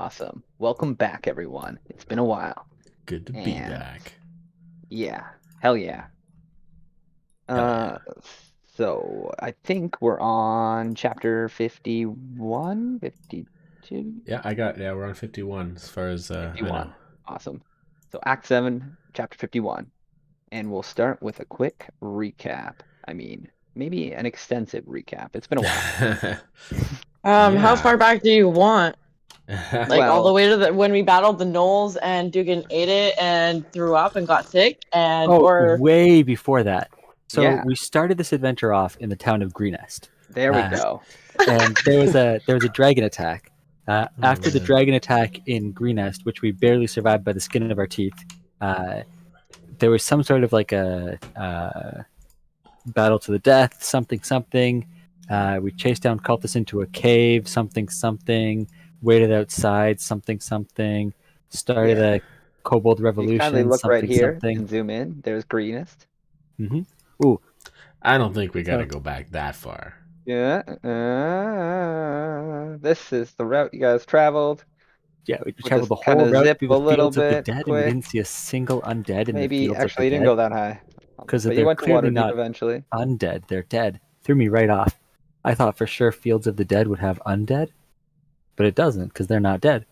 Awesome. Welcome back, everyone. It's been a while. Good to be And back. yeah, hell yeah. Hell yeah. Uh, so I think we're on chapter 51, 52, Yeah, we're on 51 as far as I know. 51. Awesome. So Act 7, chapter 51. And we'll start with a quick recap. I mean, maybe an extensive recap. It's been a while. How far back do you want? Like all the Well, way to when we battled the gnolls and Dugan ate it and threw up and got sick Way before that. So yeah, we started this adventure off in the town of Greenest. there we go. And there was a dragon attack. After the man. dragon attack in Greenest, which we barely survived by the skin of our teeth, there was some sort of like a battle to the death, something. We chased down cultists into a cave, something. Waited outside, something. Started Yeah. a kobold You revolution, kindly look right here something. and zoom in. There's Greenest. I don't think we gotta go back that far. Yeah. This is the route you guys traveled. Yeah, we We'll traveled the just whole kinda route zip through a the little fields of the bit dead, and quick. we didn't see a single undead in Maybe the fields actually you of the didn't dead. go that high. Because But you they're went to clearly Waterdeep not eventually. undead. They're dead. Threw me right off. I thought for sure Fields of the Dead would have undead, but it doesn't because they're not dead.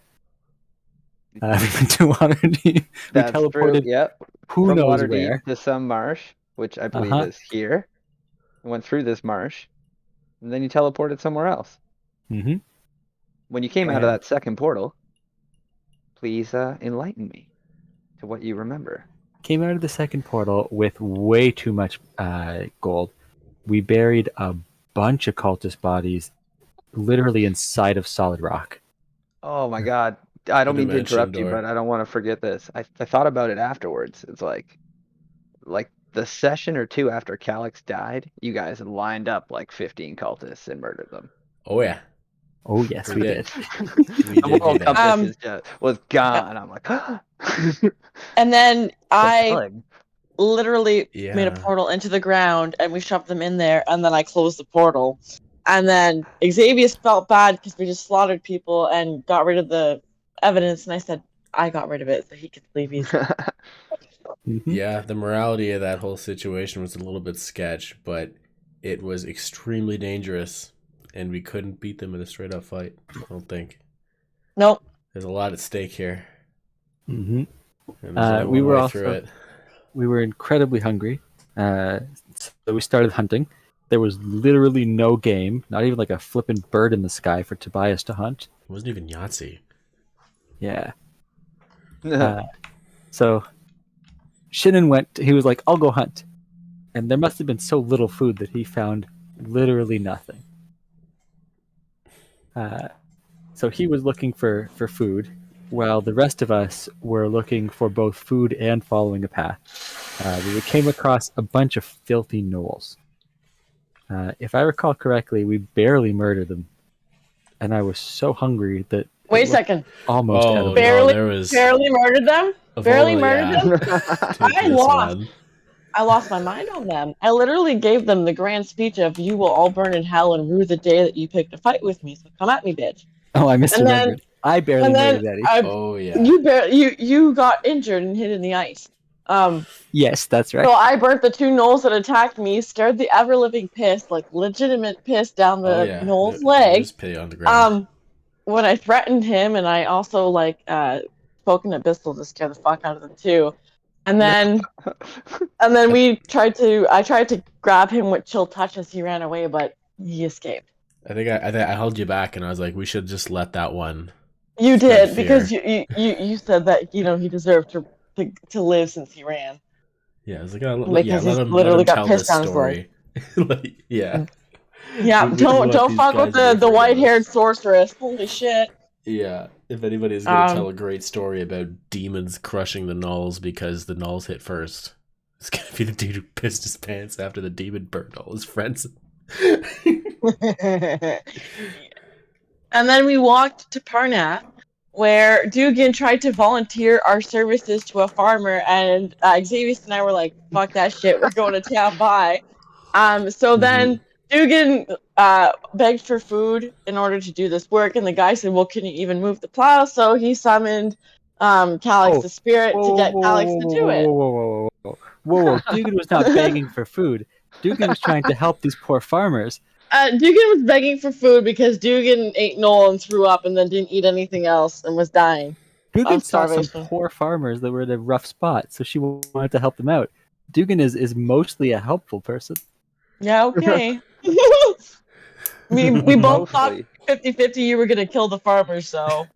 We went to Waterdeep. We That's true. teleported Yep. who From knows Waterdeep where. to some marsh, which I believe Uh-huh. is here. Went through this marsh, and then you teleported somewhere else. Mm-hmm. When you came out of And- that second portal, please enlighten me to what you remember. Came out of the second portal with way too much gold. We buried a bunch of cultist bodies literally inside of solid rock. Oh my God. I don't Good mean to interrupt you, invention, but I don't want to forget this. I thought about it afterwards. It's like the session or two after Calyx died, you guys had lined up like 15 cultists and murdered them. Oh yeah. Oh, yes, we did. The did moral do that. compass was gone. I'm like, and then I Doug. literally Yeah. made a portal into the ground and we shoved them in there and then I closed the portal. And then Xavier felt bad because we just slaughtered people and got rid of the evidence, and I said I got rid of it so he could leave easy. Mhm. Yeah, the morality of that whole situation was a little bit sketch, but it was extremely dangerous, and we couldn't beat them in a straight up fight. I don't think. Nope. There's a lot at stake here. Mhm. And there's only we one were way also- through it. We were incredibly hungry, so we started hunting. There was literally no game, not even like a flippin' bird in the sky for Tobias to hunt. It wasn't even Yahtzee. Yeah. So Shannon went, he was like, I'll go hunt. And there must have been so little food that he found literally nothing. So he was looking for food, while the rest of us were looking for both food and following a path. We came across a bunch of filthy gnolls. If I recall correctly, we barely murdered them. And I was so hungry that Wait a it looked second. almost Oh, edible. Barely- there was Barely murdered them. of barely all- murdered yeah, them. take I this lost. one. I lost my mind on them. I literally gave them the grand speech of "You will all burn in hell and rue the day that you picked a fight with me." So come at me, bitch. Oh, I And misremembered. I barely And murdered then Eddie. Oh yeah. you got injured and hit in the ice. Yes, that's right. So I burnt the two gnolls that attacked me, scared the ever living piss, like legitimate piss down the Oh yeah. gnoll's There leg. was pity on the ground. When I threatened him, and I also spoken at Bistle to scare the fuck out of them too. And then I tried to grab him with chill touch as he ran away, but he escaped. I think I held you back, and I was like, we should just let that one. You Spread did fear. because you said that he deserved to live since he ran. Yeah, I was like, Like, yeah, he's let just him literally got tell pissed this down his story. Like, yeah. Yeah, We don't want these fuck guys with to be the afraid of white-haired us. sorceress. Holy shit. Yeah, if anybody's gonna Um, tell a great story about demons crushing the gnolls because the gnolls hit first, it's gonna be the dude who pissed his pants after the demon burned all his friends. And then we walked to Parnath, where Dugan tried to volunteer our services to a farmer, and Xavier and I were like, fuck that shit, we're going to town by. So then Dugan begged for food in order to do this work, and the guy said, "Well, can you even move the plow?" So he summoned Calix Oh, the spirit to get Calix to do it. whoa. Dugan was not begging for food. Dugan was trying to help these poor farmers. Dugan was begging for food because Dugan ate Noel and threw up and then didn't eat anything else and was dying. Dugan saw some starvation. poor farmers that were in a rough spot, so she wanted to help them out. Dugan is mostly a helpful person. Yeah, okay. we both thought Mostly. 50-50 you were gonna kill the farmers, so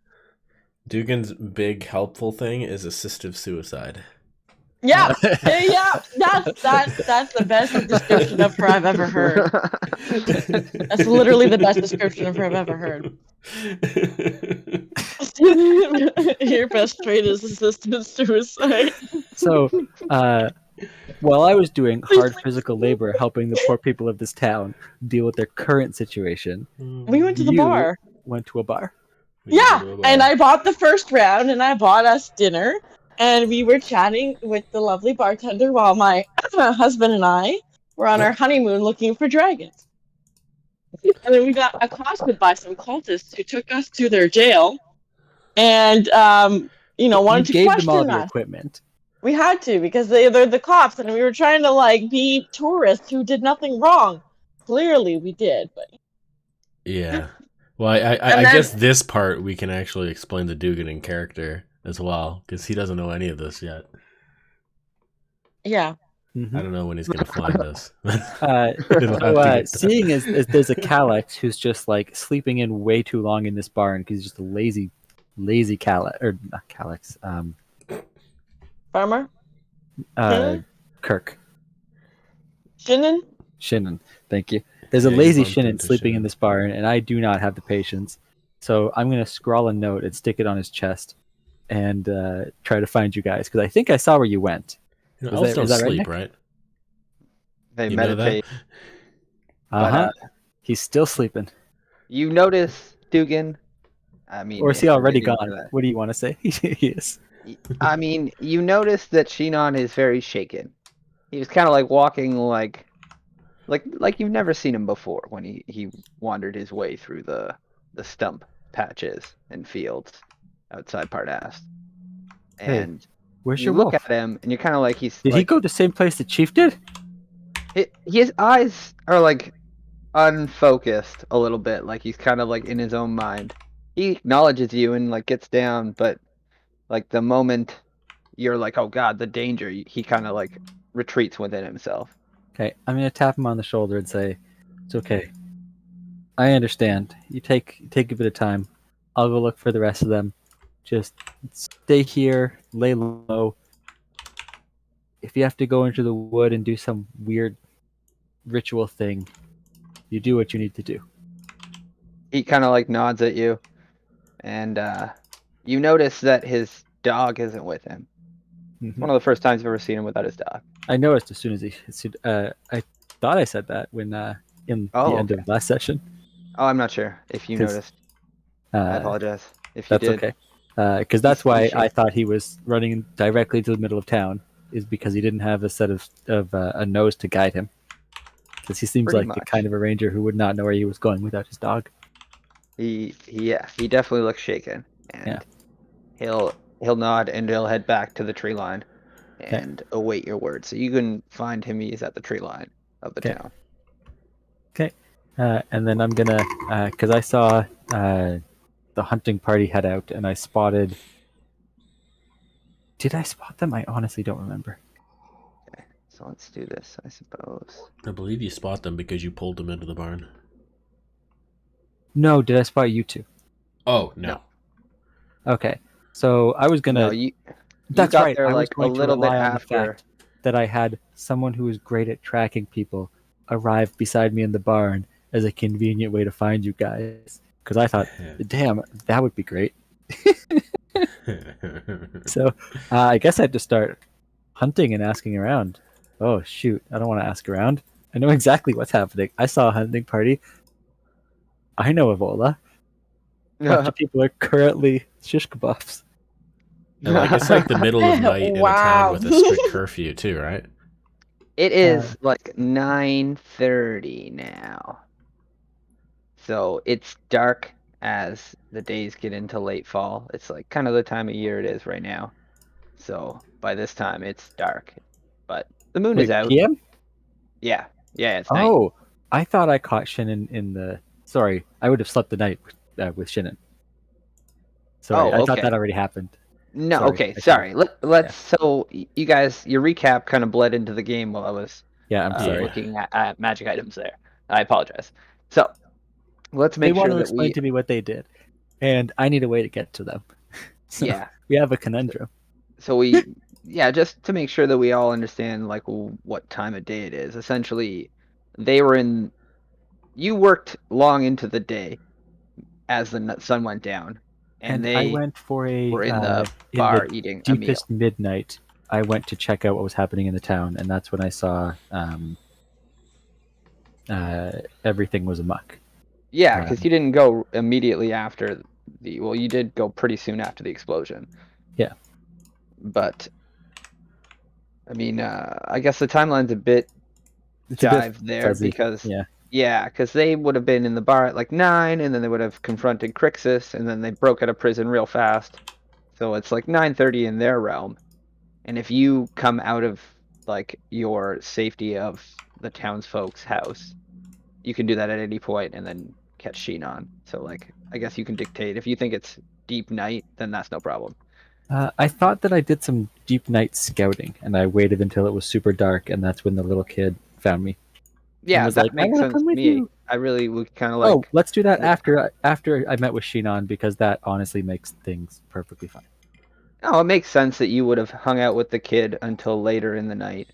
Dugan's big helpful thing is assistive suicide. yeah, that's the best description of her I've ever heard. That's literally the best description of her I've ever heard. Your best trait is assisted suicide. So, while I was doing hard physical labor helping the poor people of this town deal with their current situation, We went to the You- bar. went to a bar. Yeah, and I bought the first round, and I bought us dinner, and we were chatting with the lovely bartender while my husband and I were on our honeymoon looking for dragons. And then we got accosted by some cultists who took us to their jail, and wanted You to gave them all question of your us. equipment. We had to because they're the cops, and we were trying to be tourists who did nothing wrong. Clearly, we did, but Yeah. Well, I And then- guess this part we can actually explain the Dugan in character as well, because he doesn't know any of this yet. yeah. Mhm. I don't know when he's going to find us. So, It'll have to get seeing as there's a Calix who's just like sleeping in way too long in this barn because he's just a lazy Calix, or not Calix, Farmer? Kirk. Shinnon? Thank you. There's a Yeah, lazy you bumped Shinnon into sleeping in Shinnon. this barn, and I do not have the patience. So I'm going to scrawl a note and stick it on his chest and try to find you guys, because I think I saw where you went. You know, Was elves that- don't was that right, sleep, Nick? right? They You know that? meditate. Uh-huh. But, He's still sleeping. you notice Dugan. I mean, Or is he if we're already getting into gone? that. What do you want to say? He is. I mean, you notice that Shinon is very shaken. He was kind of like walking like you've never seen him before when he wandered his way through the stump patches and fields outside Pardast. Hey, And Where's you your look wolf? at him and you're kind of like Did he go to the same place the chief did? his eyes are like unfocused a little bit, like he's kind of like in his own mind. He acknowledges you and like gets down, but like the moment you're like, oh god, the danger, he kind of like retreats within himself. Okay, I'm gonna tap him on the shoulder and say, "It's okay. I understand. You take a bit of time. I'll go look for the rest of them. Just stay here, lay low. If you have to go into the wood and do some weird ritual thing, you do what you need to do." He kind of like nods at you, and you notice that his dog isn't with him. Mhm. One of the first times you've ever seen him without his dog. I noticed as soon as I thought I said that when in the Oh, end okay. of last session. Oh, I'm not sure if you 'Cause, noticed. I Uh, apologize if you that's did. okay. Because that's He's why I finishing. thought he was running directly to the middle of town, is because he didn't have a set of a nose to guide him. Because he seems Pretty like the much. kind of a ranger who would not know where he was going without his dog. He definitely looks shaken, and he'll nod and he'll head back to the tree line and await your word. So you can find him. He's at the tree line of the Okay. town. And then I'm gonna, because I saw the hunting party head out, and I spotted. Did I spot them? I honestly don't remember. Okay, so let's do this, I suppose. I believe you spot them because you pulled them into the barn. No, did I spot you two? Oh, no. Okay, so I was gonna. No, you That's got right. there I was like a going to little bit rely on the after. fact that I had someone who was great at tracking people arrive beside me in the barn as a convenient way to find you guys. Because I thought, damn, that would be great. So I guess I have to start hunting and asking around. Oh shoot, I don't want to ask around. I know exactly what's happening. I saw a hunting party. I know Evola. A bunch of people are currently shish kebabs. And, like, it's like the middle of night in a Wow. town with a strict curfew, too, right? It is like 9:30 now. So it's dark as the days get into late fall. It's like kind of the time of year it is right now. So by this time it's dark. But the moon is Wait, out. PM? Yeah. Yeah, it's night. Oh, I thought I caught Shannon in the. Sorry, I would have slept the night with Shannon. Sorry, Oh, I thought okay. that already happened. No, Sorry, okay, I should've- sorry. Let's so you guys, your recap kind of bled into the game while I was Yeah, I'm sorry. looking at magic items there. I apologize. So let's They make want sure to that explain we, to me what they did, and I need a way to get to them. So yeah. we have a conundrum. So we, yeah, just to make sure that we all understand like what time of day it is. Essentially, they were in. You worked long into the day as the sun went down, and And I they went for a were in the in the bar eating a meal. deepest midnight. I went to check out what was happening in the town, and that's when I saw everything was amuck. Yeah, because you didn't go immediately after the. Well, you did go pretty soon after the explosion. Yeah. But I mean, I guess the timeline's a bit It's a bit jive there fuzzy. because Yeah, because they would have been in the bar at like 9, and then they would have confronted Crixus, and then they broke out of prison real fast. So it's like 9:30 in their realm, and if you come out of like your safety of the townsfolk's house, you can do that at any point and then catch Shinon. So like, I guess you can dictate if you think it's deep night, then that's no problem. I thought that I did some deep night scouting, and I waited until it was super dark, and that's when the little kid found me. Yeah, was that like, "I makes wanna sense come to with me. you." I really would kind of Oh, like. let's do that after I met with Shinon, because that honestly makes things perfectly fine. Oh, it makes sense that you would have hung out with the kid until later in the night,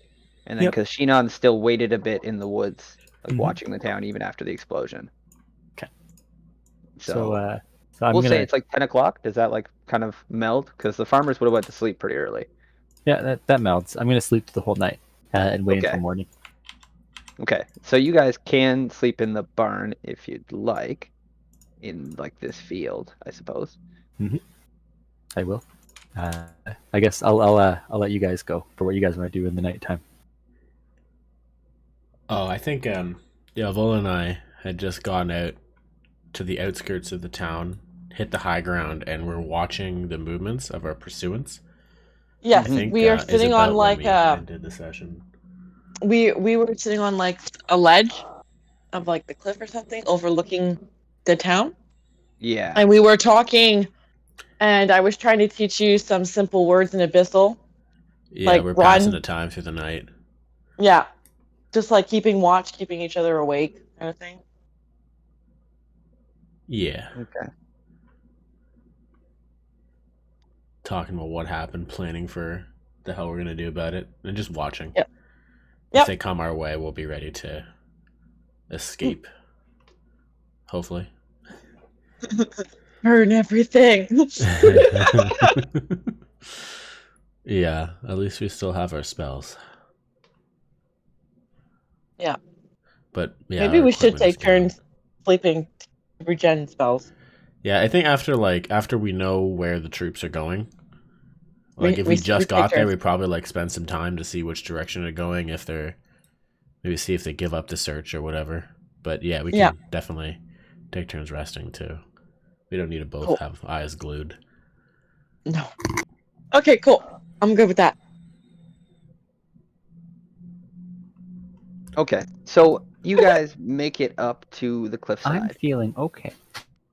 and then Yep. because Shinon still waited a bit in the woods, like Mhm. watching the town even after the explosion. Okay. So, So I'm we'll gonna say it's like 10 o'clock. Does that like kind of meld? Because the farmers would have went to sleep pretty early. yeah, that melds. I'm gonna sleep the whole night and wait Okay. until morning. Okay, so you guys can sleep in the barn if you'd like, in like this field, I suppose. I will. I guess I'll let you guys go for what you guys want to do in the nighttime. Oh, I think Vola and I had just gone out to the outskirts of the town, hit the high ground, and we're watching the movements of our pursuants. Yes, I think we are is sitting about on when like we ended the session. we were sitting on like a ledge of like the cliff or something overlooking the town, Yeah. and we were talking, and I was trying to teach you some simple words in Abyssal. Yeah, like we're run. passing the time through the night. Yeah, just like keeping watch, keeping each other awake, kind of thing. Yeah, Okay. talking about what happened, planning for the hell we're gonna do about it, and just watching. Yep. If Yep. they come our way, we'll be ready to escape. Hopefully. Burn everything. Yeah, at least we still have our spells. Yeah. But yeah, Maybe our we should equipment take is gone. turns sleeping regen spells. Yeah, I think after we know where the troops are going, like if we we just take got there, turns. we probably like spend some time to see which direction they're going. If they're maybe see if they give up the search or whatever. But yeah, we can definitely take turns resting too. We don't need to both Cool. have eyes glued. No. Okay, cool. I'm good with that. Okay, so you guys make it up to the I'm cliffside, feeling okay.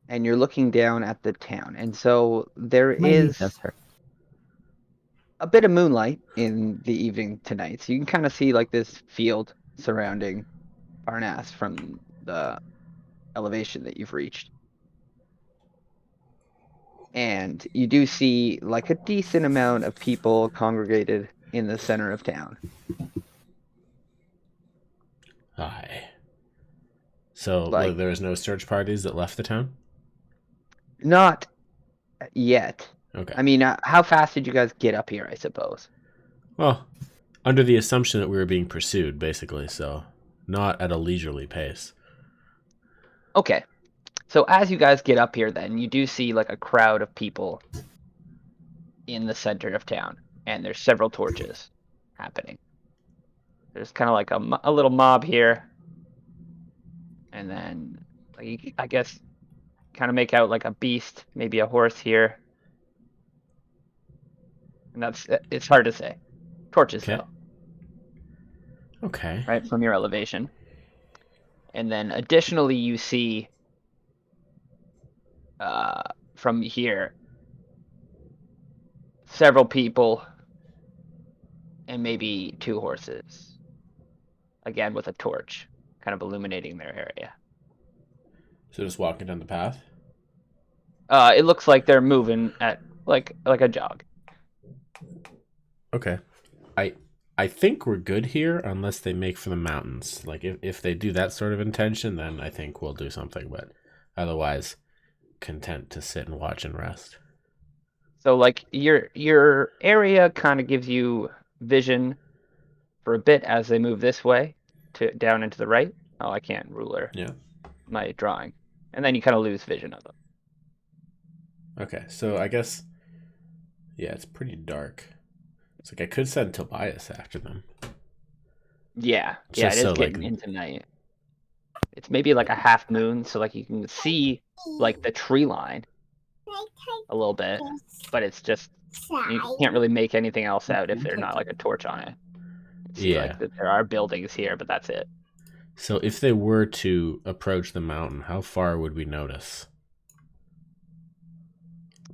and you're looking down at the town, and so there My knee is does hurt. a bit of moonlight in the evening tonight, so you can kind of see like this field surrounding Parnasse from the elevation that you've reached. And you do see like a decent amount of people congregated in the center of town. Aye. So Like- there was no search parties that left the town? Not yet. Okay. I mean, how fast did you guys get up here, I suppose? Well, under the assumption that we were being pursued, basically, so not at a leisurely pace. Okay. So as you guys get up here then, you do see like a crowd of people in the center of town, and there's several torches happening. there's kind of like a little mob here, and then like, I guess kind of make out like a beast, maybe a horse here, and it's hard to say. Torches Okay. though, Okay. right from your elevation, and then additionally you see from here several people and maybe 2 horses, again with a torch, kind of illuminating their area. So just walking down the path. It looks like they're moving at like a jog. Okay. I think we're good here unless they make for the mountains. Like if they do that sort of intention, then I think we'll do something. But otherwise, content to sit and watch and rest. So like your area kind of gives you vision for a bit as they move this way to down into the right. Oh, I can't ruler Yeah. my drawing, and then you kind of lose vision of them. Okay. So I guess, yeah, it's pretty dark. It's like I could send Tobias after them. Yeah, Just yeah, it is so, getting like- into night. It's maybe like a half moon, so like you can see like the tree line a little bit, but it's just you can't really make anything else out if there's not like a torch on it. See, Yeah. like that there are buildings here, but that's it. So if they were to approach the mountain, how far would we notice?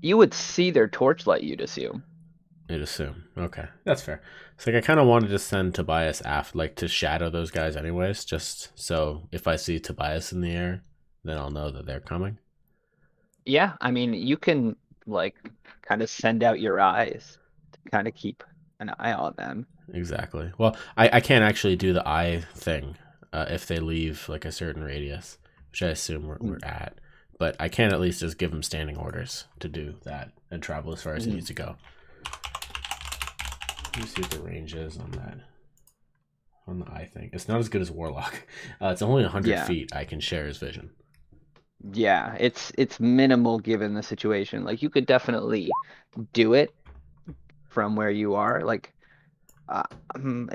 You would see their torchlight, you'd assume. I'd assume. Okay, that's fair. It's like I kind of wanted to send Tobias after, like to shadow those guys, anyways, just so if I see Tobias in the air, then I'll know that they're coming. Yeah, I mean, you can like kind of send out your eyes to kind of keep an eye on them. Exactly. Well, I can't actually do the eye thing if they leave like a certain radius, which I assume we're at. But I can at least just give them standing orders to do that and travel as far as he needs to go. Let me see what the range is on that. On the eye thing. It's not as good as Warlock. It's only 100 Yeah. feet I can share his vision. Yeah, it's minimal given the situation. Like you could definitely do it from where you are. Like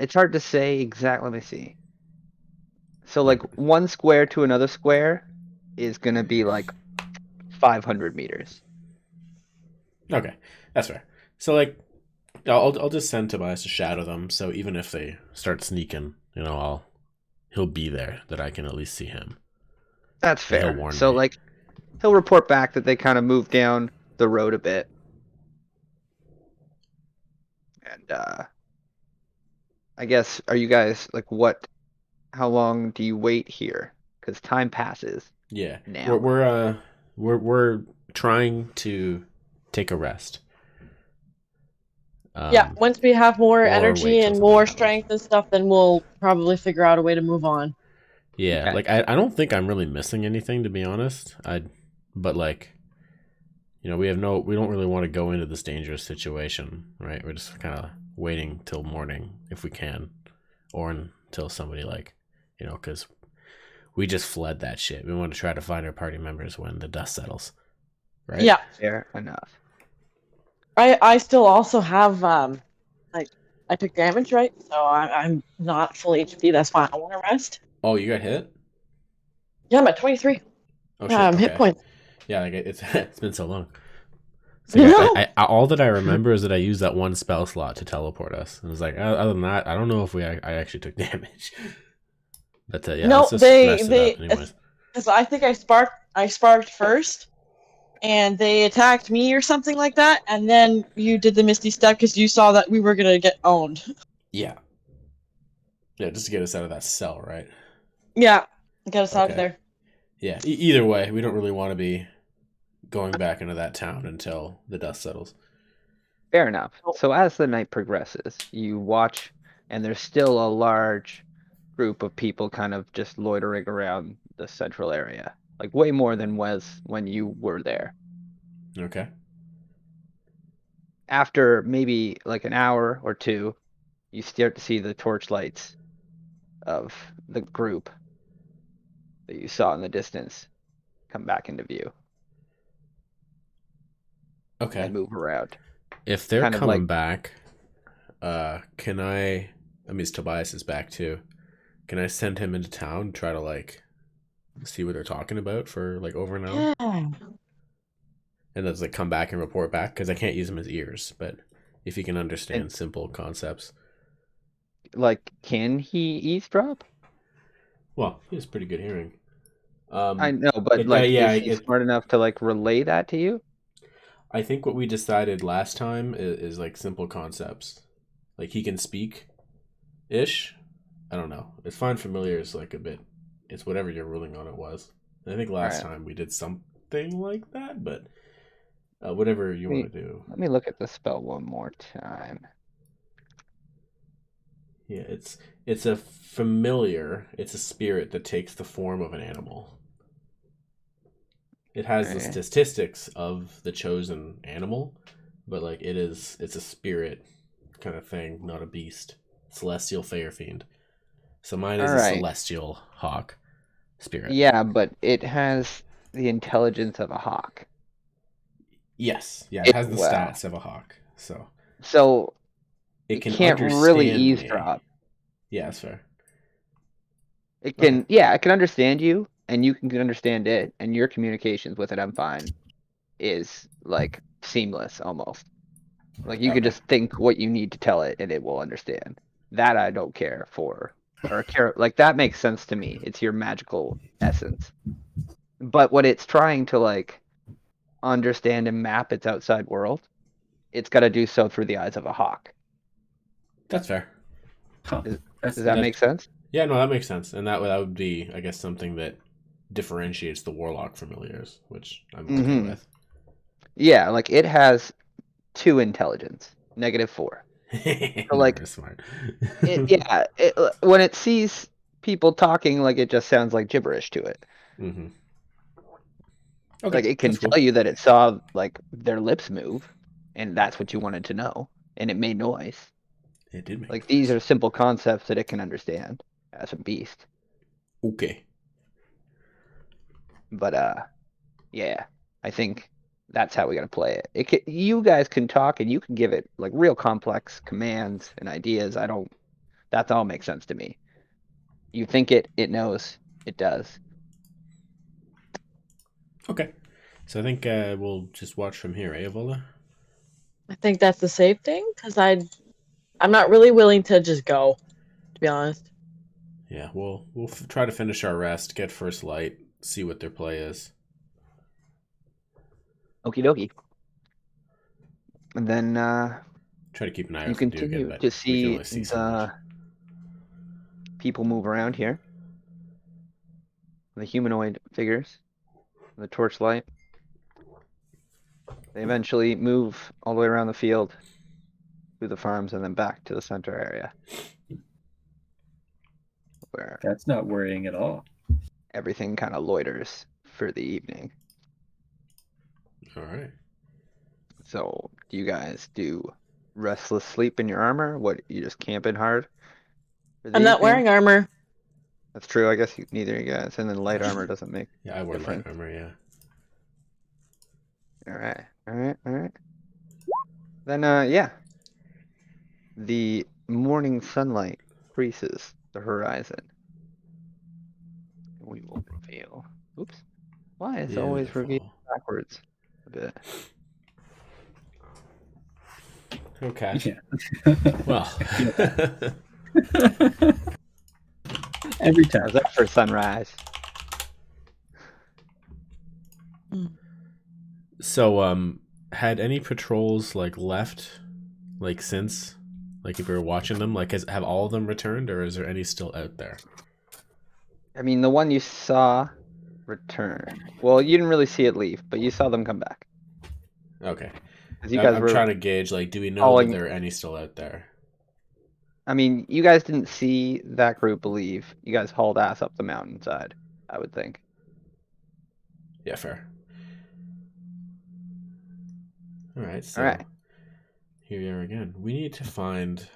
it's hard to say exactly. Let me see. So like one square to another square is gonna be like 500 meters. Okay, that's fair. So like, I'll just send Tobias to shadow them. So even if they start sneaking, he'll be there that I can at least see him. That's He'll fair. warn So me. like he'll report back that they kind of moved down the road a bit. And I guess are you guys like how long do you wait here? Cuz time passes. Yeah, Now. we're trying to take a rest. Yeah, once we have more or wait energy till and something more happens. strength and stuff, then we'll probably figure out a way to move on. Yeah, Okay. like I don't think I'm really missing anything, to be honest. But like, we don't really want to go into this dangerous situation, right? We're just kind of waiting till morning if we can, or until somebody because we just fled that shit. We want to try to find our party members when the dust settles, right? Yeah, Fair enough. I still also have like I took damage, right? So I'm not full HP. That's fine. I want to rest. Oh, you got hit? Yeah, I'm at 23 Oh shit. hit Okay. points. Yeah, like it's been so long. It's You like know? all that I remember is that I used that one spell slot to teleport us. And it was like, other than that, I don't know if I actually took damage. But yeah, No, let's just they rest it up anyways. because I think I sparked first, and they attacked me or something like that, and then you did the Misty Step because you saw that we were gonna get owned. Yeah. Yeah, just to get us out of that cell, right? Yeah, get us out of Okay. there. Yeah. Either way, we don't really want to be going back into that town until the dust settles. Fair enough. Oh. So as the night progresses, you watch, and there's still a large group of people kind of just loitering around the central area. Like way more than was when you were there. Okay. After maybe like an hour or two, you start to see the torchlights of the group that you saw in the distance come back into view Okay. and move around. If they're kind of coming like- back, can I Tobias is back too. Can I send him into town and try to like see what they're talking about for like over an hour? Yeah. And then like come back and report back because I can't use him as ears, but if he can understand And- simple concepts. Like, can he eavesdrop? Well, he has pretty good hearing. I know, but yeah, is he smart enough to like relay that to you? I think what we decided last time is like simple concepts. Like he can speak ish. I don't know. It's fine. Familiar is like a bit. It's whatever your ruling on it was. I think last Alright. time we did something like that, but whatever you want to do. Let me look at the spell one more time. Yeah, it's a familiar. It's a spirit that takes the form of an animal. It has the Okay. statistics of the chosen animal, but like it's a spirit kind of thing, not a beast. Celestial Fair Fiend. So mine is a Alright. celestial hawk spirit. Yeah, but it has the intelligence of a hawk. Yes. Yeah, it has the Well. stats of a hawk. So So it can can't understand really me. eavesdrop. Yeah, that's fair. It can, yeah, it can understand you, and you can understand it, and your communications with it, I'm fine, is like seamless almost. Like you can Okay. just think what you need to tell it, and it will understand. That I don't care for, or care like that makes sense to me. It's your magical essence. But what it's trying to like understand and map its outside world, it's got to do so through the eyes of a hawk. That's fair. Huh. Does That's, that make sense? Yeah, no, that makes sense. And that would be, I guess, something that differentiates the warlock familiars, which I'm okay Mhm. with. Yeah, like it has 2 intelligence, -4. So like Never smart. yeah, when it sees people talking, like it just sounds like gibberish to it. Mm-hmm. Okay, Like it can that's cool. tell you that it saw like their lips move, and that's what you wanted to know, and it made noise. It did make Like noise. these are simple concepts that it can understand as a beast. Okay. But yeah, I think that's how we gotta play it. You guys can talk and you can give it like real complex commands and ideas. That all makes sense to me. You think it knows, it does. Okay. So I think we'll just watch from here, eh, Evola? I think that's the safe thing because I'm not really willing to just go, to be honest. Yeah, we'll try to finish our rest, get first light, see what their play is. Okie dokie. And then Try to keep an eye you out for Dugan, continue but to we can see only see so much. the people move around here. The humanoid figures, the torchlight. They eventually move all the way around the field, through the farms, and then back to the center area, where That's not worrying at all. everything kind of loiters for the evening. All right. So, do you guys do restless sleep in your armor? What, you just camping hard for the I'm not evening? wearing armor. That's true. I guess neither of you guys. And then light armor doesn't make. Yeah, I wear Different. light armor, yeah. All right. All right. All right. Then, yeah. The morning sunlight creases the horizon. We will reveal. Oops. Why is it always revealed Beautiful. backwards a bit? Okay. Yeah. Well. Every time. How's that for sunrise? So, had any patrols like left, like since, like if we were watching them, like have all of them returned, or is there any still out there? I mean, the one you saw return. Well, you didn't really see it leave, but you saw them come back. Okay. 'Cause you guys I'm were trying to gauge, like, do we know following- that there are any still out there? I mean, you guys didn't see that group leave. You guys hauled ass up the mountainside, I would think. Yeah, fair. All right, so Alright. here we are again. We need to find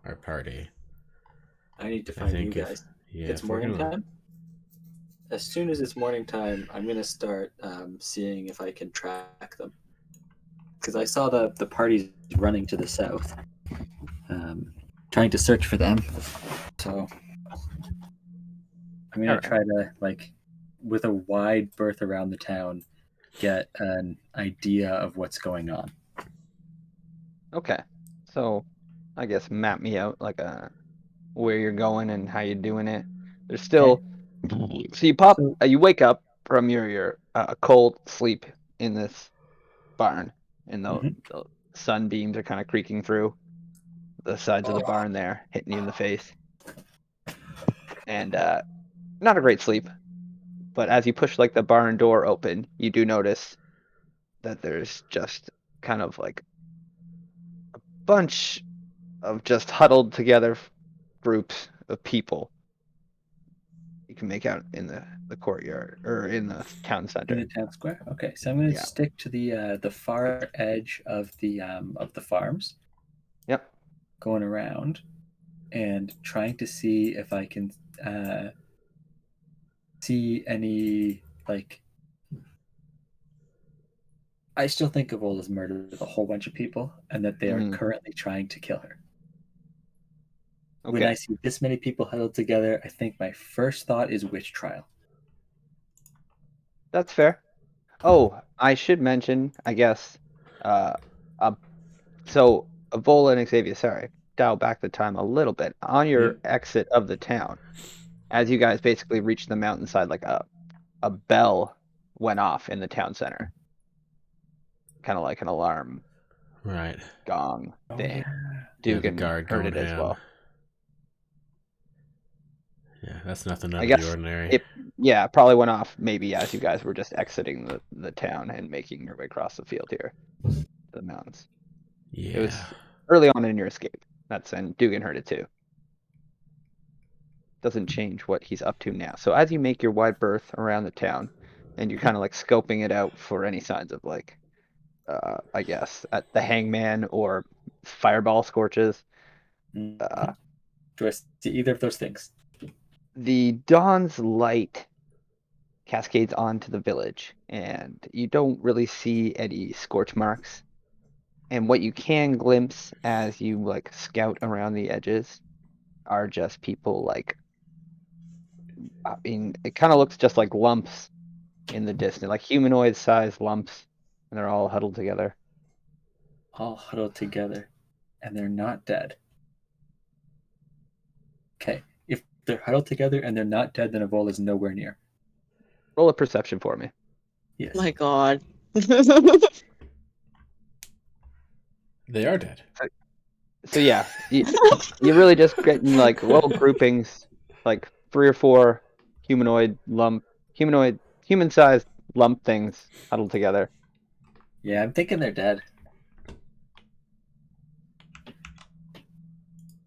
our party. I need to I find you think if- guys. Yeah, It's if we're morning gonna- time. As soon as it's morning time, I'm gonna start seeing if I can track them. Because I saw the parties running to the south, trying trying to search for them. So I'm gonna Alright. try to, like, with a wide berth around the town, get an idea of what's going on. Okay. So, I guess map me out like where you're going and how you're doing it. There's still so you wake up from your cold sleep in this barn, and Mhm. the sunbeams are kind of creaking through the sides of the barn there, hitting you in the face. And not a great sleep, but as you push like the barn door open, you do notice that there's just kind of like a bunch of just huddled together groups of people you can make out in the courtyard or in the town In center. the town square. Okay, so I'm gonna Yeah. stick to the far edge of the farms, Yep. going around and trying to see if I can see any, like. I still think Evola's murdered a whole bunch of people, and that they are Mhm. currently trying to kill her. When Okay. I see this many people huddled together, I think my first thought is witch trial. That's fair. Oh, I should mention, I guess, uh, uh so Avola and Xavier, sorry, dial back the time a little bit. On your exit of the town, as you guys basically reach the mountainside, like a bell went off in the town center. Kind of like an alarm Right. gong Oh thing. yeah. Yeah, the Dugan guard heard going it as ham. well. Yeah, that's nothing out I of the guess ordinary. it probably went off maybe as you guys were just exiting the town and making your way across the field here to the mountains. Yeah. It was early on in your escape. And Dugan heard it too. Doesn't change what he's up to now. So as you make your wide berth around the town, and you're kind of like scoping it out for any signs of like, I guess, at the hangman or fireball scorches, Mhm. Do I see either of those things? the dawn's light cascades onto the village, and you don't really see any scorch marks. And what you can glimpse as you like scout around the edges are just people like, I mean, it kind of looks just like lumps in the distance, like humanoid-sized lumps, and they're all huddled together. All huddled together, and they're not dead. Okay, if they're huddled together and they're not dead, then Evola's nowhere near. Roll a perception for me. Yes. My God. They are dead. So yeah, you're really just getting like little groupings, like 3 or 4 human-sized lump things huddled together. Yeah, I'm thinking they're dead.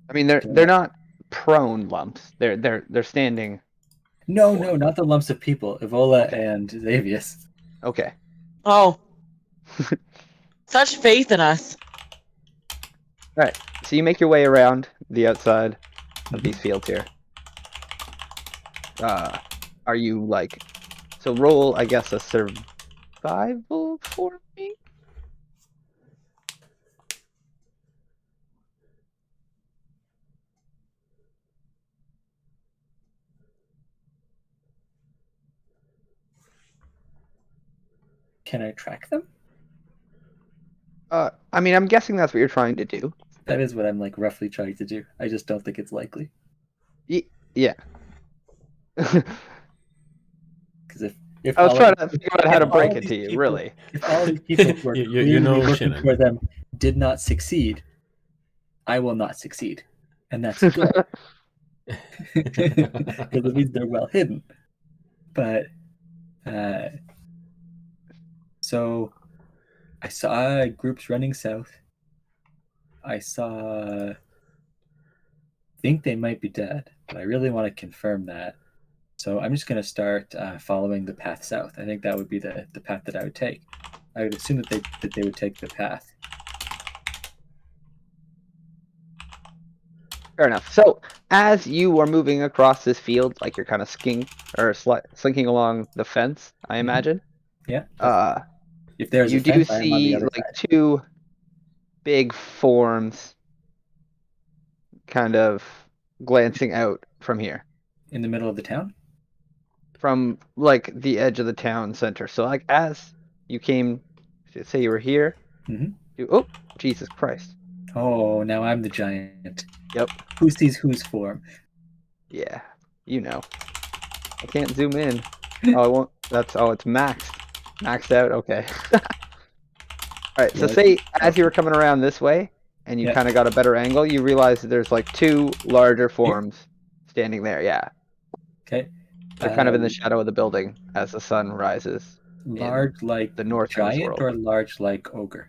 I mean, they're not prone lumps. They're standing. No, not the lumps of people. Evola Okay. and Xavius. Okay. Oh. Such faith in us. All right. So you make your way around the outside of these fields here. Are you like? So roll, I guess, a survival for me. Can I track them? I mean, I'm guessing that's what you're trying to do. That is what I'm like roughly trying to do. I just don't think it's likely. Yeah. Because if I was all trying of- to figure out how to if break all it these to you, people- really. If all these people who are You clearly know, working Shannon. for them did not succeed, I will not succeed, and that's good because it means they're well hidden. But so I saw groups running south. I think they might be dead, but I really want to confirm that. So I'm just going to start following the path south. I think that would be the path that I would take. I would assume that they would take the path. Fair enough. So as you are moving across this field, like you're kind of slinking along the fence, I imagine. Yeah. If there's You a do fence, I am on the see other like side. 2 big forms kind of glancing out from here, In the middle of the town? from like the edge of the town center. So like as you came, say you were here. Mhm. Oh, Jesus Christ! Oh, now I'm the giant. Yep. Who sees whose form? Yeah, you know. I can't zoom in. Oh, I won't. It's maxed out. Okay. All right. So What? say as you were coming around this way, and you Yeah. kind of got a better angle, you realize that there's like two larger forms standing there. Yeah, Okay. they're kind of in the shadow of the building as the sun rises. Large like the north of this giant world. or large like ogre?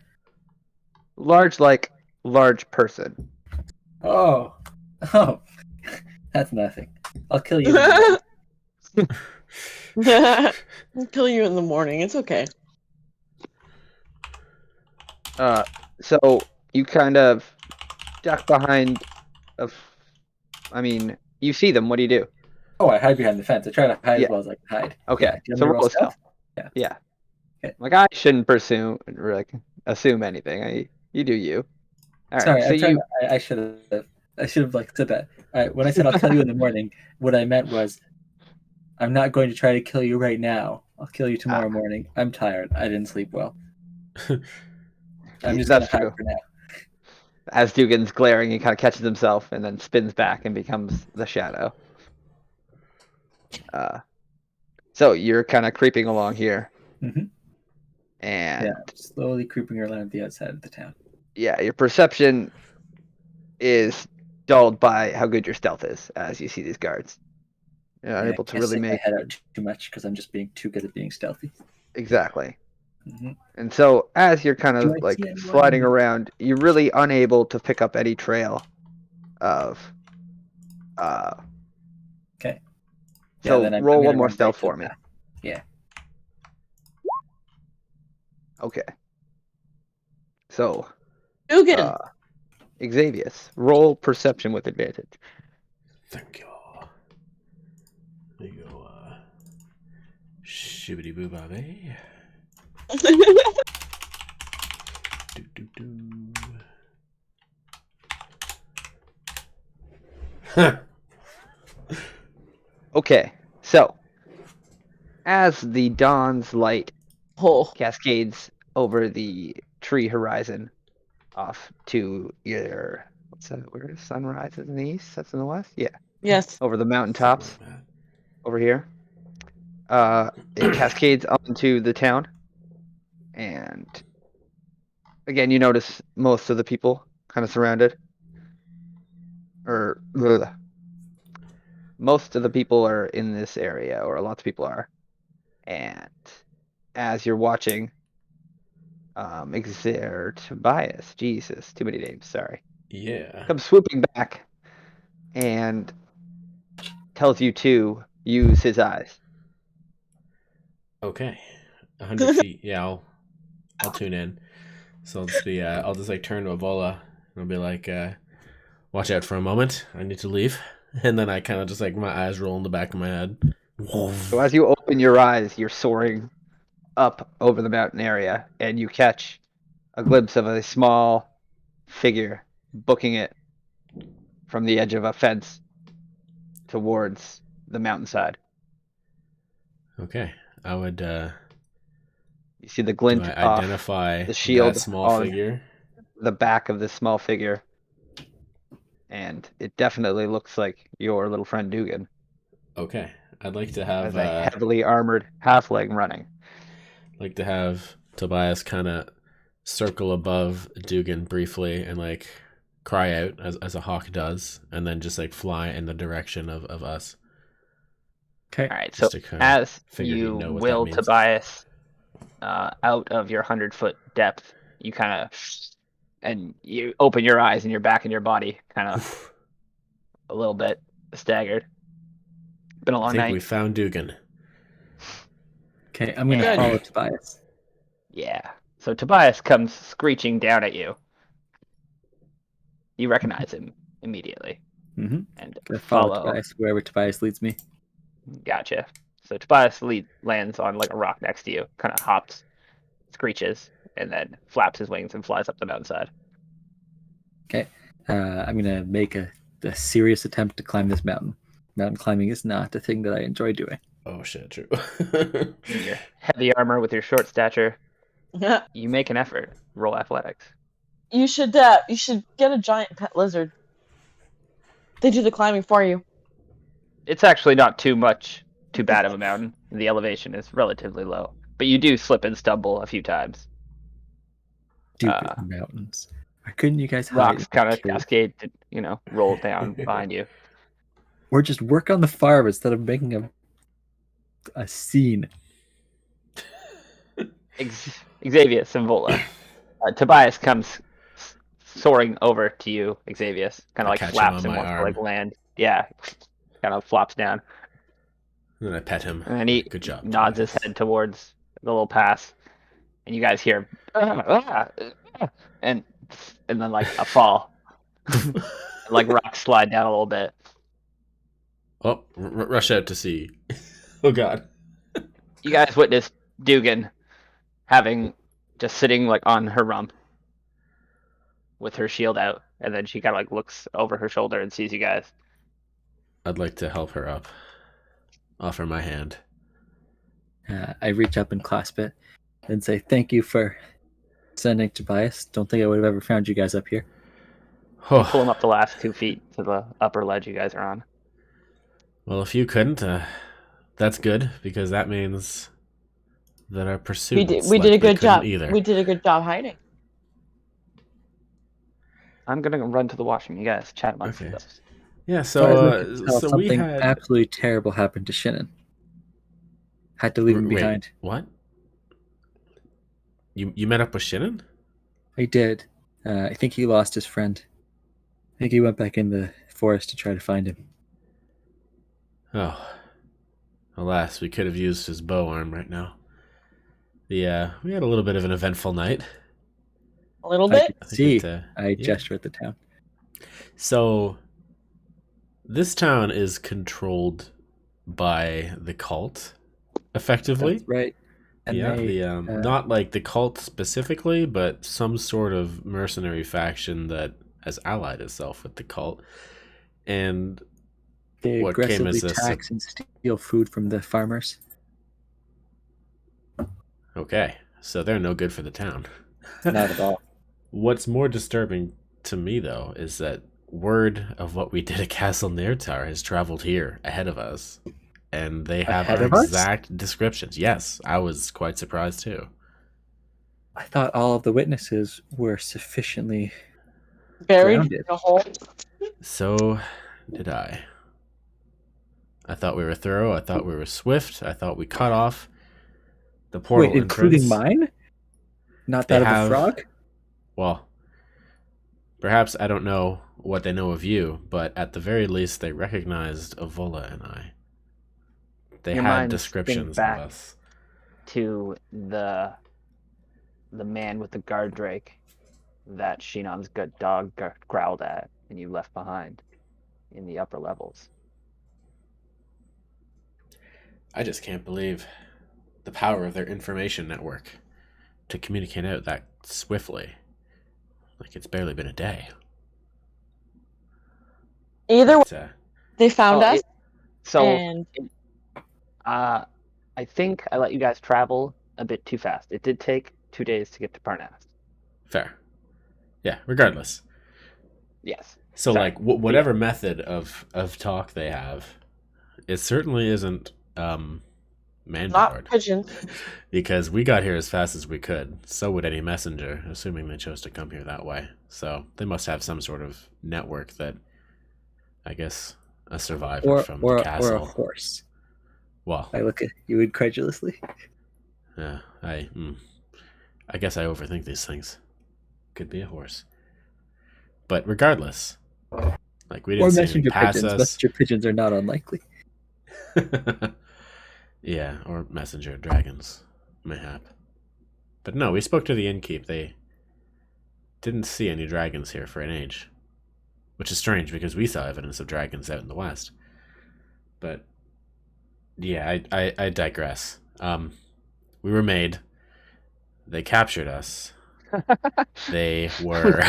Large, like large person. Oh. Oh. That's nothing. I'll kill you. in the morning. I'll kill you in the morning. It's okay. So you kind of duck behind. I mean, you see them. What do you do? Oh, I hide behind the fence. I try to hide Yeah. as well as I can hide. Okay, Yeah, do you want so me to roll stealth. Yeah. Yeah. Okay. Like I shouldn't assume anything. You do you. All right. Sorry, So I should have like said that. When I said I'll kill you in the morning, what I meant was I'm not going to try to kill you right now. I'll kill you tomorrow morning. I'm tired. I didn't sleep well. I'm just That's gonna hide true. for now. As Dugan's glaring, he kind of catches himself and then spins back and becomes the shadow. So you're kind of creeping along here, Mhm. and Yeah, slowly creeping around the outside of the town. yeah, your perception is dulled by how good your stealth is as you see these guards. You're Yeah, unable I to can't really stick my make head out too much because I'm just being too good at being stealthy. exactly. Mhm. And so as you're kind Do of I like see anyone? sliding around, you're really unable to pick up any trail of Okay. So then I'm roll gonna one more run stealth right to for the me. path. Yeah. Okay. So Dugan. Xavius, roll perception with advantage. Thank you. There you go. Shibbity boo baby. Do do do. Huh. Okay. So as the dawn's light Oh. cascades over the tree horizon off to your where the sun rises in the east, that's in the west? Yeah. Yes. Over the mountaintops Something like that. over here. It cascades onto the town. And again, you notice most of the people kind of surrounded. Most of the people are in this area, or lots of people are. And as you're watching, Tobias, Jesus, too many names, sorry, Yeah. comes swooping back and tells you to use his eyes. Okay. 100 feet. Yeah, I'll tune in. So I'll just I'll just like turn to Avola and I'll be like, watch out for a moment. I need to leave. And then I kind of just like my eyes roll in the back of my head. So as you open your eyes, you're soaring up over the mountain area, and you catch a glimpse of a small figure booking it from the edge of a fence towards the mountainside. Okay. I would You see the do glint I off identify the shield that small on figure? the back of this small figure, and it definitely looks like your little friend Dugan Okay. I'd like to as have a heavily armored halfling running. Tobias kind of circle above Dugan briefly and like cry out as a hawk does, and then just like fly in the direction of us. Okay. All right, so Just to kinda as figure he'd you know what that will means. Tobias out of your 100-foot depth, you kind of and you open your eyes and you're back in your body, kind of a little bit staggered. Been a I long think night. we found Dugan. Okay, I'm gonna Good. follow Tobias. Yeah. So Tobias comes screeching down at you. You recognize him immediately Mm-hmm. and Gonna follow follow. Tobias wherever Tobias leads me. Gotcha. So Tobias lands on like a rock next to you, kind of hops, screeches, and then flaps his wings and flies up the mountainside. Okay. I'm gonna make a a serious attempt to climb this mountain. Mountain climbing is not a thing that I enjoy doing. Oh shit, true. In your heavy armor with your short stature, you make an effort. Roll athletics. You should get a giant pet lizard. They do the climbing for you. It's actually not too bad of a mountain. The elevation is relatively low, but you do slip and stumble a few times. Stupid mountains. Why couldn't you guys hide? Rocks kind of Kill- cascade to, roll down behind you. Or just work on the farm instead of making a scene. Xavius and Vola. Tobias comes soaring over to you, Xavius. Kind I of like catch him flaps on and my wants to arm. like land. Yeah, kind of flops down. And then I pet him. And then he Good job. nods his Tobias. head towards the little pass, and you guys hear, and then like a fall, like rocks slide down a little bit. Oh, rush out to see. Oh god. You guys witness Dugan having just sitting like on her rump with her shield out, and then she kind of like looks over her shoulder and sees you guys. I'd like to help her up. Offer my hand. I reach up and clasp it and say, thank you for sending Tobias. Don't think I would have ever found you guys up here. Pull Oh, him up the last 2 feet to the upper ledge you guys are on. well, if you couldn't, that's good because that means that our pursuit. We did a good job. We did a good job hiding. I'm gonna run to the washroom. You guys chat amongst Okay. yourselves. Yeah. As far as I can So tell, so we something had absolutely terrible happened to Shannon. Had to leave him Wait, behind. What? You met up with Shannon? I did. I think he lost his friend. I think he went back in the forest to try to find him. Oh, alas, we could have used his bow arm right now. Yeah, we had a little bit of an eventful night. A little I bit. could see. yeah. I gesture at the town. So, this town is controlled by the cult, effectively. That's right. And Yeah, they, not like the cult specifically, but some sort of mercenary faction that has allied itself with the cult. And they what came aggressively as a tax and steal food from the farmers. okay, so they're no good for the town. Not at all. What's more disturbing to me, though, is that word of what we did at Castle Nertar has traveled here ahead of us. And they have Ahead our of us? exact descriptions. Yes, I was quite surprised, too. I thought all of the witnesses were sufficiently. Buried Grounded. in a hole. So did I. I thought we were thorough. I thought we were swift. I thought we cut off the portal Wait, including entrance. mine? Not They that of have- the frog? Well, perhaps I don't know what they know of you, but at the very least, they recognized Avola and I. They Your had minds think descriptions of back. us. To the man with the guard drake that Shinon's good dog growled at and you left behind in the upper levels. I just can't believe the power of their information network to communicate out that swiftly. Like it's barely been a day. Either way, It's, they found Oh, us, So and I think I let you guys travel a bit too fast. It did take 2 days to get to Parnas. fair. Yeah, regardless. Yes. So, Sorry. like, whatever method of talk they have, it certainly isn't not man-powered. pigeons. Because we got here as fast as we could. So would any messenger, assuming they chose to come here that way. So they must have some sort of network that, I guess, a survivor from Or the a castle. horse. Well, I look at you incredulously. yeah, I guess I overthink these things. Could be a horse. But regardless, like we Or didn't see messenger anything pass pigeons. us. Messenger pigeons are not unlikely. Yeah, or messenger dragons, mayhap. But no, we spoke to the innkeep. They didn't see any dragons here for an age. Which is strange because we saw evidence of dragons out in the west. But yeah, I digress. We were made. They captured us. They were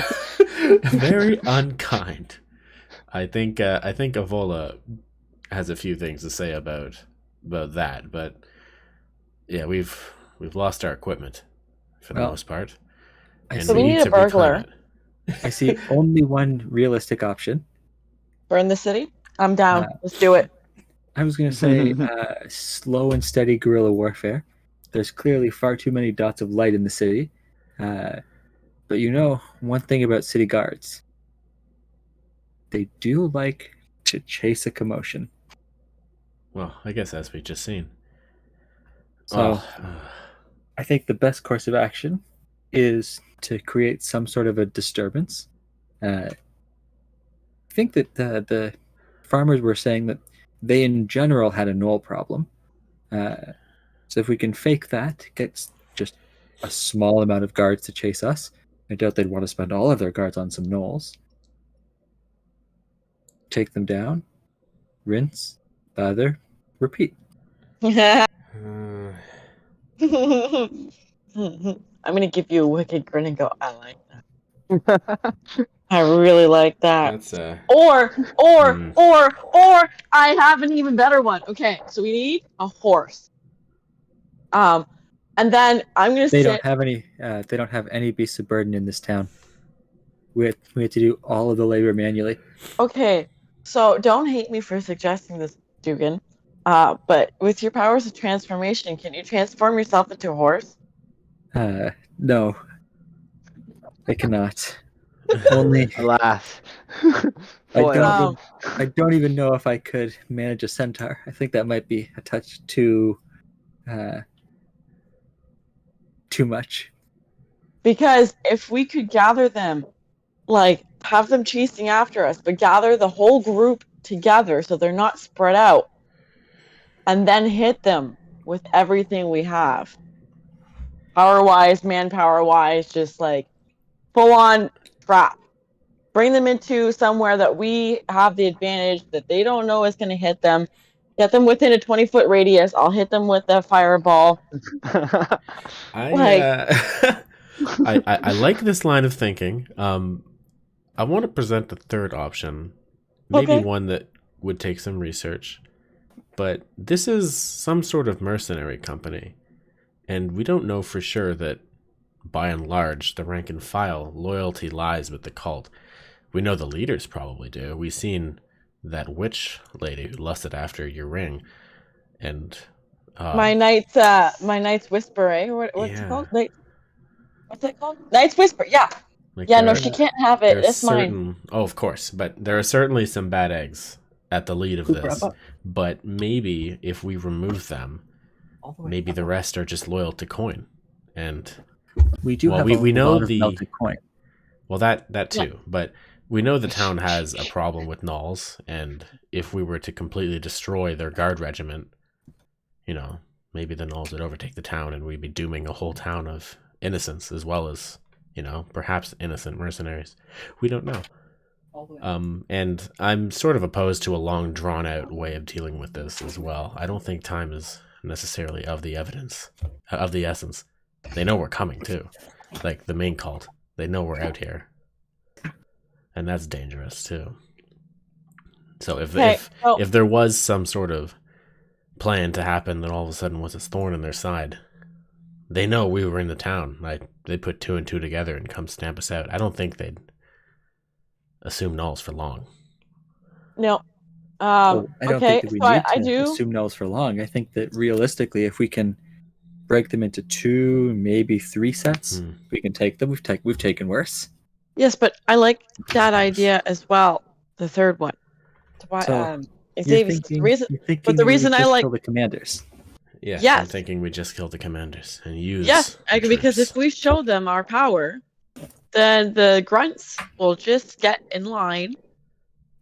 very unkind. I think Avola has a few things to say about that, but yeah, we've lost our equipment for the Well, most part, I and So we we see. need need to a burglar. reclaim it. I see only one realistic option. Burn the city. I'm down. Uh, Let's do it. I was going to say slow and steady guerrilla warfare. There's clearly far too many dots of light in the city. But you know one thing about city guards. They do like to chase a commotion. Well, I guess as we've just seen. So Oh, I think the best course of action is to create some sort of a disturbance. I think that the farmers were saying that they in general had a knoll problem. So if we can fake that, get just a small amount of guards to chase us, I doubt they'd want to spend all of their guards on some gnolls. Take them down, rinse, lather, repeat. uh, I'm gonna give you a wicked grin and go, I like that. I really like that. that's Or Hmm. I have an even better one. Okay, so we need a horse. And then I'm gonna They sit. don't have any. They don't have any beasts of burden in this town. We have to do all of the labor manually. Okay, so don't hate me for suggesting this, Dugan. But with your powers of transformation, can you transform yourself into a horse? No, I cannot. Only Alas. I Foiled. don't. I don't even know if I could manage a centaur. I think that might be a touch too much. Because if we could gather them, like have them chasing after us, but gather the whole group together so they're not spread out, and then hit them with everything we have, power-wise, manpower-wise, just like full-on trap. Bring them into somewhere that we have the advantage that they don't know is going to hit them. Get them within a 20-foot radius. I'll hit them with a fireball. I like this line of thinking. I want to present the third option, maybe Okay. one that would take some research, but this is some sort of mercenary company, and we don't know for sure that, by and large, the rank and file loyalty lies with the cult. We know the leaders probably do. We've seen that witch lady who lusted after your ring, and my knight's whisper, eh? What's Yeah. it called? What's it called? Knight's whisper. Yeah. like Yeah. there No, are- she can't have it. There's It's mine. certain, oh, of course, but there are certainly some bad eggs at the lead of this. But maybe if we remove them, maybe the rest are just loyal to coin. And We do Well, have we a know lot of the- melted coin. well, that too. But we know the town has a problem with gnolls, and if we were to completely destroy their guard regiment, maybe the gnolls would overtake the town, and we'd be dooming a whole town of innocents as well as perhaps innocent mercenaries. We don't know. And I'm sort of opposed to a long, drawn-out way of dealing with this as well. I don't think time is necessarily of the essence. They know we're coming too, like the main cult. They know we're out here, and that's dangerous too. So if there was some sort of plan to happen that all of a sudden was a thorn in their side, they know we were in the town. Like they put two and two together and come stamp us out. I don't think they'd assume gnolls for long. No. I don't Okay. think that we So need I to do. assume gnolls for long. I think that realistically, if we can break them into 2, maybe 3 sets, we can take them. We've taken worse. Yes, but I like that idea as well. The third one. So, Xavier, the reason but the reason I like- kill the commanders. Yeah, I'm Yes. thinking we just kill the commanders and use. Yes, the because troops. if we show them our power, then the grunts will just get in line,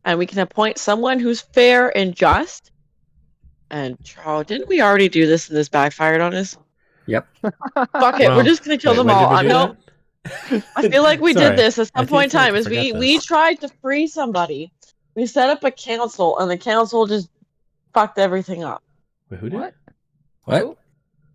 and we can appoint someone who's fair and just. And didn't we already do this and this backfired on us? Yep. Fuck it, we're Well, just gonna kill wait, them when did all. we do No, that? I feel like we Sorry. did this at I some point in feel like time. I Is forget we this. tried to free somebody. We set up a council, and the council just fucked everything up. Wait, who did? What? What?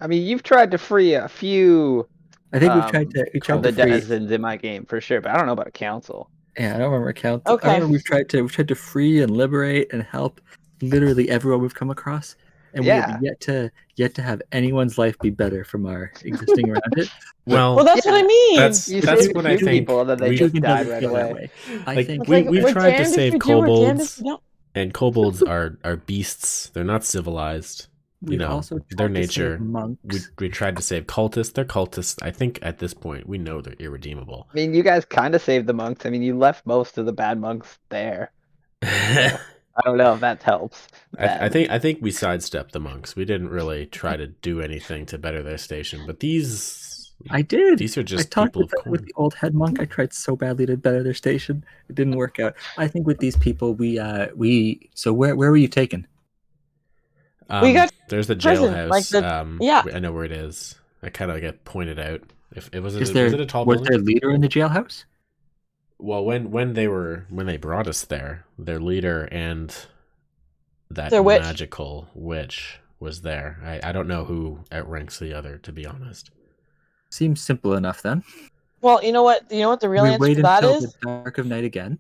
I mean, you've tried to free a few I think Um, we tried of to the free. denizens in my game for sure, but I don't know about a council. Yeah, I don't remember count. Okay. I remember we've tried to free and liberate and help literally everyone we've come across, and we Yeah. have yet to have anyone's life be better from our existing around it. Well, Well, that's what I mean. that's You that's saved what a I few think. people, and then they we- just Dugan died doesn't right feel that away. way. I Like, think It's we- like, we've we're tried to damned if save we do, we're damned if kobolds. we don't. And kobolds are beasts. They're not civilized. we've know, also their tried to save nature. monks. We tried to save cultists. They're cultists. I think at this point we know they're irredeemable. I mean, you guys kind of saved the monks. I mean, you left most of the bad monks there. I, I don't know if that helps. I think we sidestepped the monks. We didn't really try to do anything to better their station. But these I did. are I just talked people with, of with corn. the old head monk. I tried so badly to better their station. It didn't work out. I think with these people, we. So where were you taken? We got There's the prison, jailhouse. like yeah. I know where it is. I kind of get pointed out. If it was Was it a tall was building? there a leader in the jailhouse? Well, when they brought us there, their leader and that Their witch. magical witch was there. I don't know who outranks the other, to be honest. Seems simple enough then. Well, you know what? You know what the real We answer wait to that until is? the dark of night again.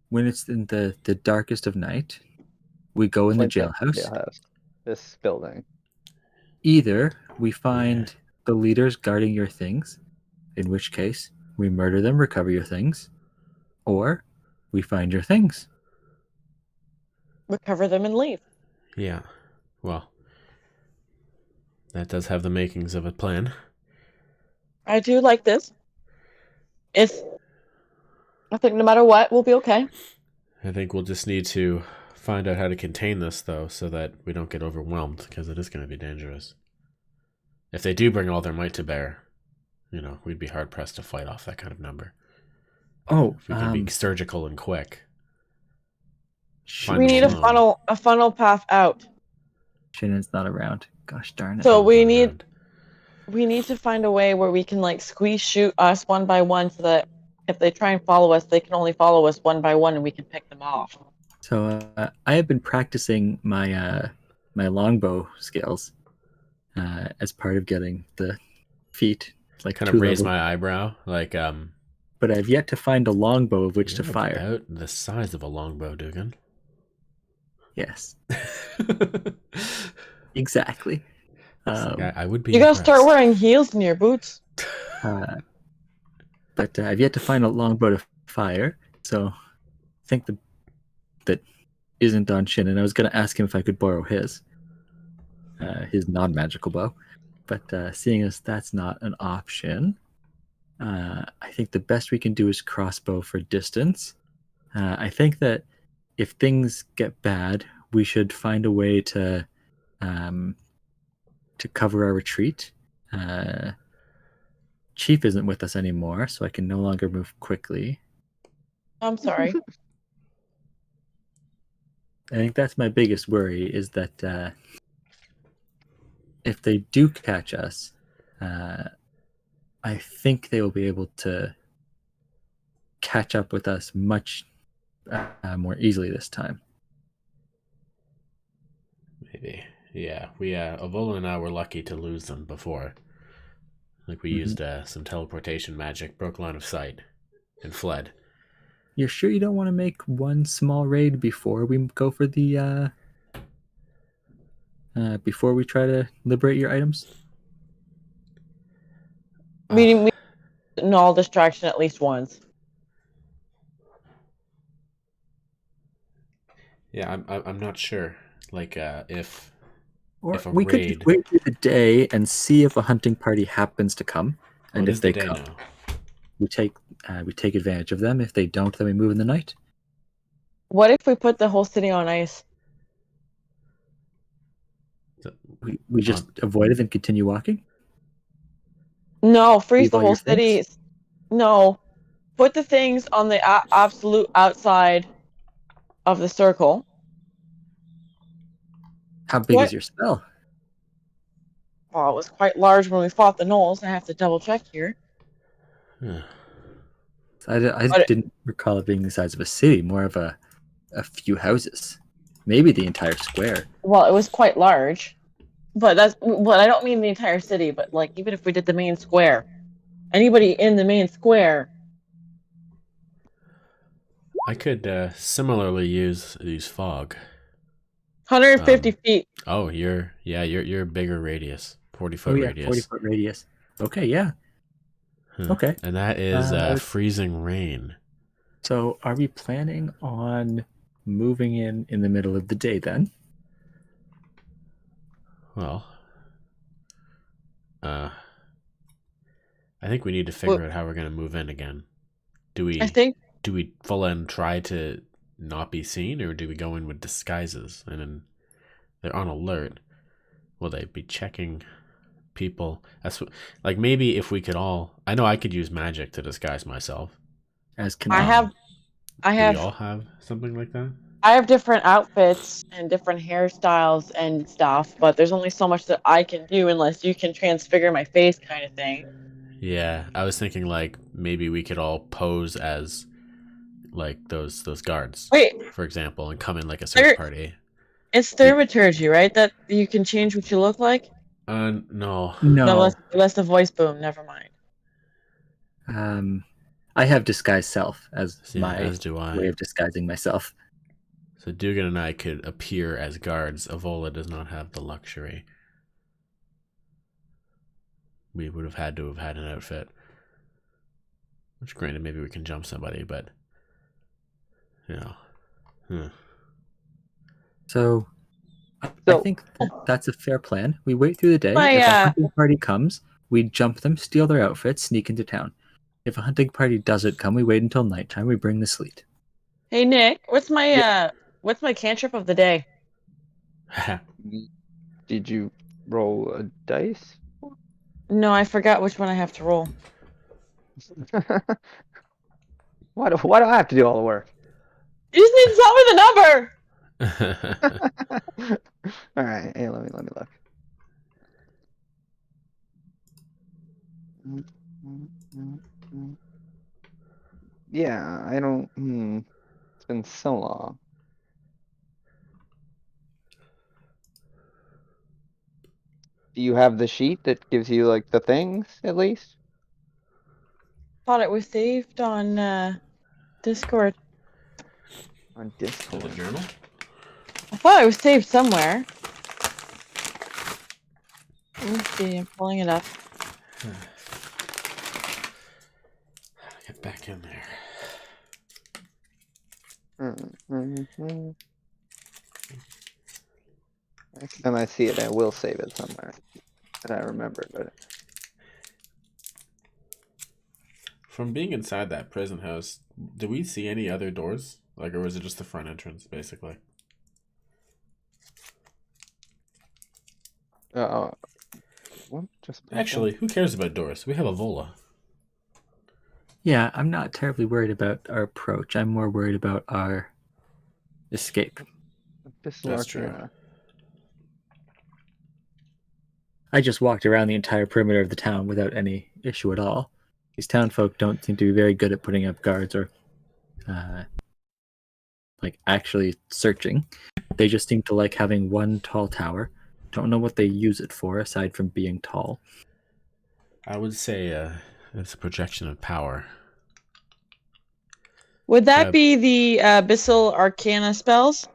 When it's in the darkest of night, we go in the jailhouse. Jailhouse. This building. Either we find the leaders guarding your things, in which case we murder them, recover your things, or we find your things. Recover them and leave. Yeah. Well, that does have the makings of a plan. I do like this. I think no matter what, we'll be okay. I think we'll just need to find out how to contain this, though, so that we don't get overwhelmed, because it is going to be dangerous. If they do bring all their might to bear, we'd be hard pressed to fight off that kind of number. Oh, If we can be surgical and quick. Find We them need alone. a funnel path out. Shannon's not around. Gosh darn it. So we Not need around. we need to find a way where we can like squeeze shoot us one by one, so that if they try and follow us, they can only follow us one by one, and we can pick them off. So I have been practicing my my longbow skills as part of getting the feat. Like Kind of 2 raise levels. my eyebrow, like But I've yet to find a longbow of which to you're fire. about the size of a longbow, Dugan. Yes, exactly. I would be. You gotta start impressed. wearing heels in your boots. But I've yet to find a longbow to fire, so I think that isn't on Shannon. I was going to ask him if I could borrow his non-magical bow, but seeing as that's not an option, I think the best we can do is crossbow for distance. I think that if things get bad, we should find a way to cover our retreat. Chief isn't with us anymore, so I can no longer move quickly. I'm sorry. I think that's my biggest worry, is that if they do catch us, I think they will be able to catch up with us much more easily this time. Maybe. Yeah. We Avola and I were lucky to lose them before. Like we used some teleportation magic, broke line of sight, and fled. You're sure you don't want to make one small raid before we go for the before we try to liberate your items? We null distraction at least once. Yeah, I'm not sure. Like if Or a we could raid- just wait through the day and see if a hunting party happens to come, and what if is the they day come, now? we take advantage of them. If they don't, then we move in the night. What if we put the whole city on ice? We just avoid it and continue walking. No, freeze Leave the all whole your city. things? No, put the things on the absolute outside of the circle. How big What? is your spell? Well, it was quite large when we fought the gnolls. I have to double check here. Huh. I But- didn't recall it being the size of a city, more of a few houses, maybe the entire square. Well, it was quite large, but I don't mean the entire city, but like even if we did the main square, anybody in the main square I could similarly use fog. 150 feet. Oh, you're a bigger radius, 40-foot Oh yeah, radius. 40-foot radius. Okay, yeah. Huh. Okay. And that is Uh, freezing rain. So are we planning on moving in the middle of the day then? Well, I think we need to figure out how we're gonna move in again. Do I think we full in try to not be seen, or do we go in with disguises and then they're on alert? Will they be checking people? Like maybe if we could all. I know I could use magic to disguise myself. As can I have Do we all have something like that? I have different outfits and different hairstyles and stuff, but there's only so much that I can do unless you can transfigure my face, kind of thing. Yeah, I was thinking like maybe we could all pose as like those guards, Wait, for example, and come in like a search party. it's thaumaturgy, right? That you can change what you look like? No. No, that's the voice boom. Never mind. I have disguised self as Yeah, as do I. way of disguising myself. So Dugan and I could appear as guards. Avola does not have the luxury. We would have had to have had an outfit. Which, granted, maybe we can jump somebody, but you know. So I think that's a fair plan. We wait through the day. My, If a hunting party comes, we jump them, steal their outfits, sneak into town. If a hunting party doesn't come, we wait until nighttime. We bring the sleet. Hey Nick, what's my cantrip of the day? Did you roll a dice? No, I forgot which one I have to roll. Why do I have to do all the work? You just need to tell me the number. All right, hey, let me look. Yeah, I don't. It's been so long. Do you have the sheet that gives you like the things at least? Thought it was saved on Discord. On Discord. The journal? I thought it was saved somewhere. Let me see. I'm pulling it up. Get back in there. Next time I see it, I will save it somewhere that I remember. But From being inside that prison house, do we see any other doors? Like, or was it just the front entrance, basically? what? Just Actually, who cares about doors? We have Avola. Yeah, I'm not terribly worried about our approach. I'm more worried about our escape. That's true. I just walked around the entire perimeter of the town without any issue at all. These townfolk don't seem to be very good at putting up guards or like actually searching. They just seem to like having one tall tower. Don't know what they use it for aside from being tall. I would say it's a projection of power. Would that be the Abyssal Arcana spells?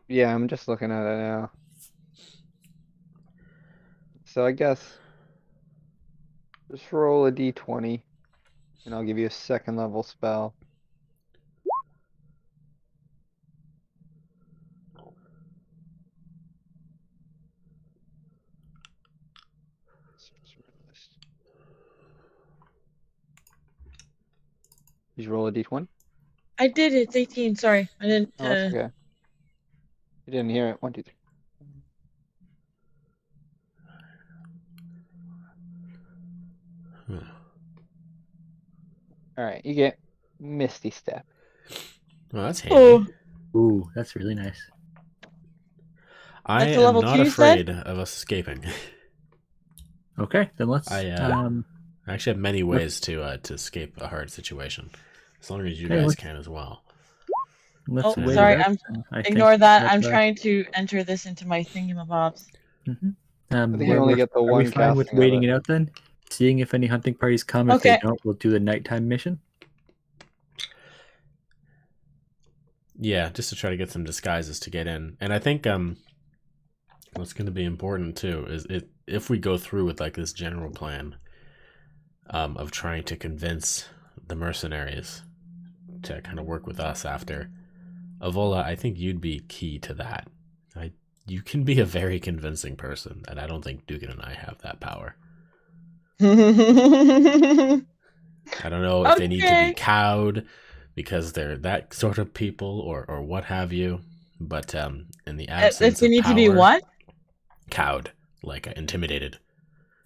Yeah, I'm just looking at it now. So I guess just roll a d20 and I'll give you a second level spell. Did you roll a d20? I did. It's 18. Sorry, I didn't. Oh, that's okay. You didn't hear it. 1, 2, 3. All right, you get Misty Step. Well, that's handy. Oh, Ooh, that's really nice. I That's a am level not 2, you said? afraid of us escaping. Okay, then let's. I actually have many ways to escape a hard situation, as long as you Okay, guys let's- can as well. let's Oh, wait sorry, it out, I'm- then. I think ignore that. that's I'm our- trying to enter this into my thingamabobs. I think you we're- only we're- get the are we one fine with casting of waiting it. it out then? Seeing if any hunting parties come. If they Okay. don't, we'll do the nighttime mission. Yeah, just to try to get some disguises to get in. And I think what's going to be important too is if we go through with like this general plan of trying to convince the mercenaries to kind of work with us after, Avola, I think you'd be key to that. You can be a very convincing person, and I don't think Dugan and I have that power. I don't know if they need to Okay. be cowed because they're that sort of people or what have you, but in the absence If we of need power, to be what? cowed, like intimidated,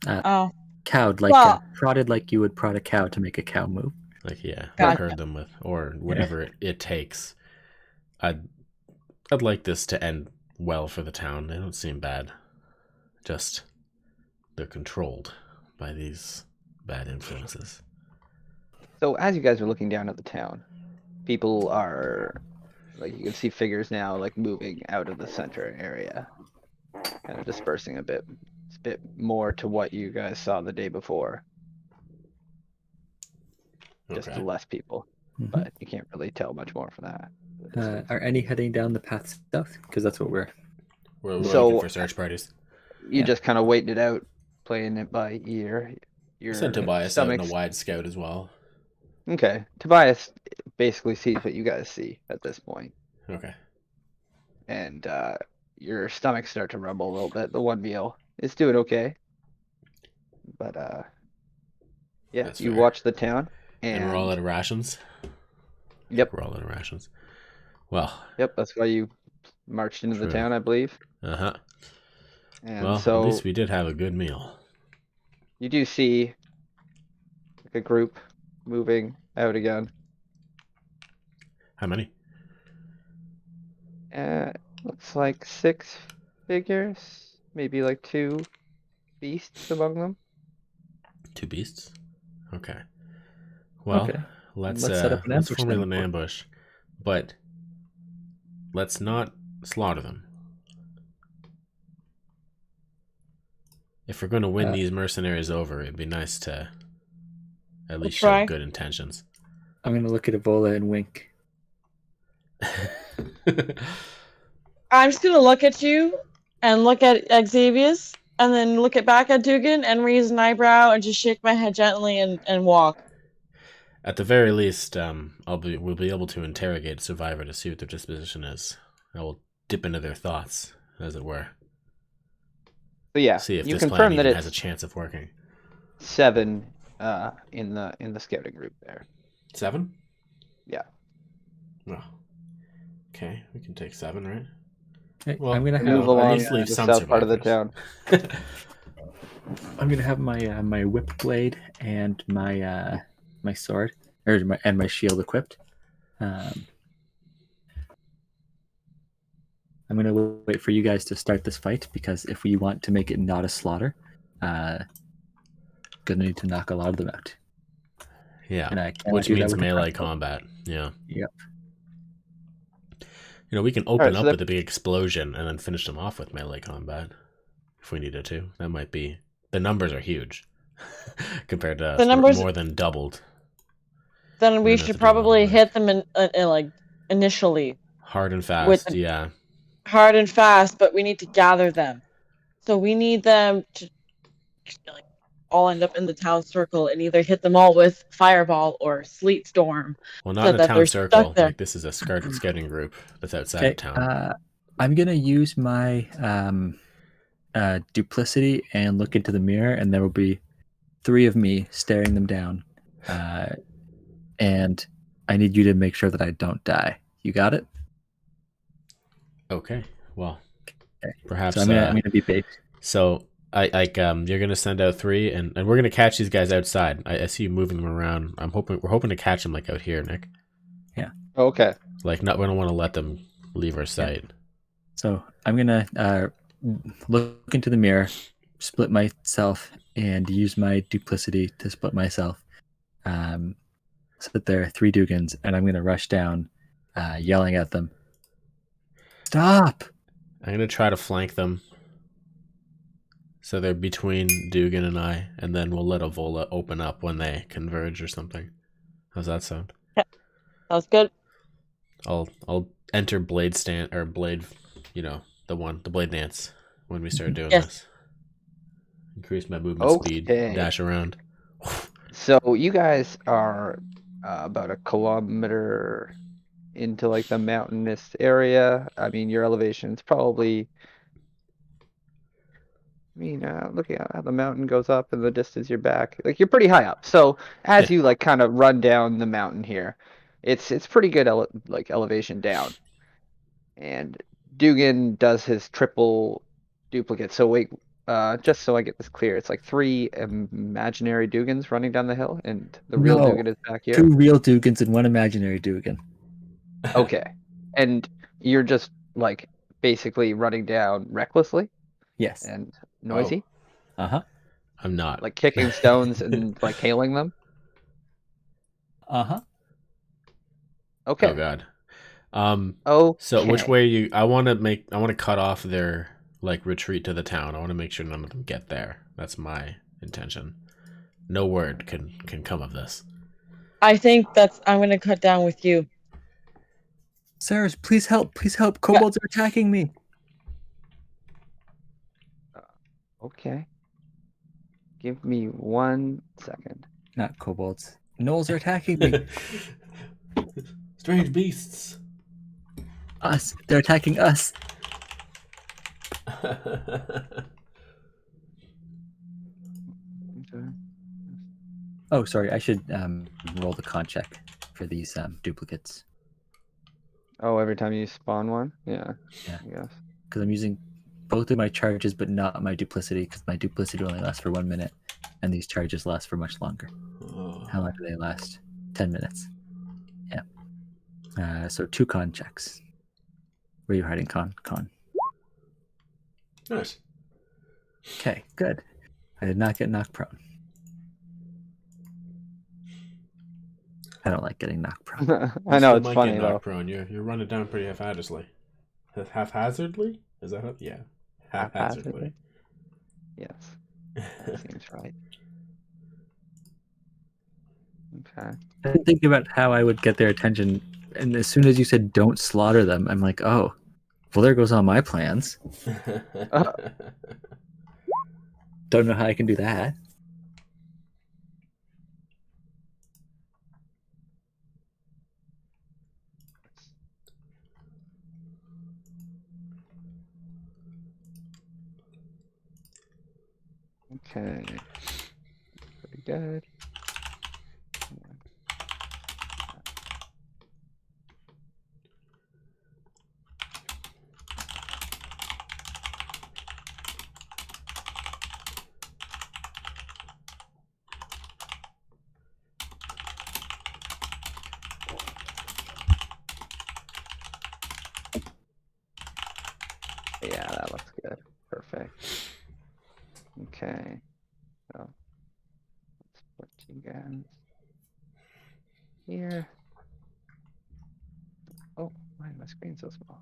Oh, Cowed, like Well- prodded like you would prod a cow to make a cow move. like Gotcha. herd them with or whatever it takes. I'd like this to end well for the town. They don't seem bad. Just they're controlled by these bad influences. So as you guys are looking down at the town, people are like you can see figures now like moving out of the center area, kind of dispersing a bit. It's a bit more to what you guys saw the day before, just Okay. less people, Mhm. but you can't really tell much more from that. Are any heading down the path south? Because that's what we're. We're So- looking for search parties. You Yeah. just kind of waiting it out, playing it by ear. Your Send Tobias out in a stomach's- wide scout as well. Okay, Tobias basically sees what you guys see at this point, Okay. and your stomach start to rumble a little bit. The one meal is doing okay, but yeah, That's you fair. watch the town, And we're all out of rations. Yep. We're all out of rations. Well, Yep, that's why you marched into the True. town, I believe. uh-huh. And Well, so at least we did have a good meal. you do see like a group moving out again. How many? Looks like 6 figures, maybe like 2 beasts among them. 2 beasts? Okay. Well, Okay. let's Let's set up an let's ambush formulate then. an ambush. But let's not slaughter them. If we're going to win these mercenaries over, it'd be nice to at least show try. good intentions. I'm gonna look at Avola and wink. I'm just gonna look at you and look at Xavius and then look back at Dugan and raise an eyebrow and just shake my head gently and walk. At the very least, we'll be able to interrogate Survivor to see what their disposition is. I will dip into their thoughts, as it were. So yeah, See if you this plan confirm that even has a it's chance of working. 7 in the scouting group there. 7? Yeah. Well, okay, we can take 7, right? Okay, Well, I'm gonna you Move know, have at along least leave the some south part of the survivors. town. I'm gonna have my my whip blade and my my sword or my shield equipped. I'm gonna wait for you guys to start this fight because if we want to make it not a slaughter, gonna need to knock a lot of them out. Yeah, And I cannot which do that means with a melee crossbow. combat. Yeah. Yep. You know, we can open Alright, so up that- with a big explosion and then finish them off with melee combat if we needed to. That might be. The numbers are huge compared to us. The We're numbers- more than doubled. Then We're we gonna have should to do a lot of probably work. hit them in like initially Hard and fast. With- Yeah. hard and fast, but we need to gather them. So we need them to like all end up in the town circle and either hit them all with fireball or sleet storm. Well, not So in a that town they're circle. stuck there. Like this is a scouting group that's outside Okay, of town. I'm gonna use my duplicity and look into the mirror, and there will be 3 of me staring them down. And I need you to make sure that I don't die. You got it? Okay. Well, Okay. perhaps. So I'm gonna be bait. So you're gonna send out 3, and we're gonna catch these guys outside. I see you moving them around. We're hoping to catch them like out here, Nick. Okay. Like we don't want to let them leave our sight. So I'm gonna look into the mirror, split myself, and use my duplicity to split myself. So that there are 3 Dugans, and I'm gonna rush down, yelling at them. Stop! I'm gonna try to flank them, so they're between Dugan and I, and then we'll let Avola open up when they converge or something. How's that sound? Sounds good. I'll enter blade stand or blade, the blade dance when we start doing Yes. this. Increase my movement speed, Okay. dash around. So you guys are about a kilometer into like the mountainous area. I mean, your elevation's probably. Looking at how the mountain goes up in the distance you're back, like you're pretty high up. So as Yeah. you like kind of run down the mountain here, it's pretty good elevation down. And Dugan does his triple duplicate. So wait, just so I get this clear, it's like 3 imaginary Dugans running down the hill, and the real No. Dugan is back here. 2 real Dugans and 1 imaginary Dugan. Okay, and you're just like basically running down recklessly Yes. and noisy, Uh-huh. I'm not. like kicking stones and like hailing them. Uh-huh. Okay. Oh god. So which Okay. way I want to cut off their like retreat to the town. I want to make sure none of them get there. That's my intention. No word can come of this. I think I'm gonna cut down with you. Cyrus, please help. Please help. Kobolds are attacking me. Okay. Give me 1 second. Not kobolds. Gnolls are attacking me. Strange beasts. Us. They're attacking us. Okay. Oh, sorry. I should roll the con check for these duplicates Oh, every time you spawn one? Yeah. Yeah. I guess. because I'm using both of my charges, but not my duplicity because my duplicity only lasts for 1 minute, and these charges last for much longer. How long do they last? 10 minutes. Yeah. So 2 con checks. Where are you hiding, con? Nice. Okay, good. I did not get knocked prone. I don't like getting knocked prone. I know, it's funny though. Prone. You're running down pretty haphazardly. Haphazardly? Is that yeah? Haphazardly. Yes. That seems right. Okay. I didn't think about how I would get their attention, and as soon as you said don't slaughter them, I'm like, oh, well, there goes all my plans. Don't know how I can do that. Okay. Pretty good. Yeah, that looks good. Perfect. Okay. So let's put you guys here. Oh, why is my screen so small?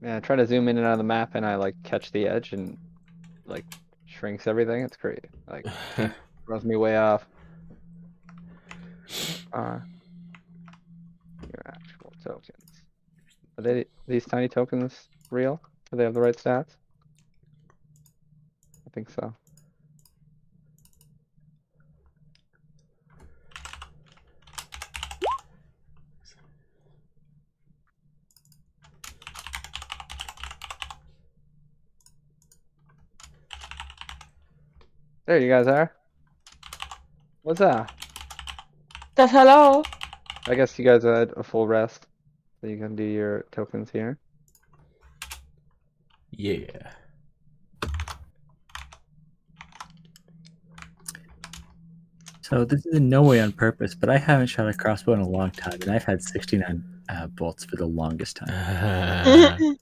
Yeah, I try to zoom in and out of the map and I like catch the edge and like shrinks everything. It's great. Like throws me way off. Your actual tokens. Are these tiny tokens real? Do they have the right stats? I think so. There you guys are. What's that? Says hello. I guess you guys had a full rest, so you can do your tokens here. Yeah. So this is in no way on purpose, but I haven't shot a crossbow in a long time, and I've had 69 bolts for the longest time.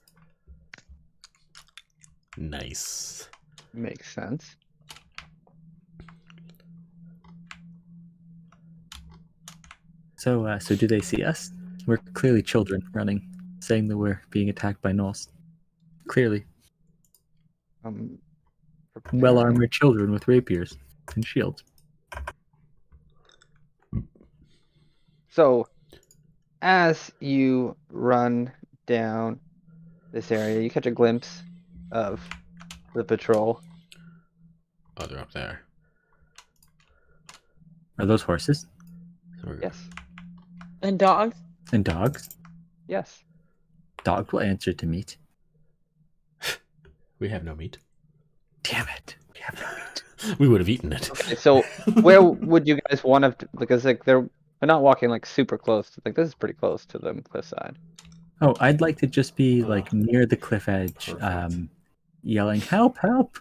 Nice. Makes sense. So do they see us? We're clearly children running, saying that we're being attacked by gnolls. Clearly, Preparing. well-armored children with rapiers and shields. So as you run down this area, you catch a glimpse of the patrol. Oh, they're up there. Are those horses So we're- Yes. And dogs. and dogs? Yes. Dog will answer to meat. We have no meat. Damn it. We have no meat. We would have eaten it. Okay, so where would you guys want to? Because like they're not walking like super close. Like this is pretty close to the cliffside. Oh, I'd like to just be like near the cliff edge, Perfect. yelling, "Help! Help!"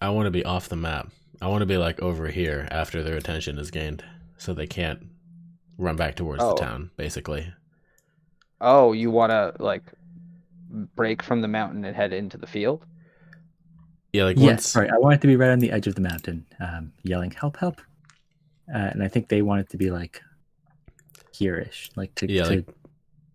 I want to be off the map. I want to be like over here after their attention is gained, so they can't run back towards Oh. the town. Basically, Oh, you want to like break from the mountain and head into the field? yeah. Like Yes, once, sorry. I want it to be right on the edge of the mountain, yelling, "Help! Help!" And I think they want it to be like here-ish, like to. yeah, to like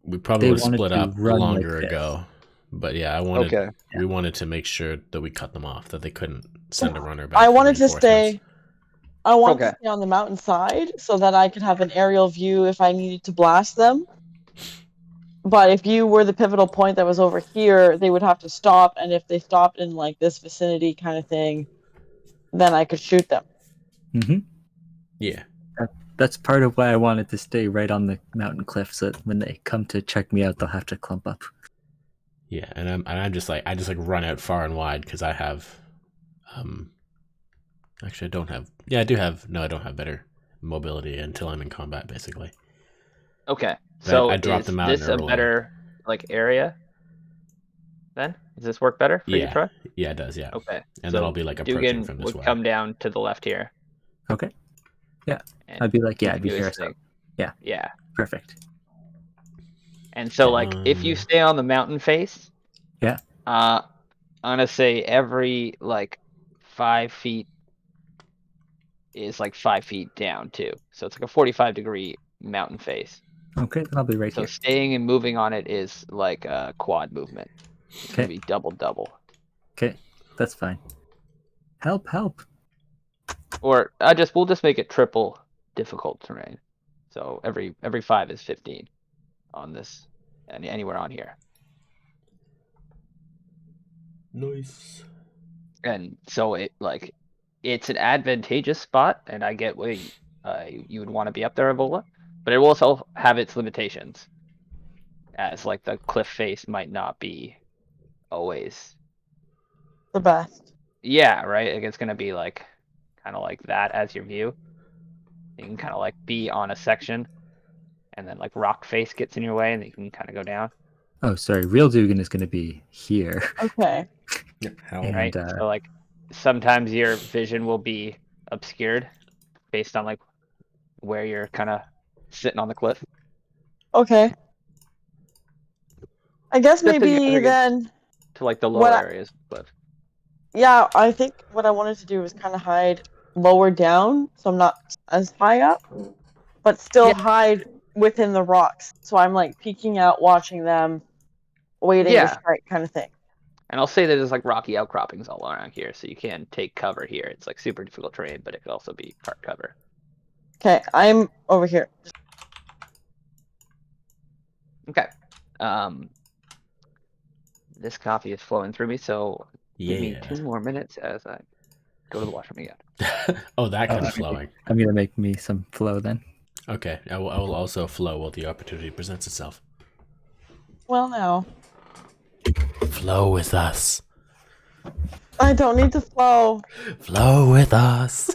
we probably they would have wanted split to up run like longer this. ago. But yeah, I wanted. Okay. We wanted to make sure that we cut them off, that they couldn't send a runner back. I for wanted to reinforcements. stay. I wanted Okay. to stay on the mountainside so that I could have an aerial view if I needed to blast them. But if you were the pivotal point that was over here, they would have to stop, and if they stopped in like this vicinity kind of thing, then I could shoot them. Mhm. Yeah, That's part of why I wanted to stay right on the mountain cliff, so that when they come to check me out, they'll have to clump up. yeah, and I'm just like I just like run out far and wide because I have, actually I don't have. Yeah, I do have. No, I don't have better mobility until I'm in combat, basically. Okay. But So I dropped is them out in this a early. better like area? Then does this work better for you, Yeah, Troy? yeah, it does. Yeah, Okay. and so then I'll be like approaching Dugan from this would way. come down to the left here. Okay. Yeah. And I'd be like, yeah, he I'd can be do his here. So thing. yeah. Yeah. perfect. And so like if you stay on the mountain face, Yeah. I'm gonna say every like 5 feet is like 5 feet down too. So it's like a 45-degree mountain face. Okay, then I'll be right So here. staying and moving on it is like a quad movement. It's gonna Okay. be double. Okay, that's fine. Help! Help! Or we'll just make it triple difficult terrain. So every 5 is 15 on this anywhere on here. Nice. And so it's an advantageous spot, and I get why you would want to be up there, Evola, but it will also have its limitations, as like the cliff face might not be always. The best. Yeah, right. Like it's gonna be like kind of like that as your view. You can kind of like be on a section, and then like rock face gets in your way, and you can kind of go down. Oh, sorry. Real Dugan is going to be here. Okay. How? And, Right. So like sometimes your vision will be obscured based on like where you're kind of sitting on the cliff. Okay. I guess Just as you're maybe gonna get then. to like the What lower I- areas of the cliff. Yeah, I think what I wanted to do was kind of hide lower down, so I'm not as high up, but still Yeah. hide within the rocks. So I'm like peeking out, watching them, waiting Yeah. to strike, kind of thing. And I'll say that there's like rocky outcroppings all around here, so you can take cover here. It's like super difficult terrain, but it could also be part cover. Okay, I'm over here. Okay. This coffee is flowing through me, so give me Yeah. 2 more minutes as I go to the washroom again. Oh, that kind Oh, of flowing. I'm going to make me some flow then. Okay, I will also flow while the opportunity presents itself. Well, now Flow with us. I don't need to flow. Flow with us.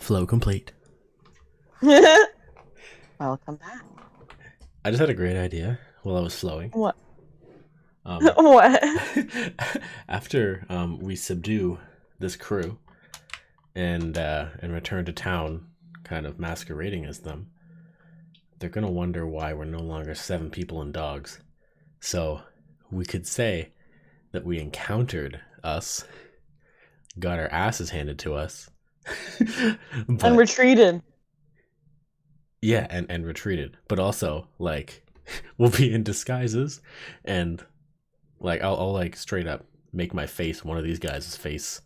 Flow complete. Welcome back. I just had a great idea while I was flowing. What? Um, What? after we subdue this crew and return to town, kind of masquerading as them, they're gonna wonder why we're no longer 7 people and dogs. So we could say that we encountered us, got our asses handed to us, And retreated. yeah, and retreated. But also, like, we'll be in disguises, and like I'll like straight up make my face one of these guys' face.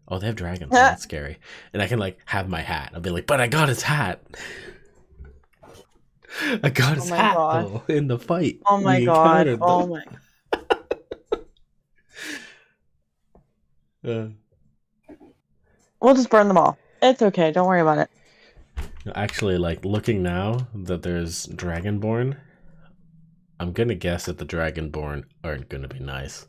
Oh, they have dragons. That's scary. And I can like have my hat. I'll be like, but I got his hat. I got his my hat God. though in the fight. Oh my We god. encountered Oh them. my. We'll just burn them all. It's okay. Don't worry about it. Actually, like looking now that there's Dragonborn, I'm gonna guess that the Dragonborn aren't gonna be nice.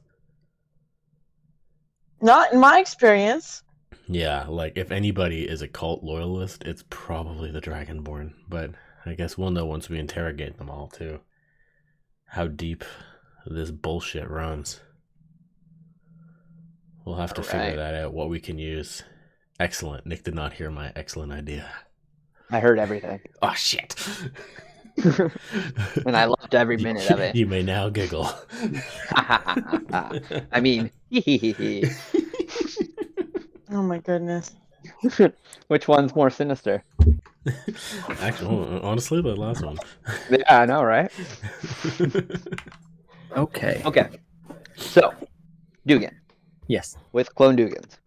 Not in my experience. Yeah, like if anybody is a cult loyalist, it's probably the Dragonborn. But I guess we'll know once we interrogate them all too. How deep this bullshit runs. We'll have to figure Alright. that out, what we can use. Excellent. Nick did not hear my excellent idea. I heard everything, Oh shit. and I loved every minute of it. You may now giggle. I mean, Oh my goodness. which one's more sinister? Actually, honestly, the last one. Yeah, I know, right? Okay. Okay, so Dugan Yes. with Clone Dugans.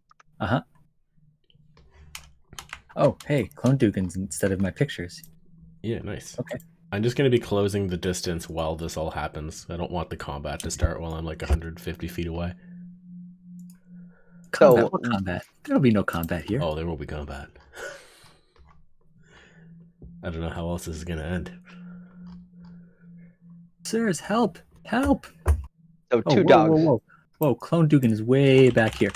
Oh, hey, clone Dugans instead of my pictures. Yeah, nice. Okay. I'm just going to be closing the distance while this all happens. I don't want the combat to start while I'm like 150 feet away. Combat? So- What combat? There'll be no combat here. Oh, there will be combat. I don't know how else this is going to end. Sirs, help! Help! So Oh, two whoa, dogs. Whoa, whoa. Whoa, clone Dugan is way back here.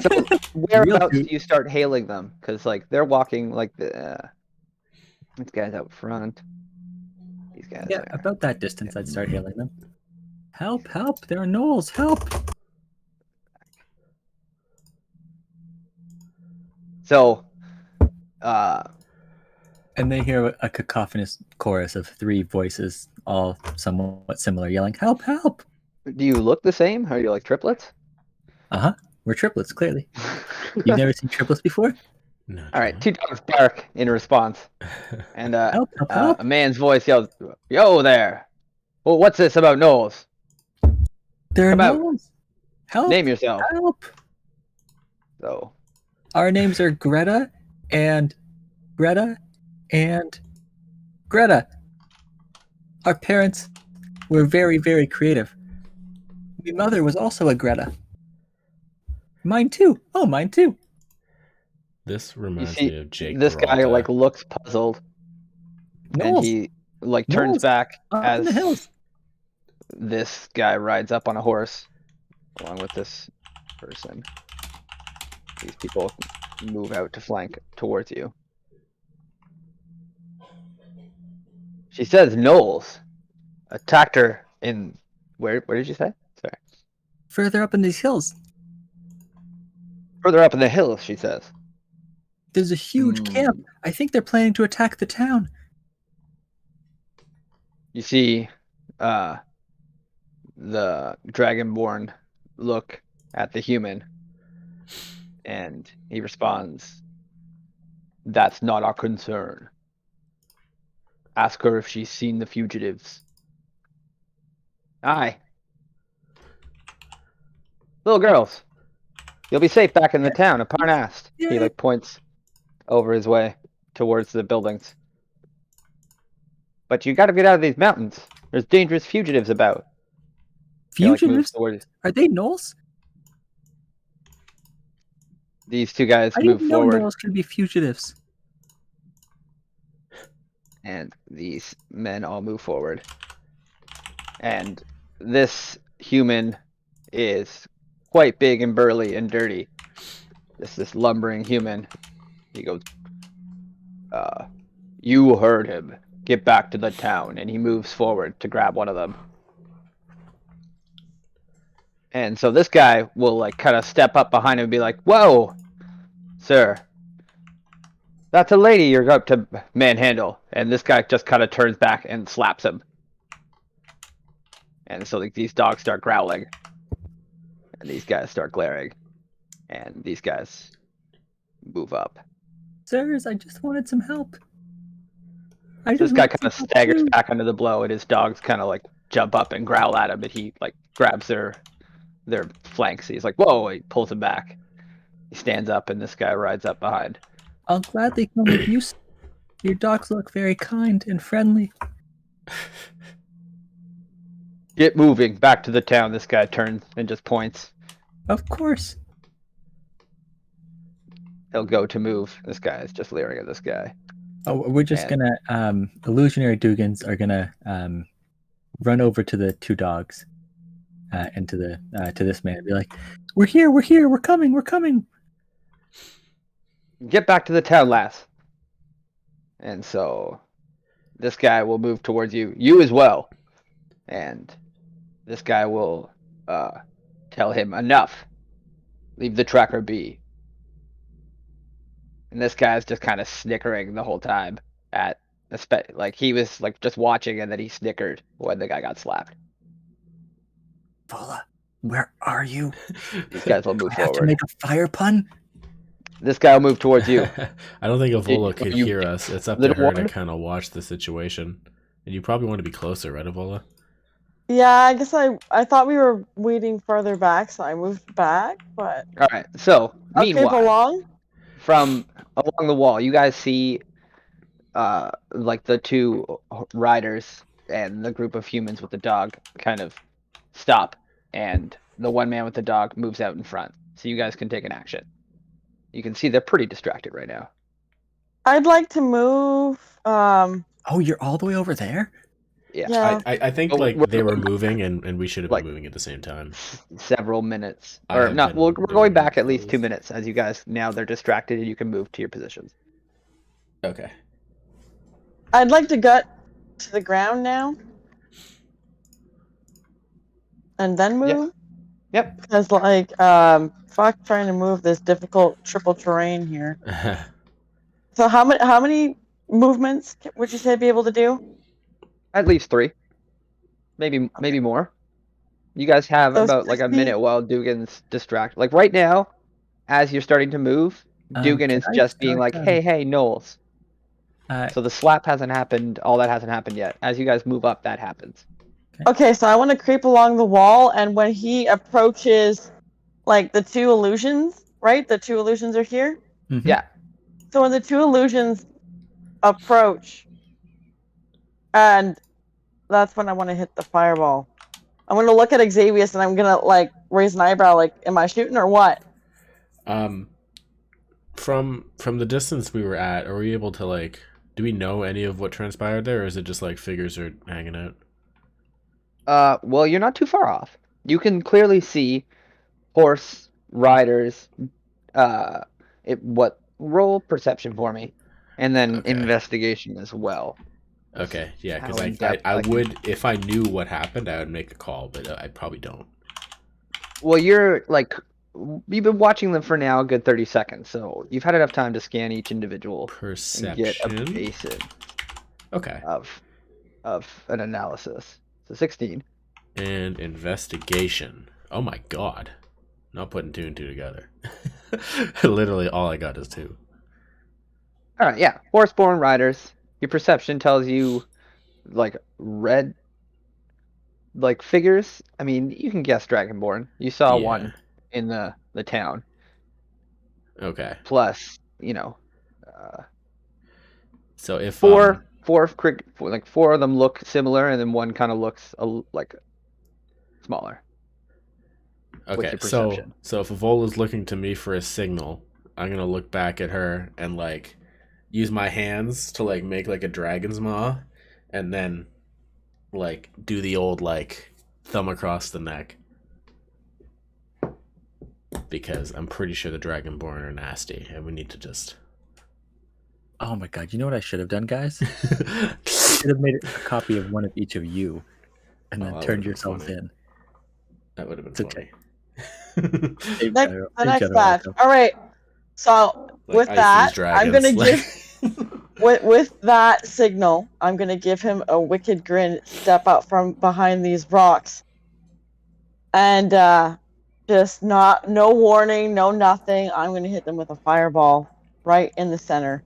So whereabouts Real do you start hailing them? Because like they're walking like the these guys out front. These guys. Yeah, there. about that distance, I'd start hailing them. Help! Help! There are gnolls! Help! So, And they hear a cacophonous chorus of 3 voices, all somewhat similar, yelling, "Help! Help!" do you look the same? Are you like triplets? We're triplets, clearly. You've never seen triplets before? No, All right, two dogs bark in response, and Help! Help! Help! a man's voice yells, "Yo there! Well, what's this about Knowles? There are come out. gnolls! Help! Name yourself." Help! So, Our names are Greta and Greta and Greta. Our parents were very, very creative. My mother was also a Greta. Mine too. Oh, mine too. This you reminds see, me of Jake this guy Peralta. like looks puzzled, and Gnolls he like turns Gnolls back up as in the hills. this guy rides up on a horse along with this person. These people move out to flank towards you. She says Knowles attacked her in where did you say? Sorry. Further up in these hills, Further up in the hills, she says. there's a huge Hmm. camp. I think they're planning to attack the town. You see the Dragonborn look at the human, and he responds, "That's not our concern. Ask her if she's seen the fugitives." Aye. Little girls, you'll be safe back in the town of Parnast. He Yay. like points over his way towards the buildings. But you gotta get out of these mountains. There's dangerous fugitives about. He, like, moves Fugitives? towards Are they gnolls? these two guys I move didn't know forward, gnolls could be fugitives. and these men all move forward. And this human is quite big and burly and dirty. This lumbering human. He goes, you heard him. Get back to the town. And he moves forward to grab one of them. And so this guy will like kind of step up behind him and be like, whoa, sir. That's a lady you're up to manhandle. And this guy just kind of turns back and slaps him. And so like, these dogs start growling. And these guys start glaring. And these guys move up. Sirs, I just wanted some help. This guy kind of staggers back under the blow, and his dogs kind of like jump up and growl at him, and he like grabs their flanks. He's like, whoa, he pulls him back. He stands up, and this guy rides up behind. I'll gladly come with you. Your dogs look very kind and friendly. Get moving back to the town. This guy turns and just points. Of course. He'll go to move. This guy is just leering at this guy. Oh, we're just gonna illusionary Dugans are gonna run over to the two dogs and to this man and be like, we're here, we're coming. Get back to the town, lass. And so this guy will move towards you. You as well. And this guy will tell him, enough. Leave the tracker be. And this guy's just kind of snickering the whole time at like he was like just watching, and then he snickered when the guy got slapped. Vola, where are you? These guys will move I have to forward. make a fire pun. This guy will move towards you. I don't think Avola could You- hear us. It's up to little her to one? kind of watch the situation. And you probably want to be closer, right, Avola? Yeah, I guess I thought we were waiting further back, so I moved back. But All right. So I'll keep meanwhile, along. from along the wall, you guys see like the two riders and the group of humans with the dog kind of stop, and the one man with the dog moves out in front, so you guys can take an action. You can see they're pretty distracted right now. I'd like to move. Oh, you're all the way over there? Yeah. I think Oh, like we're- they were moving and we should have Like- been moving at the same time. Several minutes, I or have not. been We're moving going back at least those. 2 minutes as you guys now they're distracted and you can move to your positions. Okay. I'd like to gut to the ground now. And then Yep. move. Yep. Because like fuck trying to move this difficult triple terrain here. So how many movements would you say be able to do? At least 3, maybe more. You guys have So about like a 60? minute while Dugan's distracted. Like right now, as you're starting to move, Dugan Can is I just being like, start, hey, Knowles. Uh, So the slap hasn't happened. All that hasn't happened yet. As you guys move up, that happens. Okay, so I want to creep along the wall, and when he approaches, like the two illusions, right? The two illusions are here. mhm. Yeah. So when the two illusions approach, and that's when I want to hit the fireball. I'm gonna look at Xavius and I'm gonna like raise an eyebrow, like, am I shooting or what? From the distance we were at, are we able to like? Do we know any of what transpired there, or is it just like figures are hanging out? Well, you're not too far off. You can clearly see horse riders. Roll perception for me, and then Okay. investigation as well. Okay, yeah, How because in I depth, I like- would, if I knew what happened, I would make a call, but I probably don't. Well, you've been watching them for now a good 30 seconds, so you've had enough time to scan each individual and get a Perception. basis Okay. of an analysis. So 16. And investigation. Oh my god. Not putting 2 and 2 together. Literally all I got is 2. All right, yeah, horseborn riders. Your perception tells you like red like figures. I mean, you can guess dragonborn. You saw Yeah. one in the town. Okay. Plus, So if four of them look similar, and then one kind of looks like smaller. okay, your so perception. if Avola's looking to me for a signal, I'm gonna look back at her and like use my hands to like make like a dragon's maw, and then like do the old like thumb across the neck, because I'm pretty sure the dragonborn are nasty, and we need to just Oh my god! You know what I should have done, guys? Should have made a copy of one of each of you, and Oh, then that turned would've been yourselves funny. in. That would have been It's okay. funny. Save Next, general- the save next general match. outcome. All right. So Like, with ice that, these I'm gonna dragons. give with that signal. I'm gonna give him a wicked grin. Step out from behind these rocks, and just no warning, no nothing. I'm gonna hit them with a fireball right in the center.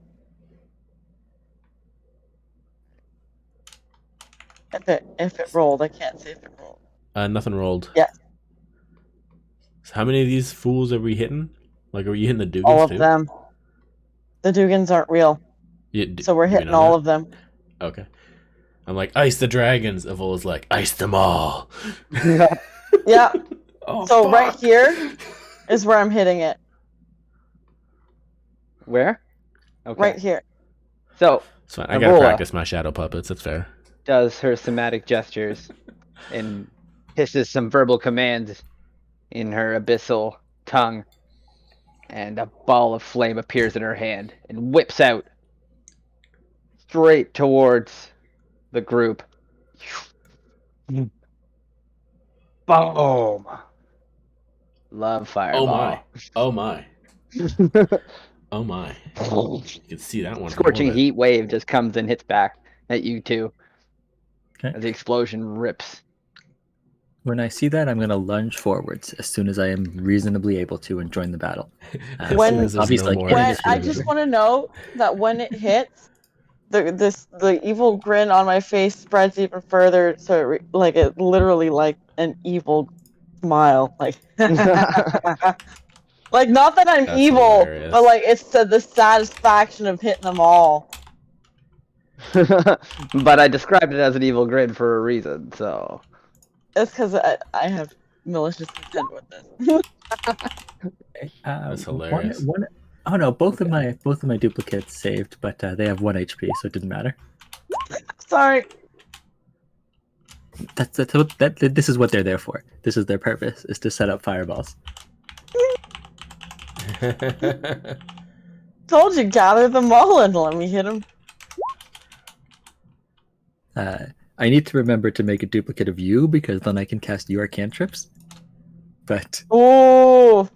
If it rolled, I can't say if it rolled. Nothing rolled. Yeah. So how many of these fools are we hitting? Like, are you hitting the Dugans All of too? them. The Dugans aren't real, so we're Do we hitting know all that? of them. Okay. I'm like, ice the dragons. Avola's like, ice them all. Yeah. Oh, So right fuck. here is where I'm hitting it. Where? Okay. Right here. So It's fine. I gotta Avola practice my shadow puppets. That's fair. does her somatic gestures and hisses some verbal commands in her abyssal tongue, and a ball of flame appears in her hand and whips out straight towards the group. Boom! Love Oh fireball. my. Oh my. Oh my. You can see that one. from Scorching orbit. heat wave just comes and hits back at you two Okay. as the explosion rips. When I see that, I'm going to lunge forwards as soon as I am reasonably able to and join the battle. As When- soon as there's obviously, no like, more. When, Yes, I yes, just yes. want to know that when it hits, the evil grin on my face spreads even further, so it literally like an evil smile, like like not that I'm That's evil, hilarious. but like it's the satisfaction of hitting them all. But I described it as an evil grin for a reason, so. It's because I have malicious intent with this. That's hilarious. Oh no, both of my duplicates saved, but they have 1 HP, so it didn't matter. Sorry. This is what they're there for. This is their purpose: is to set up fireballs. Told you, gather them all and let me hit them. I need to remember to make a duplicate of you because then I can cast your cantrips. But Ooh.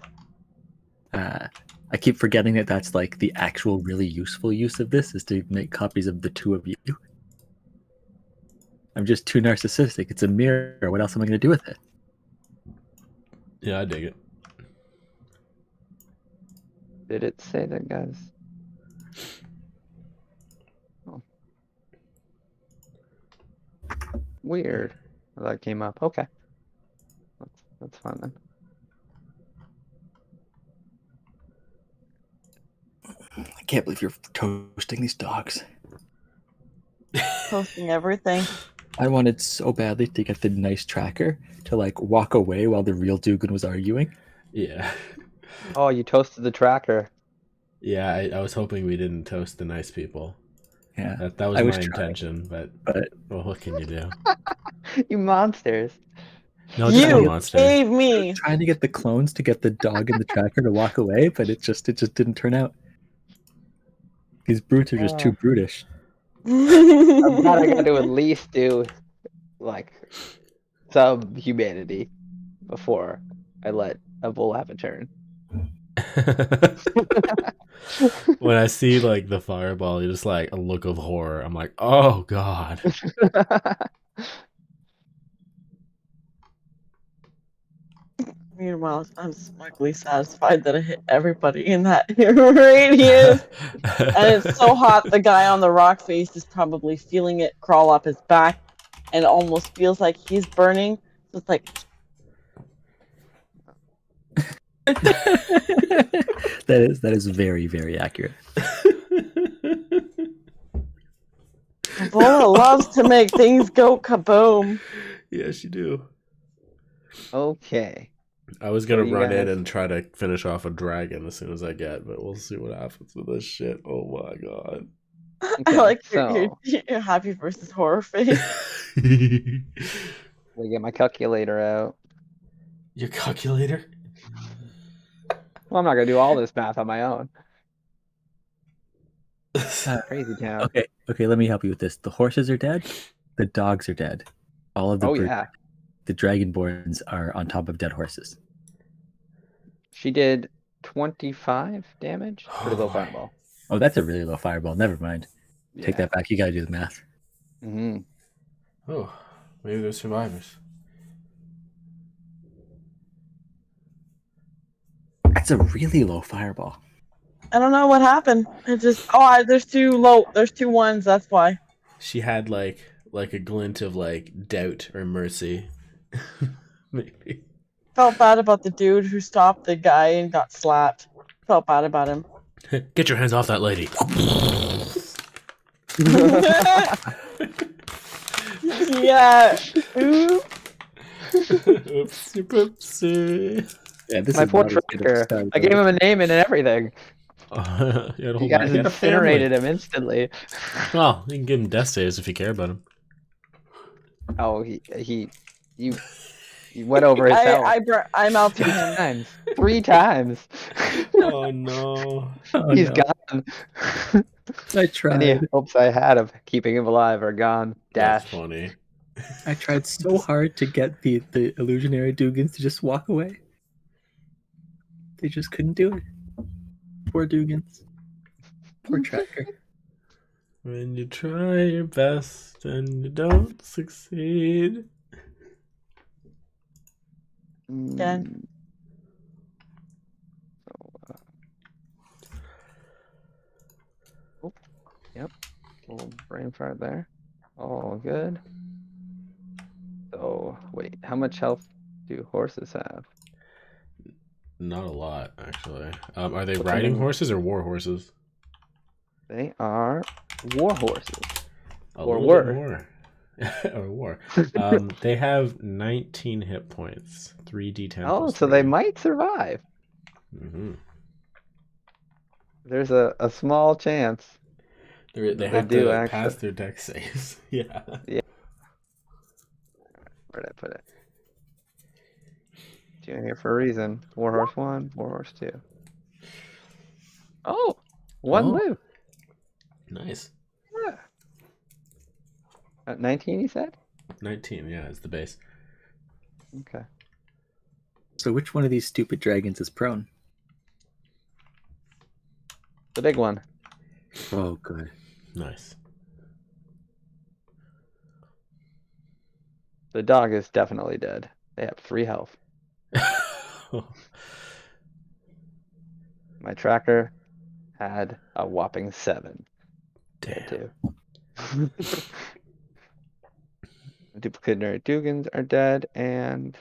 I keep forgetting that that's like the actual really useful use of this is to make copies of the two of you. I'm just too narcissistic. It's a mirror. What else am I going to do with it? Yeah, I dig it. Did it say that, guys? Oh. Weird. Well, that came up. Okay. That's fine then. I can't believe you're toasting these dogs. Posting everything. I wanted so badly to get the nice tracker to like walk away while the real Dugan was arguing. Yeah. Oh, you toasted the tracker. Yeah, I was hoping we didn't toast the nice people. Yeah, That was I my was trying, intention, but well, what can you do? You monsters. No, just one You monster. gave me. trying to get the clones to get the dog and the tracker to walk away, but it just didn't turn out. These brutes are just too brutish. I'm glad I got to at least do like some humanity before I let a bull have a turn. When I see like the fireball, you just like a look of horror. I'm like, oh god. Meanwhile, I'm smugly satisfied that I hit everybody in that radius. And it's so hot, the guy on the rock face is probably feeling it crawl up his back and almost feels like he's burning. So it's like, that is very, very accurate. Ebola loves to make things go kaboom. Yes, you do. Okay. I was gonna So you run in guys- and try to finish off a dragon as soon as I get, but we'll see what happens with this shit. Oh my god. I like so your happy versus horror face. I get my calculator out. Your calculator? Well, I'm not gonna do all this math on my own. Crazy town. Okay. Let me help you with this. The horses are dead. The dogs are dead. All of the Oh birds, yeah, the dragonborns are on top of dead horses. she did 25 damage. Pretty low boy. fireball. Oh, that's a really low fireball. Never mind. Take Yeah. that back. You gotta do the math. Hmm. Oh, maybe they're survivors. That's a really low fireball. I don't know what happened. It just there's two ones. That's why. She had like a glint of like doubt or mercy. Maybe. Felt bad about the dude who stopped the guy and got slapped. Felt bad about him. Get your hands off that lady. Yeah. Ooh. Oopsie poopsie. Yeah, this My is poor not as good of a tracker. start I as gave him a name and everything. You had a You whole guys he had a family. incinerated him instantly. Well, you can give him death saves if you care about him. Oh, you went over his health I melted 3 him. times. 3 times. Oh no. Oh, He's no. gone. I tried. Any hopes I had of keeping him alive are gone. That's Dash. funny. I tried so hard to get the illusionary Dugans to just walk away. They just couldn't do it. Poor Dugans. Poor tracker. When you try your best and you don't succeed. Yeah. Mm. Oh, yep. Little brain fart there. All good. So, wait, how much health do horses have? Not a lot, actually. Are they What's riding the name? horses or war horses? They are war horses. A Or little were. bit more. Or war. They have 19 hit points. 3d10. Oh, plus so they 3. might survive. Mm-hmm. There's a small chance. They They have do, to actually. pass their deck saves. Yeah. Where'd I put it? Two in here for a reason. Warhorse 1, Warhorse 2. Oh, one Oh. loot. Nice. Yeah. 19, you said? 19, yeah, is the base. Okay. So which one of these stupid dragons is prone? The big one. Oh, good. Nice. The dog is definitely dead. They have 3 health. My tracker had a whopping 7. Damn. Too. Duplicate Dugans are dead, and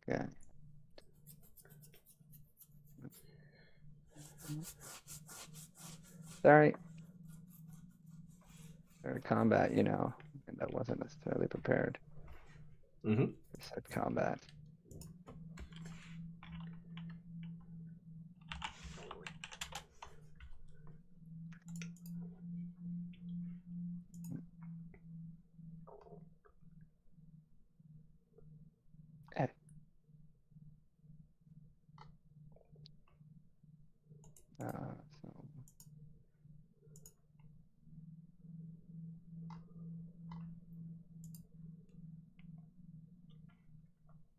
okay. Sorry. Or combat, and that wasn't necessarily prepared. Mm-hmm. I said combat. So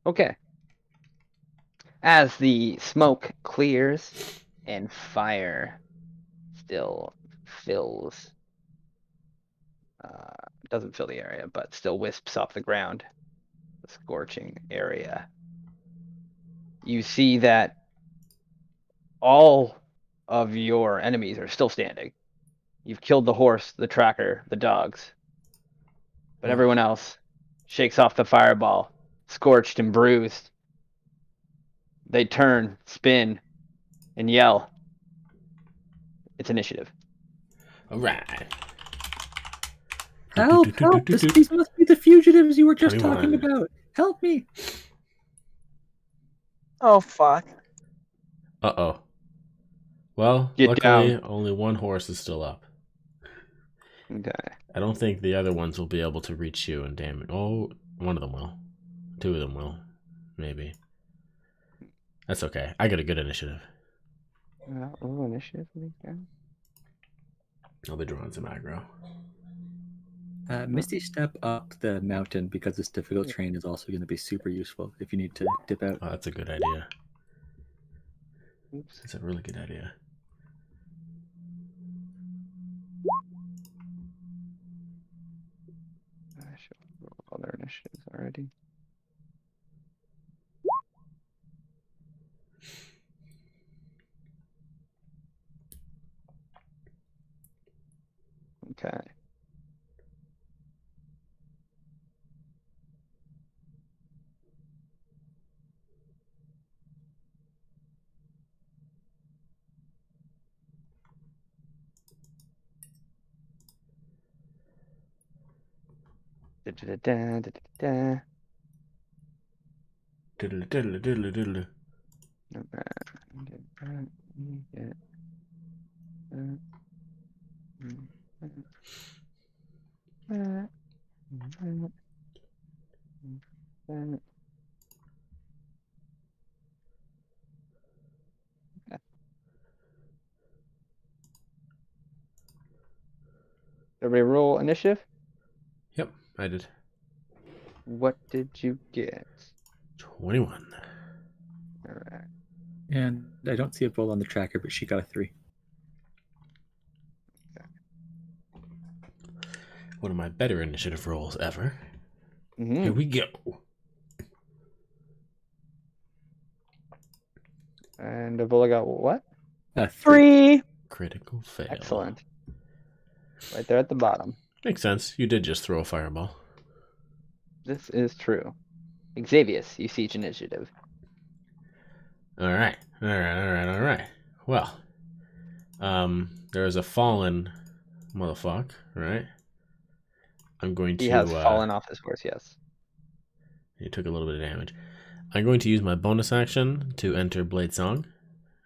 okay. As the smoke clears and fire still fills, doesn't fill the area, but still wisps off the ground, the scorching area. You see that all of your enemies are still standing. You've killed the horse, the tracker, the dogs. But everyone else shakes off the fireball, scorched and bruised. They turn, spin, and yell. It's initiative. All right. Help! Help! These must be the fugitives you were just talking 21. about. Help me! Oh fuck. Uh-oh. Well, Get luckily, down. only one horse is still up. Okay. I don't think the other ones will be able to reach you and damage. Oh, one of them will. 2 of them will. Maybe. That's okay. I got a good initiative. Roll initiative for these guys. I'll be drawing some aggro. Misty Step up the mountain because this difficult terrain is also going to be super useful if you need to dip out. Oh, that's a good idea. Oops. That's a really good idea. I should roll all their initiatives already. Okay. Da-da-da-da-da-da. Diddle diddle diddle diddle. Everybody roll initiative. Yep, I did. What did you get? 21. All right. And I don't see a bull on the tracker, but she got a 3. One of my better initiative rolls ever. Mhm. Here we go. And Avola got what? A 3. 3. Critical fail. Excellent. Right there at the bottom. Makes sense. You did just throw a fireball. This is true. Xavius, you siege initiative. All right. Well, there is a fallen motherfucker, right? I'm going to. He has fallen off his horse, yes. He took a little bit of damage. I'm going to use my bonus action to enter Blade Song.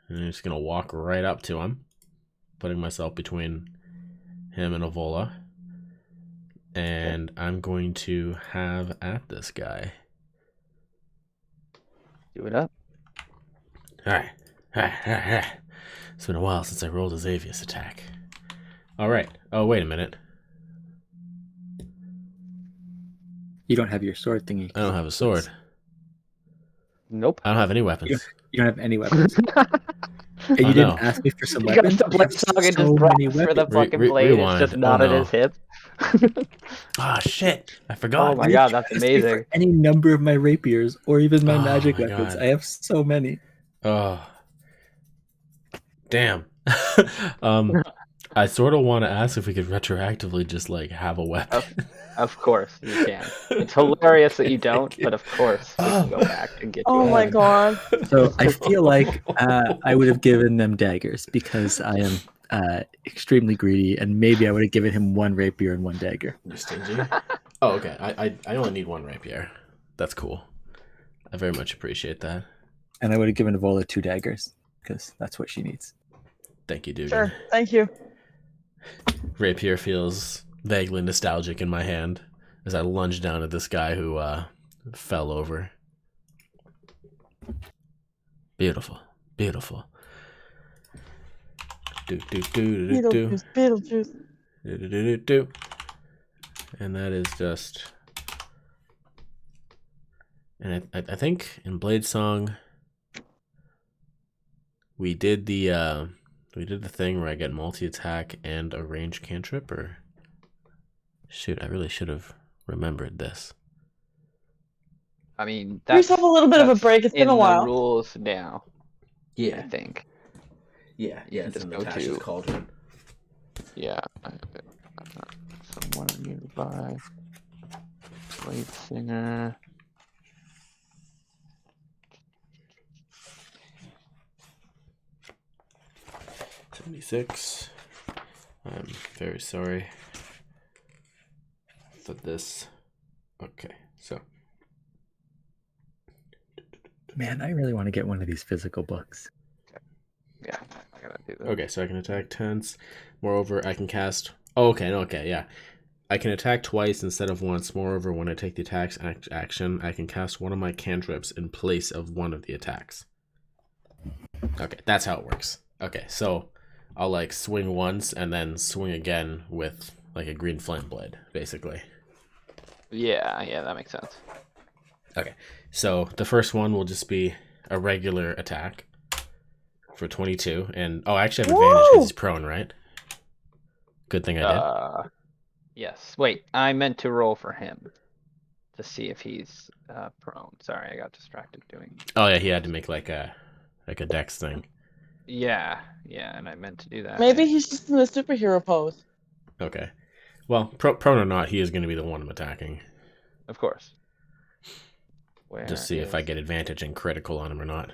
And I'm just going to walk right up to him, putting myself between him and Avola. And I'm going to have at this guy. Do it up. All right. It's been a while since I rolled a Xavius attack. All right. Oh, wait a minute. You don't have your sword thingy. I don't have a sword. Nope. I don't have any weapons. You don't have any weapons. And you Oh, didn't no. ask me for some He got weapons. the You Blade have Song and so just many grabs for the weapons. fucking blade. rewind. It's just Oh, not at no. his hip. Ah, shit. I forgot. Oh my You god, didn't that's ask me for amazing. any number of my rapiers or even my Oh magic my weapons. God. I have so many. Oh. Damn. I sort of want to ask if we could retroactively just like have a weapon. Of course you can. It's hilarious that you don't, Thank you. but of course we can go back and get you Oh a my weapon. god. So I feel like I would have given them daggers because I am extremely greedy, and maybe I would have given him 1 rapier and 1 dagger. You stingy? Oh, okay. I only need 1 rapier. That's cool. I very much appreciate that. And I would have given Avola 2 daggers because that's what she needs. Thank you, Dugan. Sure. Thank you. Rapier feels vaguely nostalgic in my hand as I lunge down at this guy who fell over. Beautiful. Beautiful. Do. Beetlejuice. Beetlejuice. Do. And that is just. And I think in Blade Song we did the thing where I get multi-attack and a range cantrip, or shoot, I really should have remembered this. I mean, Give yourself a little bit of a that's break. It's been in a while. the rules now, I think. Yeah, it's in Natasha's Cauldron. Yeah. Someone nearby. Blade Singer. $76. I'm very sorry for this. Okay, so Man, I really want to get one of these physical books. Yeah, I gotta do that. okay, so I can attack tense. Moreover, I can cast. Oh, okay, yeah. I can attack twice instead of once. Moreover, when I take the attack's action, I can cast one of my cantrips in place of one of the attacks. Okay, that's how it works. Okay, so I'll like swing once and then swing again with like a green flame blade, basically. Yeah, that makes sense. Okay, so the first one will just be a regular attack for 22, and I actually have advantage because he's prone, right? Good thing I did. Yes. Wait, I meant to roll for him to see if he's prone. Sorry, I got distracted doing. Oh yeah, he had to make like a dex thing. Yeah, and I meant to do that. Maybe he's just in the superhero pose. Okay, well, prone or not, he is going to be the one I'm attacking. Of course. Where Just see if I is- get advantage and critical on him or not.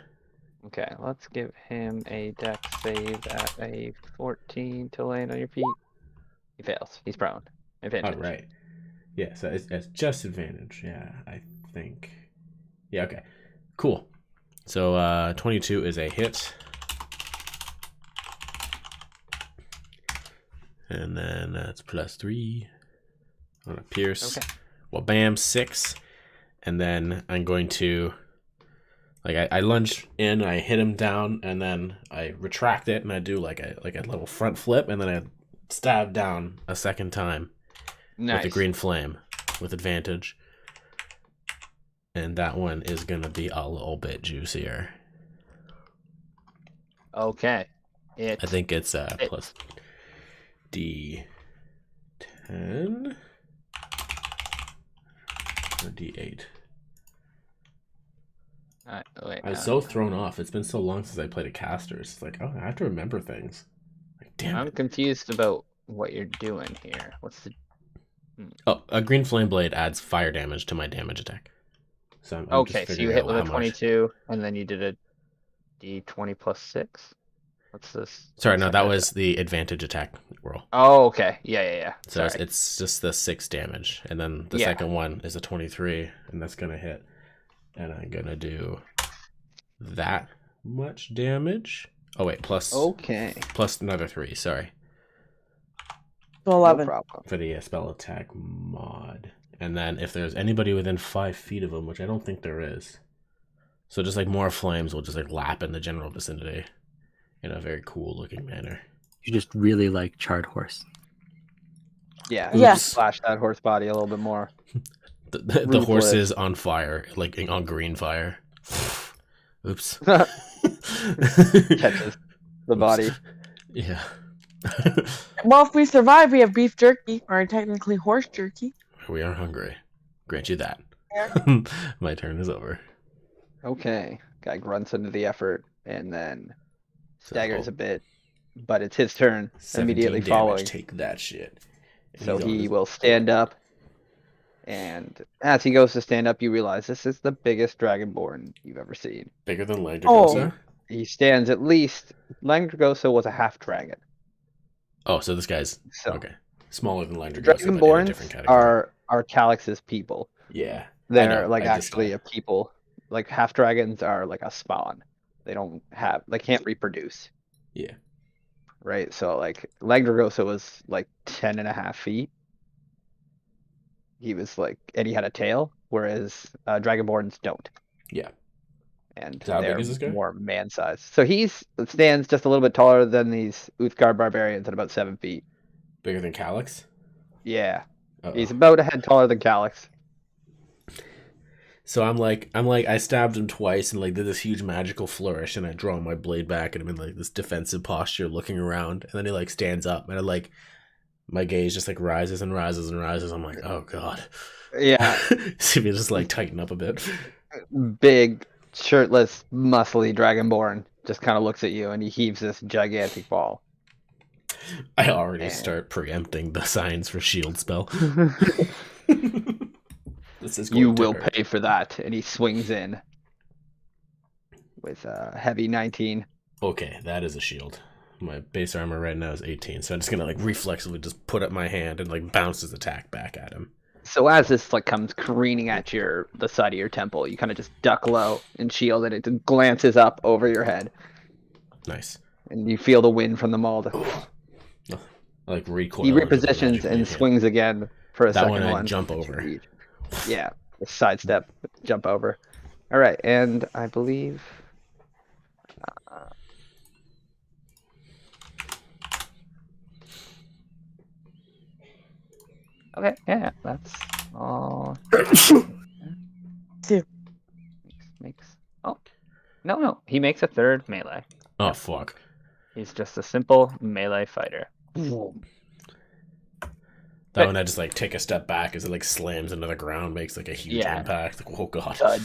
Okay, let's give him a dex save at a 14 to land on your feet. He fails. He's prone. Advantage. All right. Yeah, so it's just advantage. Yeah, I think. Yeah, okay. Cool. So 22 is a hit. And then that's +3 on a pierce. Okay. Well, bam, 6. And then I'm going to, like, I lunge in, I hit him down, and then I retract it, and I do like a little front flip, and then I stab down a second time Nice. with a green flame with advantage. And that one is going to be a little bit juicier. Okay. I think it's plus D10 or D8. Wait, I was so thrown off. It's been so long since I played a caster. It's like, oh, I have to remember things. Like, damn I'm it. confused about what you're doing here. What's the? Oh, a green flame blade adds fire damage to my damage attack. So I'm Okay, just so you figuring hit out with a how much. 22, and then you did a D20 plus 6. What's this? Sorry, What's no, that was the advantage attack roll. Oh, okay. Yeah. So Sorry. it's just the 6 damage, and then the Yeah. second one is a 23, and that's gonna hit. And I'm gonna do that much damage. Oh wait, plus Okay. another 3. Sorry, To No 11. problem. for the spell attack mod. And then if there's anybody within 5 feet of him, which I don't think there is, so just like more flames will just like lap in the general vicinity in a very cool looking manner. You just really like Charred Horse. Yeah. Yes. Splash that horse body a little bit more. The horse Ruthless. is on fire, like on green fire. Oops. Catches the body. Yeah. Well, if we survive, we have beef jerky, or technically horse jerky. We are hungry. Grant you that. Yeah. My turn is over. Okay. Guy grunts into the effort and then So, staggers a bit, but it's his turn 17 immediately damage, following. Take that shit. And So he's on he his- will stand up, and as he goes to stand up, you realize this is the biggest dragonborn you've ever seen. Bigger than Oh. Langdragosa? He stands at least. Langdragosa was a half dragon. Oh, so this guy's So okay. Smaller than Langdragosa, but in a dragonborns different category. are Calix's people. Yeah. I They're know, like I just actually thought- a people. Like half dragons are like a spawn. They can't reproduce. Yeah. Right? So like Langdragosa was like 10.5 feet. He was like, and he had a tail, whereas dragonborns don't. Yeah. And So how big they're is this guy? more man-sized. So stands just a little bit taller than these Uthgar barbarians at about 7 feet. Bigger than Calix? Yeah, Uh-oh. he's about a head taller than Calix. So I'm like, I stabbed him twice and like did this huge magical flourish, and I draw my blade back, and I'm in like this defensive posture, looking around, and then he like stands up, and I like, my gaze just like rises and rises and rises. I'm like, oh god. Yeah, See me just like tighten up a bit. big, shirtless, muscly dragonborn just kind of looks at you, and he heaves this gigantic ball. I already Man. start preempting the signs for shield spell. This is You going to will hurt. pay for that, and he swings in with a heavy 19. Okay, that is a shield. My base armor right now is 18, so I'm just gonna like reflexively just put up my hand and like bounce his attack back at him. So as this like comes careening at the side of your temple, you kind of just duck low and shield, and it glances up over your head, Nice. and you feel the wind from the maul. I like recoil. He and just repositions magically and hit. swings again for a That second one I one. jump that you over. reach. Yeah, sidestep, jump over. All right, and I believe Okay, yeah, that's all. Two. Makes. Oh, no, he makes a third melee. Oh fuck. He's just a simple melee fighter. That one I just like take a step back as it like slams into the ground, makes like a huge Yeah. impact. Like, oh god. Thud.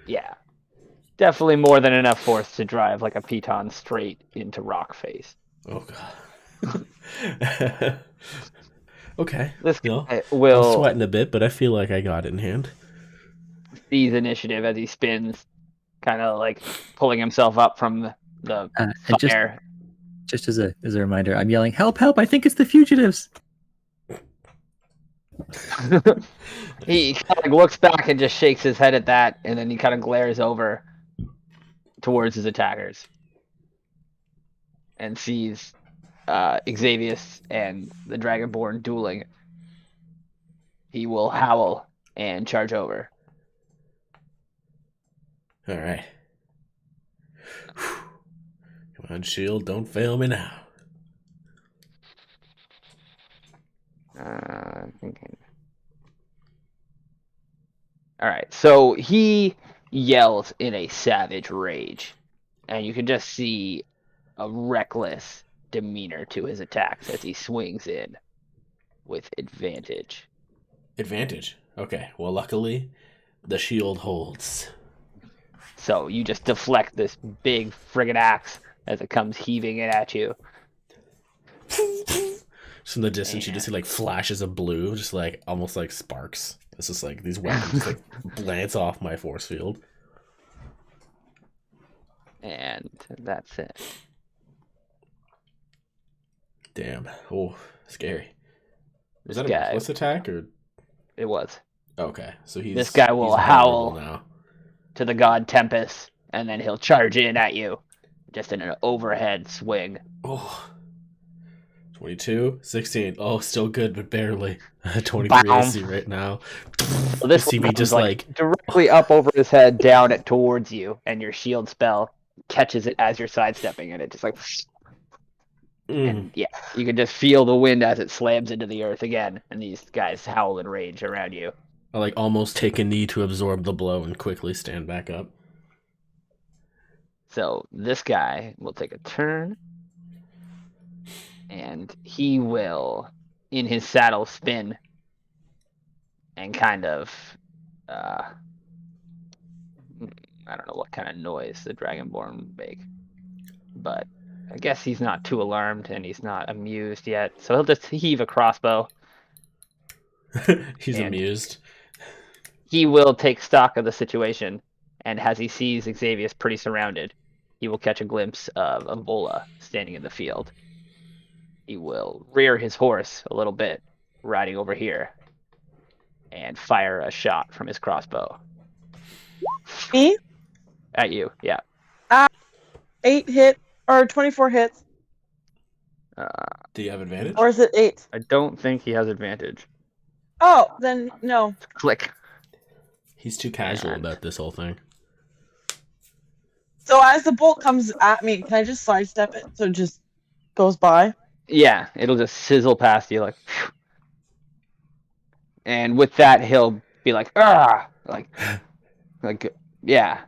Yeah, definitely more than enough force to drive like a piton straight into Rock Face. Oh god. Okay. This No, guy I'm will sweating a bit, but I feel like I got it in hand. seize initiative as he spins, kind of like pulling himself up from the And fire. just as a reminder, I'm yelling, "Help! Help! I think it's the fugitives." He kind of looks back and just shakes his head at that, and then he kind of glares over towards his attackers and sees Xavius and the Dragonborn dueling. He will howl and charge over. All right. Come on, shield, don't fail me now. Thinking. All right, so he yells in a savage rage, and you can just see a reckless demeanor to his attacks as he swings in with advantage. Advantage. Okay. Well, luckily, the shield holds. So you just deflect this big friggin' axe as it comes heaving in at you. Just in the distance, you just see like flashes of blue, just like almost like sparks. It's just like these weapons just, like glance off my force field. And that's it. Damn. Oh, scary. Was This that a guy, reckless attack or? it was. Okay, so he's This guy will he's howl. vulnerable now. To the god Tempest, and then he'll charge in at you. Just in an overhead swing. Oh. 22, 16. Oh, still good, but barely. 23 Boom. AC right now. So this see me one just comes, like directly up over his head, down it towards you, and your shield spell catches it as you're sidestepping, and it just like. And yeah, you can just feel the wind as it slams into the earth again, and these guys howl in rage around you. I like almost take a knee to absorb the blow and quickly stand back up. So this guy will take a turn, and he will, in his saddle, spin and kind of, I don't know what kind of noise the Dragonborn would make, but I guess he's not too alarmed and he's not amused yet, so he'll just heave a crossbow. He's And- amused. He will take stock of the situation, and as he sees Xavius pretty surrounded, he will catch a glimpse of Avola standing in the field. He will rear his horse a little bit, riding over here, and fire a shot from his crossbow. Me? At you, yeah. 8 hit or 24 hits, Do you have advantage? or is it 8? I don't think he has advantage. Oh, then no. Click. He's too casual And- about this whole thing. So as the bolt comes at me, can I just sidestep it so it just goes by? Yeah, it'll just sizzle past you like. Phew. And with that, he'll be like, ah, like, yeah,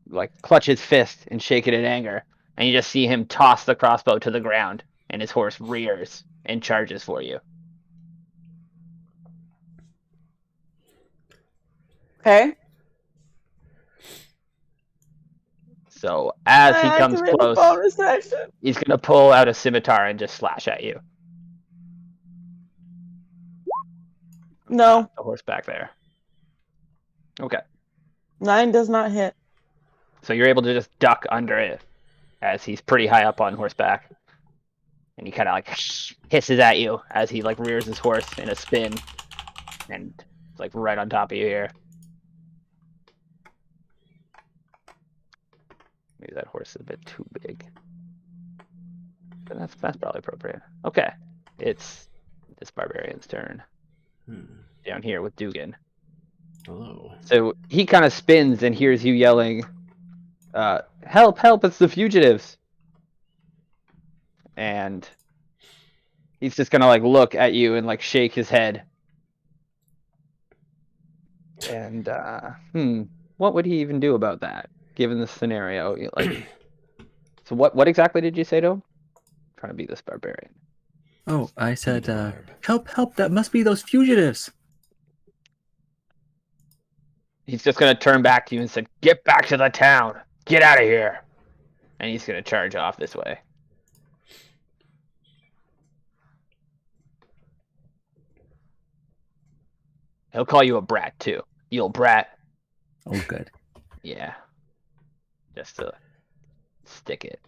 like clutch his fist and shake it in anger, and you just see him toss the crossbow to the ground, and his horse rears and charges for you. Okay. So as he I comes activate the close, bonus action. he's gonna pull out a scimitar and just slash at you. No, The horse back there. Okay, 9 does not hit. so you're able to just duck under it as he's pretty high up on horseback, and he kind of like hisses at you as he like rears his horse in a spin, and it's like right on top of you here. Maybe that horse is a bit too big, but that's probably appropriate. Okay, it's this barbarian's turn down here with Dugan. Hello. So he kind of spins and hears you yelling, "Help! Help! It's the fugitives!" And he's just gonna like look at you and like shake his head. And what would he even do about that, given the scenario? Like, so what exactly did you say to him? I'm trying to be this barbarian. Oh, I said, Barb. help, help, that must be those fugitives. He's just gonna turn back to you and said, "Get back to the town. Get out of here." And he's gonna charge off this way. He'll call you a brat too. You old brat. Oh, good. Yeah. Just to stick it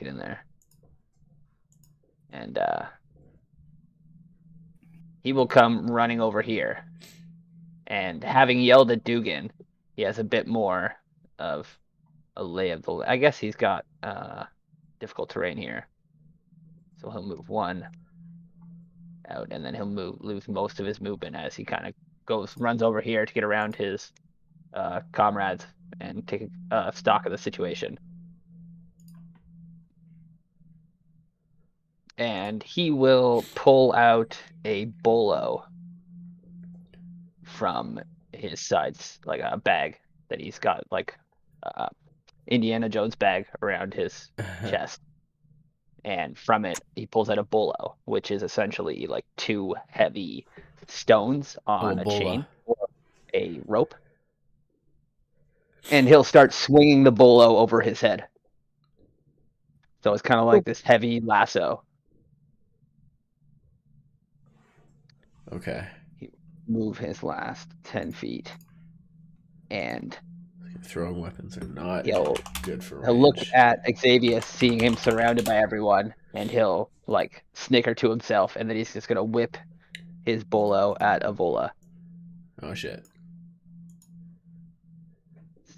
in there. And he will come running over here. And having yelled at Dugan, he has a bit more of a lay of the I guess he's got difficult terrain here. So he'll move one out, and then he'll lose most of his movement as he kind of runs over here to get around his comrades and take stock of the situation. And he will pull out a bolo from his sides, like a bag that he's got, like Indiana Jones bag around his chest. And from it, he pulls out a bolo, which is essentially like two heavy stones on a bola. chain or a rope. And he'll start swinging the bolo over his head. So it's kind of like this heavy lasso. Okay. Move his last 10 feet. And Throwing weapons are not he'll good for range. he'll look at Xavius, seeing him surrounded by everyone, and he'll like snicker to himself, and then he's just gonna whip his bolo at Avola. Oh shit.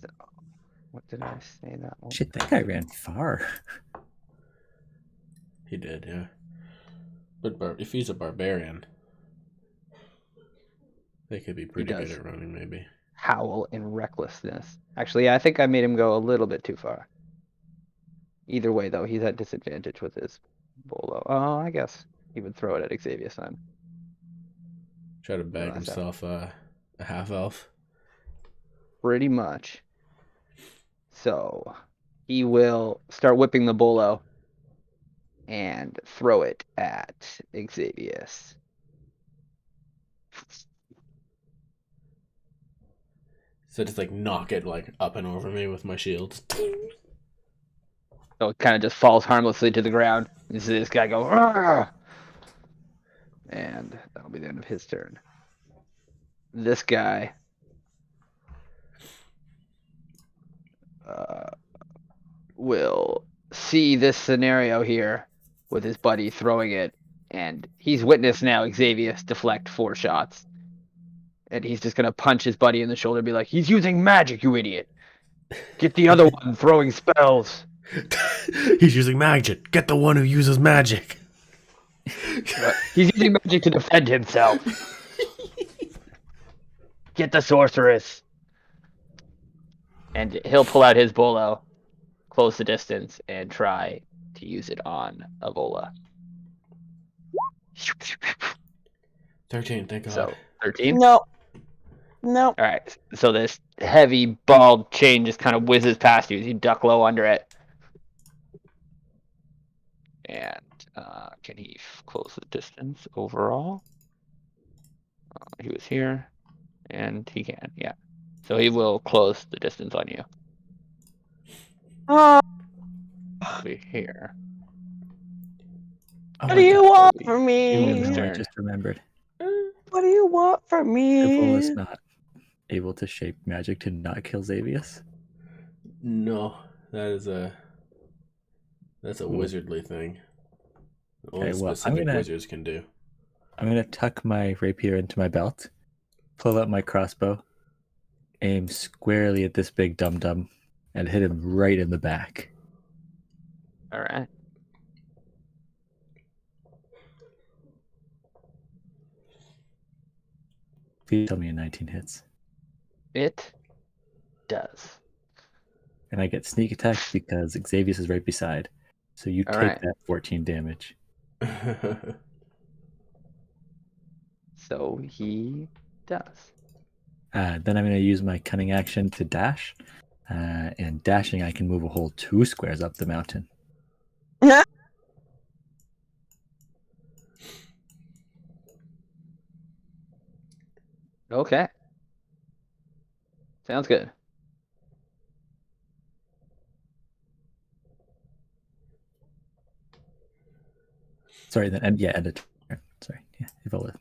So, what did I say that one? Shit, that guy ran far. He did, yeah. But if he's a barbarian, they could be pretty good does. at running, maybe. Howl in recklessness. Actually, I think I made him go a little bit too far. Either way, though, he's at disadvantage with his bolo. Oh, I guess he would throw it at Xavius then. Try to bag that's himself a half elf. Pretty much. So he will start whipping the bolo and throw it at Xavius. So just like knock it like up and over me with my shield. So it kind of just falls harmlessly to the ground. You see this guy go, "Argh!" And that'll be the end of his turn. This guy will see this scenario here with his buddy throwing it, and he's witnessed now Xavius deflect 4 shots. And he's just gonna punch his buddy in the shoulder and be like, "He's using magic, you idiot! Get the other one throwing spells." He's using magic. Get the one who uses magic. He's using magic to defend himself. Get the sorceress. And he'll pull out his bolo, close the distance, and try to use it on Avola. 13, thank God. So 13. No. All right. So this heavy bald chain just kind of whizzes past you as you duck low under it. And can he close the distance overall? He was here, and he can, yeah. So he will close the distance on you. Oh, Over here. Oh what my do you God. want from You me? His know, I turn. just remembered. What do you want from Ivol me? is not able to shape magic to not kill Xavius. No, that's a wizardly thing. Only Okay, well, specific wizards can do. I'm gonna tuck my rapier into my belt, pull out my crossbow, aim squarely at this big dum-dum, and hit him right in the back. All right. Please tell me a 19 hits. It does. And I get sneak attack because Xavius is right beside. So you All take right. that 14 damage. so he does. Then I'm going to use my cunning action to dash. And dashing, I can move a whole 2 squares up the mountain. Okay. Sounds good. Sorry, then end a turn. Sorry, yeah, Evola.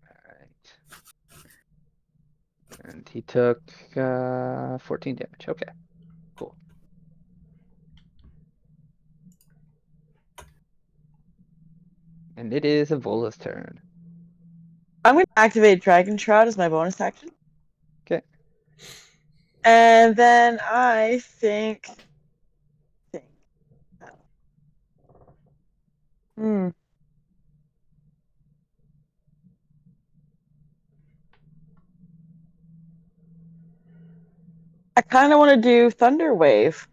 Alright. And he took 14 damage. Okay. Cool. And it is Evola's turn. I'm going to activate Dragon Shroud as my bonus action. Okay. And then I think. Hmm. I kind of want to do Thunder Wave.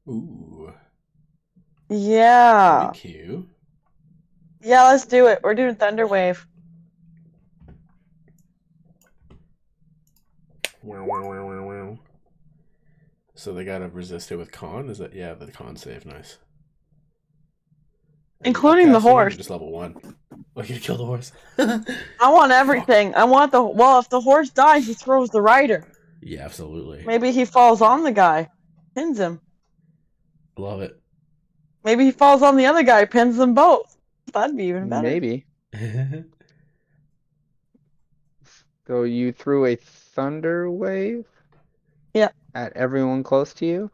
Ooh, Yeah. that'd be cute. Yeah, let's do it. We're doing Thunder Wave. Wow, wow, wow, wow, wow. So they gotta resist it with con? Is that the con save, nice. Are you Including the upcasting it or horse. just level 1. Oh, you gonna kill the horse? I want everything. I want if the horse dies, he throws the rider. Yeah, absolutely. Maybe he falls on the guy, pins him. Love it. Maybe he falls on the other guy, pins them both. That'd be even better. Maybe. So you threw a thunder wave? Yep. At everyone close to you?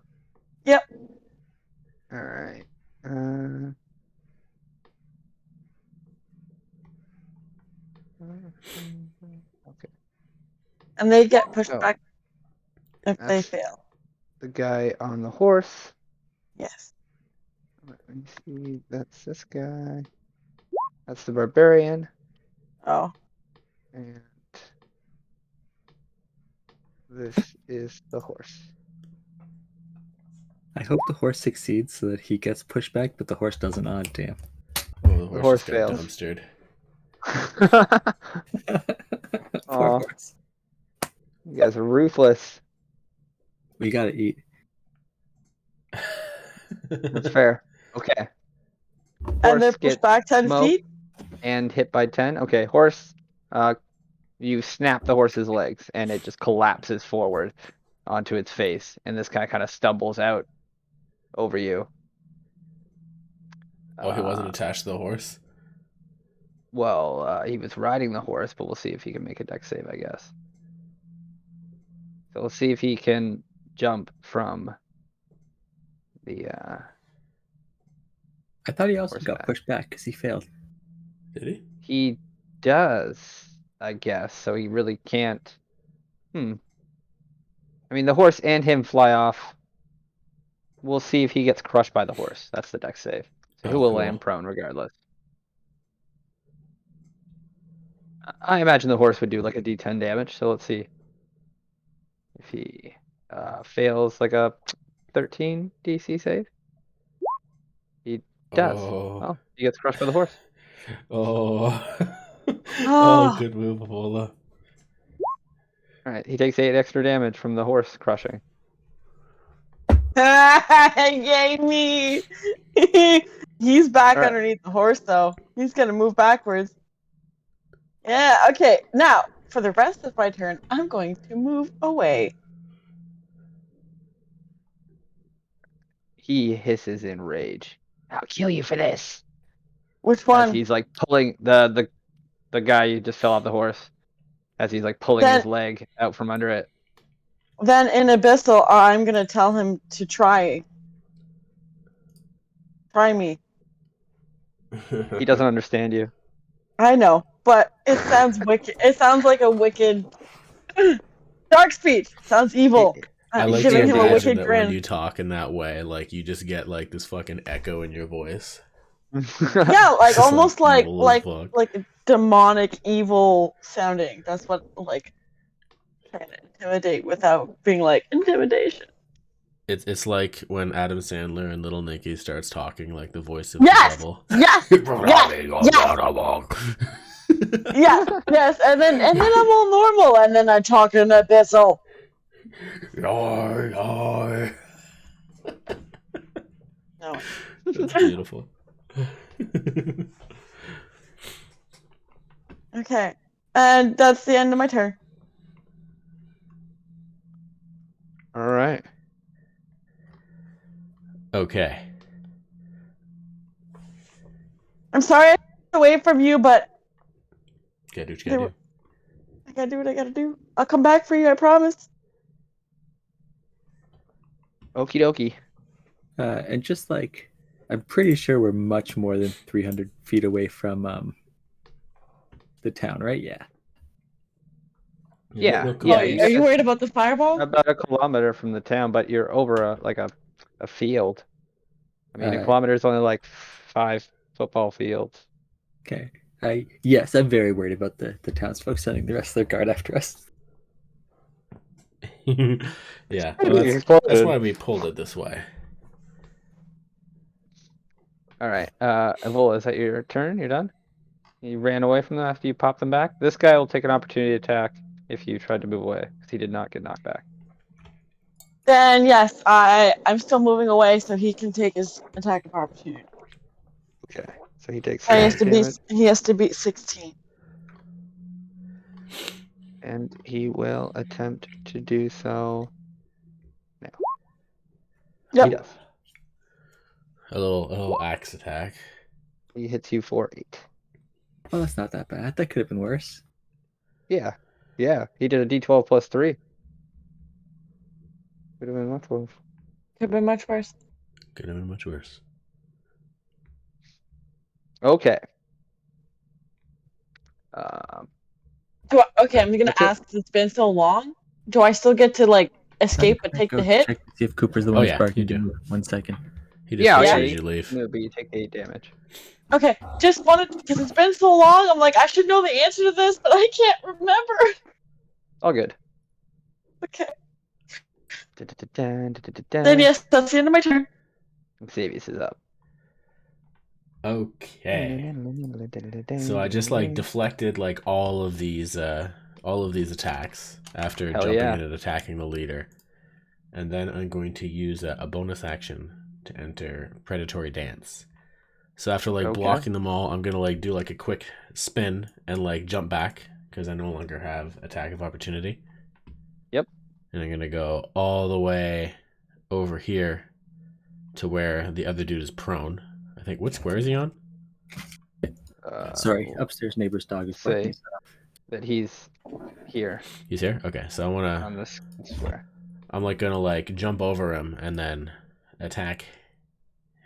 Yep. Alright. Okay. And they get pushed Oh. back if they That's- fail. The guy on the horse. Yes. Let me see. That's this guy. That's the barbarian. Oh. And this is the horse. I hope the horse succeeds so that he gets pushed back, but the horse doesn't. Oh, damn. Oh, the horse horse just got fails. dumpstered. Poor Aw. horse. You guys are ruthless. We gotta eat. That's fair. Okay. And they're Horse pushed gets back 10 smoked feet? and hit by 10. Okay, horse. You snap the horse's legs and it just collapses forward onto its face, and this guy kind of stumbles out over you. Oh, he wasn't attached to the horse? Well, he was riding the horse, but we'll see if he can make a dex save, I guess. So we'll see if he can jump from the I thought he also Horse got back. pushed back because he failed. Did he? He does, I guess, so he really can't. I mean, the horse and him fly off. We'll see if he gets crushed by the horse. That's the dex save. So he Oh, will cool. land prone regardless. I imagine the horse would do like a d10 damage, so let's see if he fails like a 13 DC save. He does. Oh. Oh, he gets crushed by the horse. Oh. Oh. Good move, Avola. Alright, he takes 8 extra damage from the horse crushing. Yay me! He's back Alright. underneath the horse, though. He's gonna move backwards. Yeah, okay. Now, for the rest of my turn, I'm going to move away. He hisses in rage. I'll kill you for this. Which As one? he's like pulling the guy you just fell off the horse. As he's like pulling his Then- leg out from under it. Then in Abyssal, I'm gonna tell him to try. Try me. He doesn't understand you. I know, but it sounds wicked. It sounds like a wicked. Dark speech sounds evil. I I'm like to giving him a imagine wicked that grin. when you talk in that way, like you just get like this fucking echo in your voice. Yeah, like It's just, almost like, evil as fuck. like a demonic evil sounding. That's what like trying to intimidate without being like intimidation. It's like when Adam Sandler and Little Nicky starts talking like the voice of Yes! the devil. Yes! Yes, yes, and then I'm all normal, and then I talk in abyssal. No. That's beautiful. Okay, and that's the end of my turn. All right. Okay. I'm sorry I took away from you, but Gotta do what you gotta do. I gotta do what I gotta do. I'll come back for you, I promise. Okie dokie. And just like, I'm pretty sure we're much more than 300 feet away from the town, right? Yeah. Yeah, we'll yeah, Oh, you are guys- you worried about the fireball? About a kilometer from the town, but you're over a field. I mean, a Alright. kilometer is only like 5 football fields. Okay. Yes, I'm very worried about the townsfolk sending the rest of their guard after us. Yeah, Maybe well, it that's exploded. why we pulled it this way. All right, Evola, is that your turn? You're done? You ran away from them after you popped them back? This guy will take an opportunity attack if you tried to move away, because he did not get knocked back. Then yes, I'm still moving away, so he can take his attack of opportunity. Okay, so he takes He has to damage, beat 16. and he will attempt to do so now. Yep. He does. A little axe attack. He hits you for 8. Well, that's not that bad. That could have been worse. Yeah, he did a d12 plus 3. Could have been much worse. Could have been much worse. Could have been much worse. Okay. Okay, I'm gonna That's it. ask. 'Cause it's been so long. Do I still get to like escape but take Go the hit? Check to see if Cooper's the Oh, one who's yeah, barking. you do. Give me 1 second. He just Yeah, makes yeah, sure you- you leave. No, but you take 8 damage. Okay, just wanted because it's been so long. I'm like, I should know the answer to this, but I can't remember. All good. Okay. Then Then yes, that's the end of my turn. Xavius is up. Okay. So I just like deflected like all of these attacks after Hell jumping yeah. in and attacking the leader. And then I'm going to use a bonus action to enter Predatory Dance. So after like Okay. blocking them all, I'm gonna like do like a quick spin and like jump back because I no longer have attack of opportunity. Yep. And I'm gonna go all the way over here to where the other dude is prone. I think what square is he on? Sorry, upstairs neighbor's dog is barking. Say that he's here He's here. Okay, so I wanna. on this square. I'm like gonna like jump over him and then attack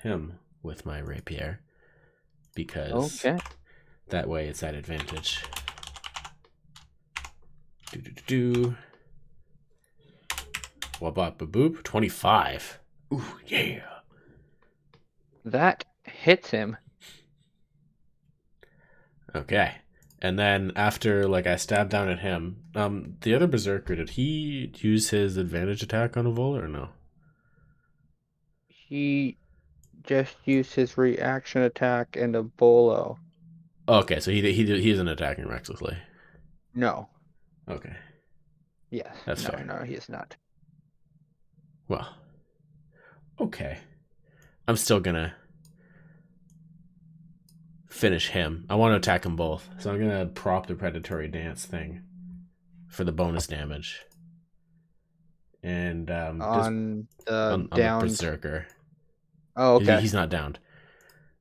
him with my rapier because Okay. that way it's at advantage. Do. Wabop boop 25. Ooh yeah. That hits him. Okay. And then after like I stab down at him, the other berserker, did he use his advantage attack on Evola or no? He just used his reaction attack and a bolo. Okay, so he isn't attacking recklessly. No. Okay. Yes. That's no, fair. No, he is not. Well. Okay. I'm still gonna finish him. I want to attack them both. So I'm gonna prop the predatory dance thing for the bonus damage. And On the on the down. berserker. Oh, okay. He's not downed.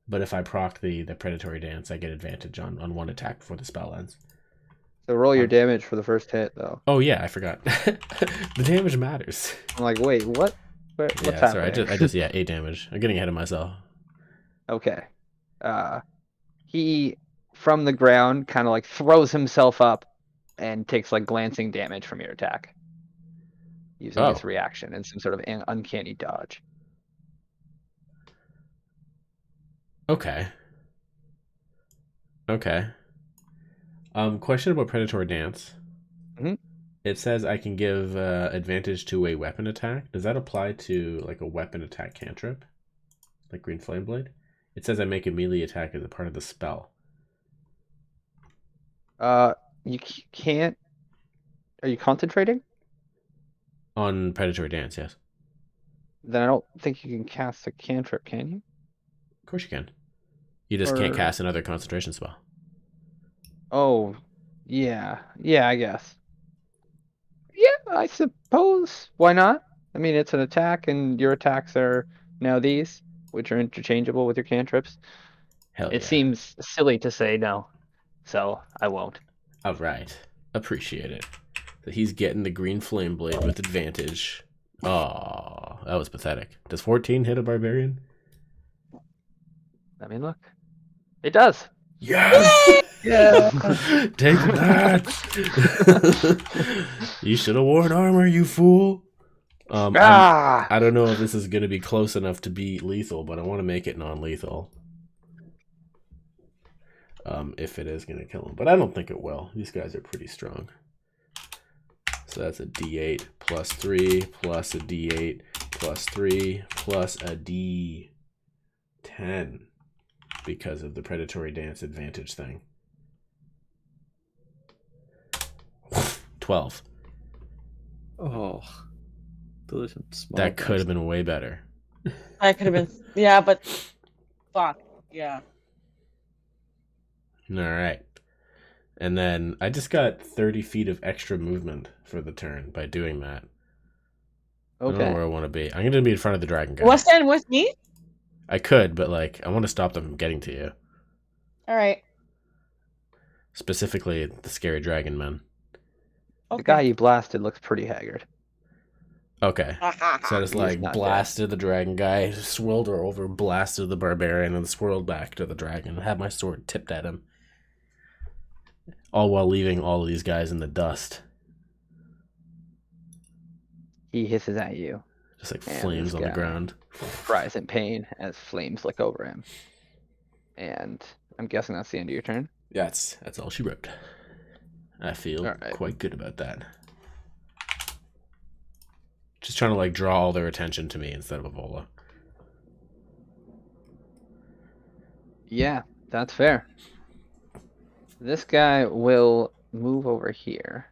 But if I proc the predatory dance, I get advantage on one attack before the spell ends. So roll your damage for the first hit, though. Oh yeah, I forgot. The damage matters. I'm like, wait, what? What's Yeah, happening? sorry. I just 8 damage. I'm getting ahead of myself. Okay. He from the ground kind of like throws himself up and takes like glancing damage from your attack using his Oh. reaction and some sort of uncanny dodge. Okay. Okay. Question about predatory dance. Mhm. It says I can give advantage to a weapon attack. Does that apply to like a weapon attack cantrip? Like Green Flame Blade? It says I make a melee attack as a part of the spell. You can't. Are you concentrating? On Predatory Dance, yes. Then I don't think you can cast a cantrip, can you? Of course you can. You just can't Or- cast another concentration spell. Oh, yeah. Yeah, I guess. Yeah, I suppose. Why not? I mean, it's an attack, and your attacks are now these, which are interchangeable with your cantrips. Hell It yeah. seems silly to say no, so I won't. All right. Appreciate it. So he's getting the Green Flame Blade with advantage. Oh, that was pathetic. Does 14 hit a barbarian? Let me look. It does. Yes! Yeah. Take that! You should have worn armor, you fool. Ah! I don't know if this is going to be close enough to be lethal, but I want to make it non-lethal. If it is going to kill him. But I don't think it will. These guys are pretty strong. So that's a D8 plus 3 plus a D8 plus 3 plus a D10 because of the Predatory Dance advantage thing. 12. Oh, those are some small. That could have been way better. I could have been. Yeah, but fuck. Yeah. All right. And then I just got 30 feet of extra movement for the turn by doing that. I don't know Okay. where I want to be. I'm going to be in front of the dragon guy. Want to stand with me? I could, but like I want to stop them from getting to you. All right. Specifically, the scary dragon men. The guy you blasted looks pretty haggard. Okay. So I just He's like not blasted the dragon guy, swirled her over, blasted the barbarian, and swirled back to the dragon. I had my sword tipped at him. All while leaving all of these guys in the dust. He hisses at you, Just like And flames this on the guy. ground. cries in pain as flames lick over him. And I'm guessing that's the end of your turn. That's all she wrote. I feel All right. quite good about that. Just trying to like draw all their attention to me instead of Evola. Yeah, that's fair. This guy will move over here.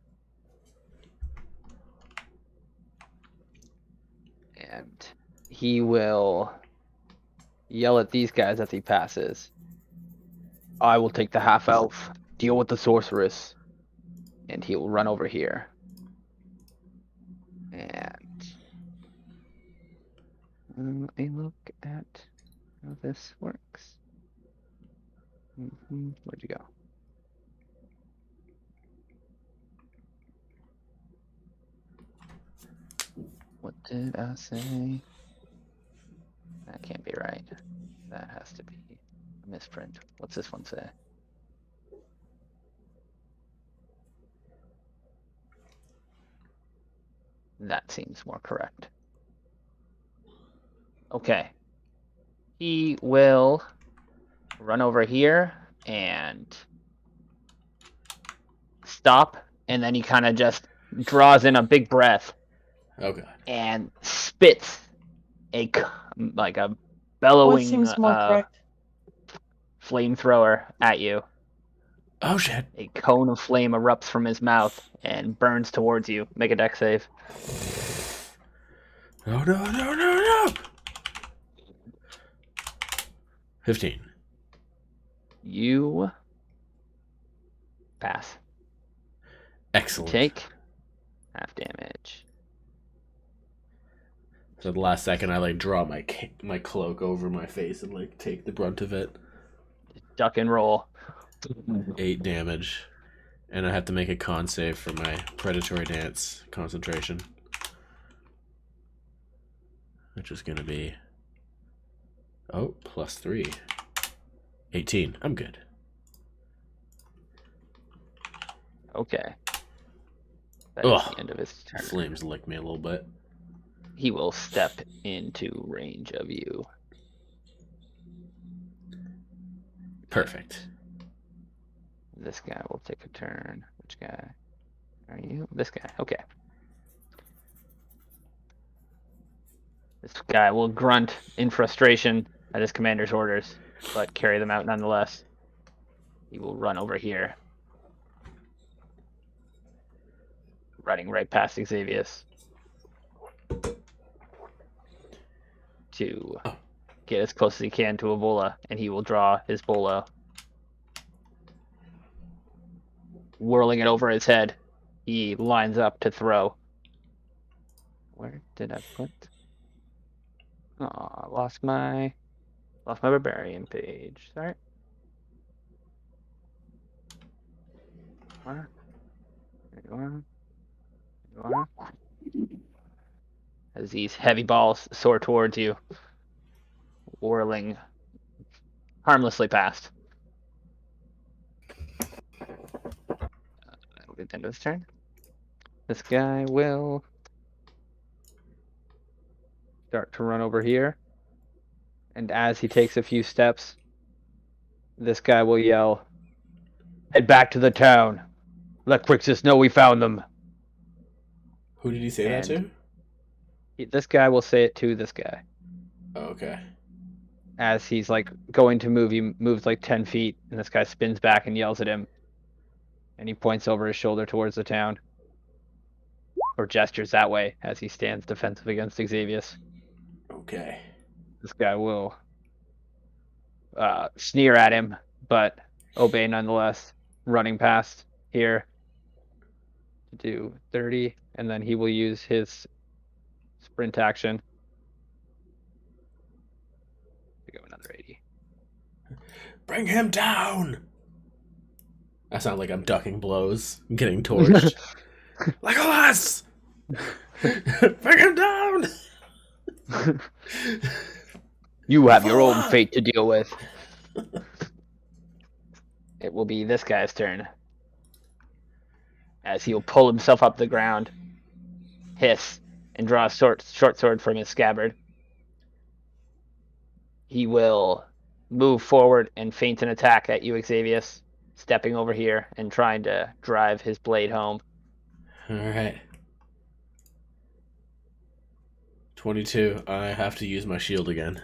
And he will yell at these guys as he passes. I will take the half elf, deal with the sorceress, and he will run over here. And a look at how this works. Where'd you go? What did I say? That can't be right. That has to be a misprint. What's this one say? That seems more correct. Okay. He will run over here and stop, and then he kind of just draws in a big breath Oh god. and spits like a What bellowing seems more correct? flamethrower at you. Oh shit. A cone of flame erupts from his mouth and burns towards you. Make a dex save. Oh no. 15. You pass. Excellent. Take half damage. So the last second I like draw my cloak over my face and like take the brunt of it. Duck and roll. 8 damage. And I have to make a con save for my Predatory Dance concentration. Which is gonna be +3. 18. I'm good. Okay. That is Ugh. the end of his turn. Flames lick me a little bit. He will step into range of you. Perfect. This guy will take a turn. Which guy? Are you this guy? Okay. This guy will grunt in frustration at his commander's orders, but carry them out nonetheless. He will run over here, running right past Xavius to get as close as he can to a bola, and he will draw his bola, whirling it over his head. He lines up to throw. Where did I put? Oh, lost my barbarian page. Sorry. Where? There you are. There you are. As these heavy balls soar towards you, whirling harmlessly past. That'll be the end of his turn. This guy will start to run over here. And as he takes a few steps, this guy will yell, "Head back to the town. Let Crixus know we found them." Who did he say that to? This guy will say it to this guy. Oh, okay. As he's like going to move, he moves like 10 feet, and this guy spins back and yells at him. And he points over his shoulder towards the town. Or gestures that way as he stands defensive against Xavius. Okay. This guy will sneer at him, but obey nonetheless, running past here to do 30, and then he will use his sprint action to go another 80. Bring him down! I sound like I'm ducking blows. I'm getting torched. Legolas! Bring him down! You have your own fate to deal with. It will be this guy's turn. As he'll pull himself up the ground, hiss, and draw a short sword from his scabbard. He will move forward and feint an attack at you, Xavius, stepping over here and trying to drive his blade home. Alright. 22. I have to use my shield again.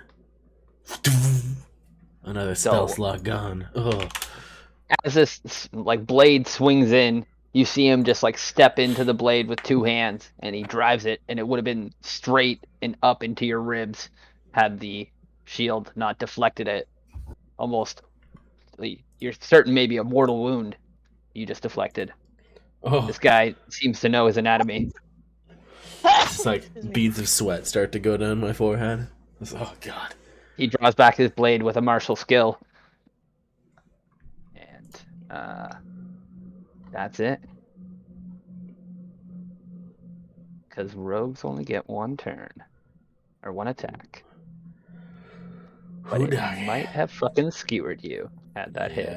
Another spell slot gone. Ugh. As this like blade swings in, you see him just like step into the blade with two hands, and he drives it, and it would have been straight and up into your ribs had the shield not deflected it. Almost, you're certain maybe a mortal wound you just deflected. Oh, This guy seems to know his anatomy. it's like beads of sweat start to go down my forehead. Oh, God. He draws back his blade with a martial skill. And that's it. Because rogues only get one turn. Or one attack. But it Hoodie. might have fucking skewered you had that hit.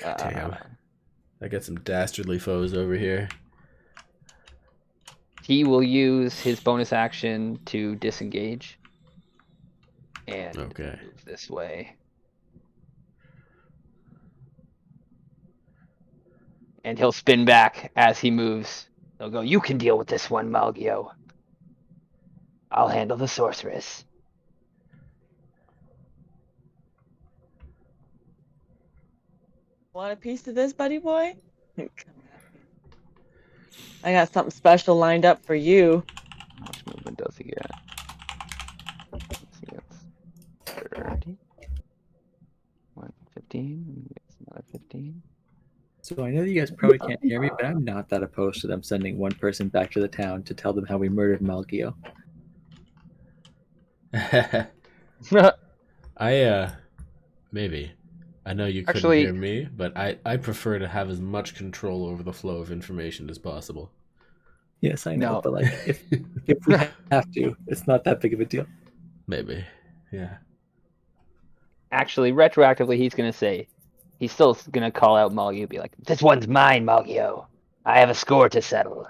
God damn. I got some dastardly foes over here. He will use his bonus action to disengage. And Okay. move this way. And he'll spin back as he moves. He'll go, "You can deal with this one, Malgio. I'll handle the sorceress." Want a piece of this, buddy boy? I got something special lined up for you. How much movement does he get? Let's see, it's 30. 15. It's another 15. So I know you guys probably can't hear me, but I'm not that opposed to them sending one person back to the town to tell them how we murdered Malgio. Maybe. I know you couldn't Actually- hear me, but I prefer to have as much control over the flow of information as possible. Yes, I know, No. but like if we have to, it's not that big of a deal. Maybe. Yeah. Actually, retroactively, he's going to say, he's still going to call out Malgio, be like, "This one's mine, Malgio. I have a score to settle."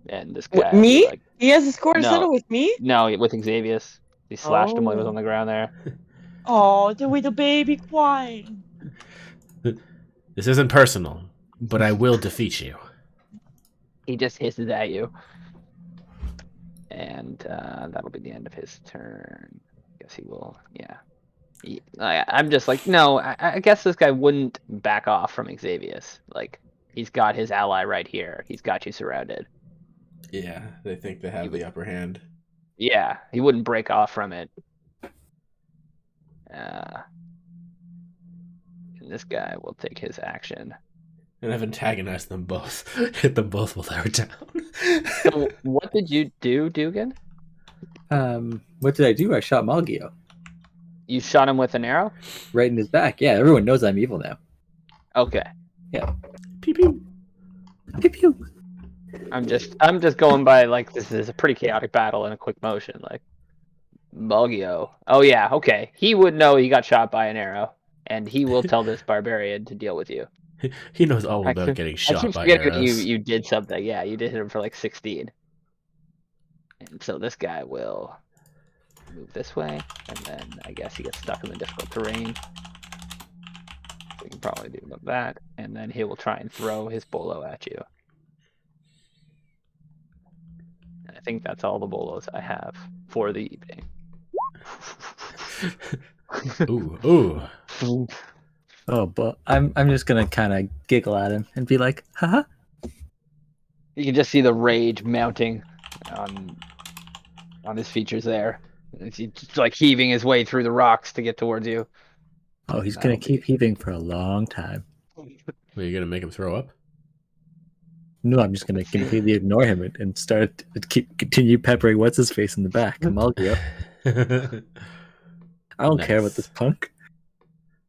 And this guy. will be Me? like, He has a score to No. settle with me? no, with Xavius. He slashed him while he was Oh. on the ground there. Oh, the little baby crying. This isn't personal, but I will defeat you. He just hisses at you. And that'll be the end of his turn. Guess he will, yeah. I'm just like, no, I guess this guy wouldn't back off from Xavius. Like, he's got his ally right here. He's got you surrounded. Yeah, they think they have the upper hand. Yeah, he wouldn't break off from it. And this guy will take his action. And I've antagonized them both. Hit them both while they were down. So, what did you do, Dugan? What did I do? I shot Malgio You shot him with an arrow? right in his back. Yeah, everyone knows I'm evil now. Okay. Pew pew. Pew pew. I'm just going by, like, this is a pretty chaotic battle in a quick motion. Like, Mulgio. Oh, yeah, okay. He would know he got shot by an arrow, and he will tell this barbarian to deal with you. He knows all about getting I shot keep by forgetting that arrows. you did something. Yeah, you did hit him for like 16. And so this guy will move this way, and then I guess he gets stuck in the difficult terrain. We can probably do about that, and then he will try and throw his bolo at you. And I think that's all the bolos I have for the evening. Ooh. Oh, but I'm just gonna kind of giggle at him and be like, haha. You can just see the rage mounting on his features there. He's just like heaving his way through the rocks to get towards you. Oh, he's gonna keep heaving for a long time. Are you gonna make him throw up? No, I'm just gonna completely ignore him and start continue peppering what's his face in the back, Malgio. I don't care about this punk.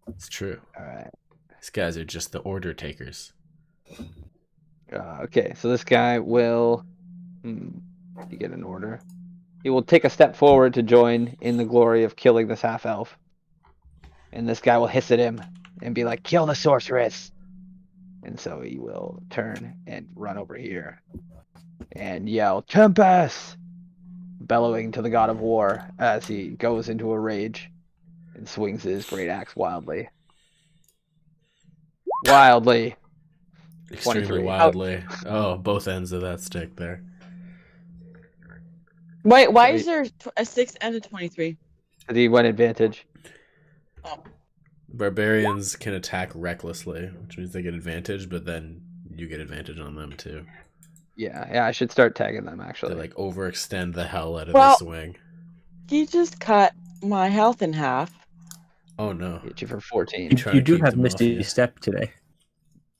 It's true. All right. These guys are just the order takers. Okay, so this guy will you get an order. He will take a step forward to join in the glory of killing this half elf. And this guy will hiss at him and be like, "Kill the sorceress!" And so he will turn and run over here and yell, "Tempest!" bellowing to the god of war as he goes into a rage and swings his great axe wildly. Wildly. Extremely 23. wildly. Oh, both ends of that stick there. Wait, why is there a 6 and a 23? He went advantage. Barbarians can attack recklessly, which means they get advantage, but then you get advantage on them too. Yeah, I should start tagging them actually. They like overextend the hell out of Well- the swing. He just cut my health in half. Oh no. Hit you for 14. Try You to do keep have them off Misty you. Step today.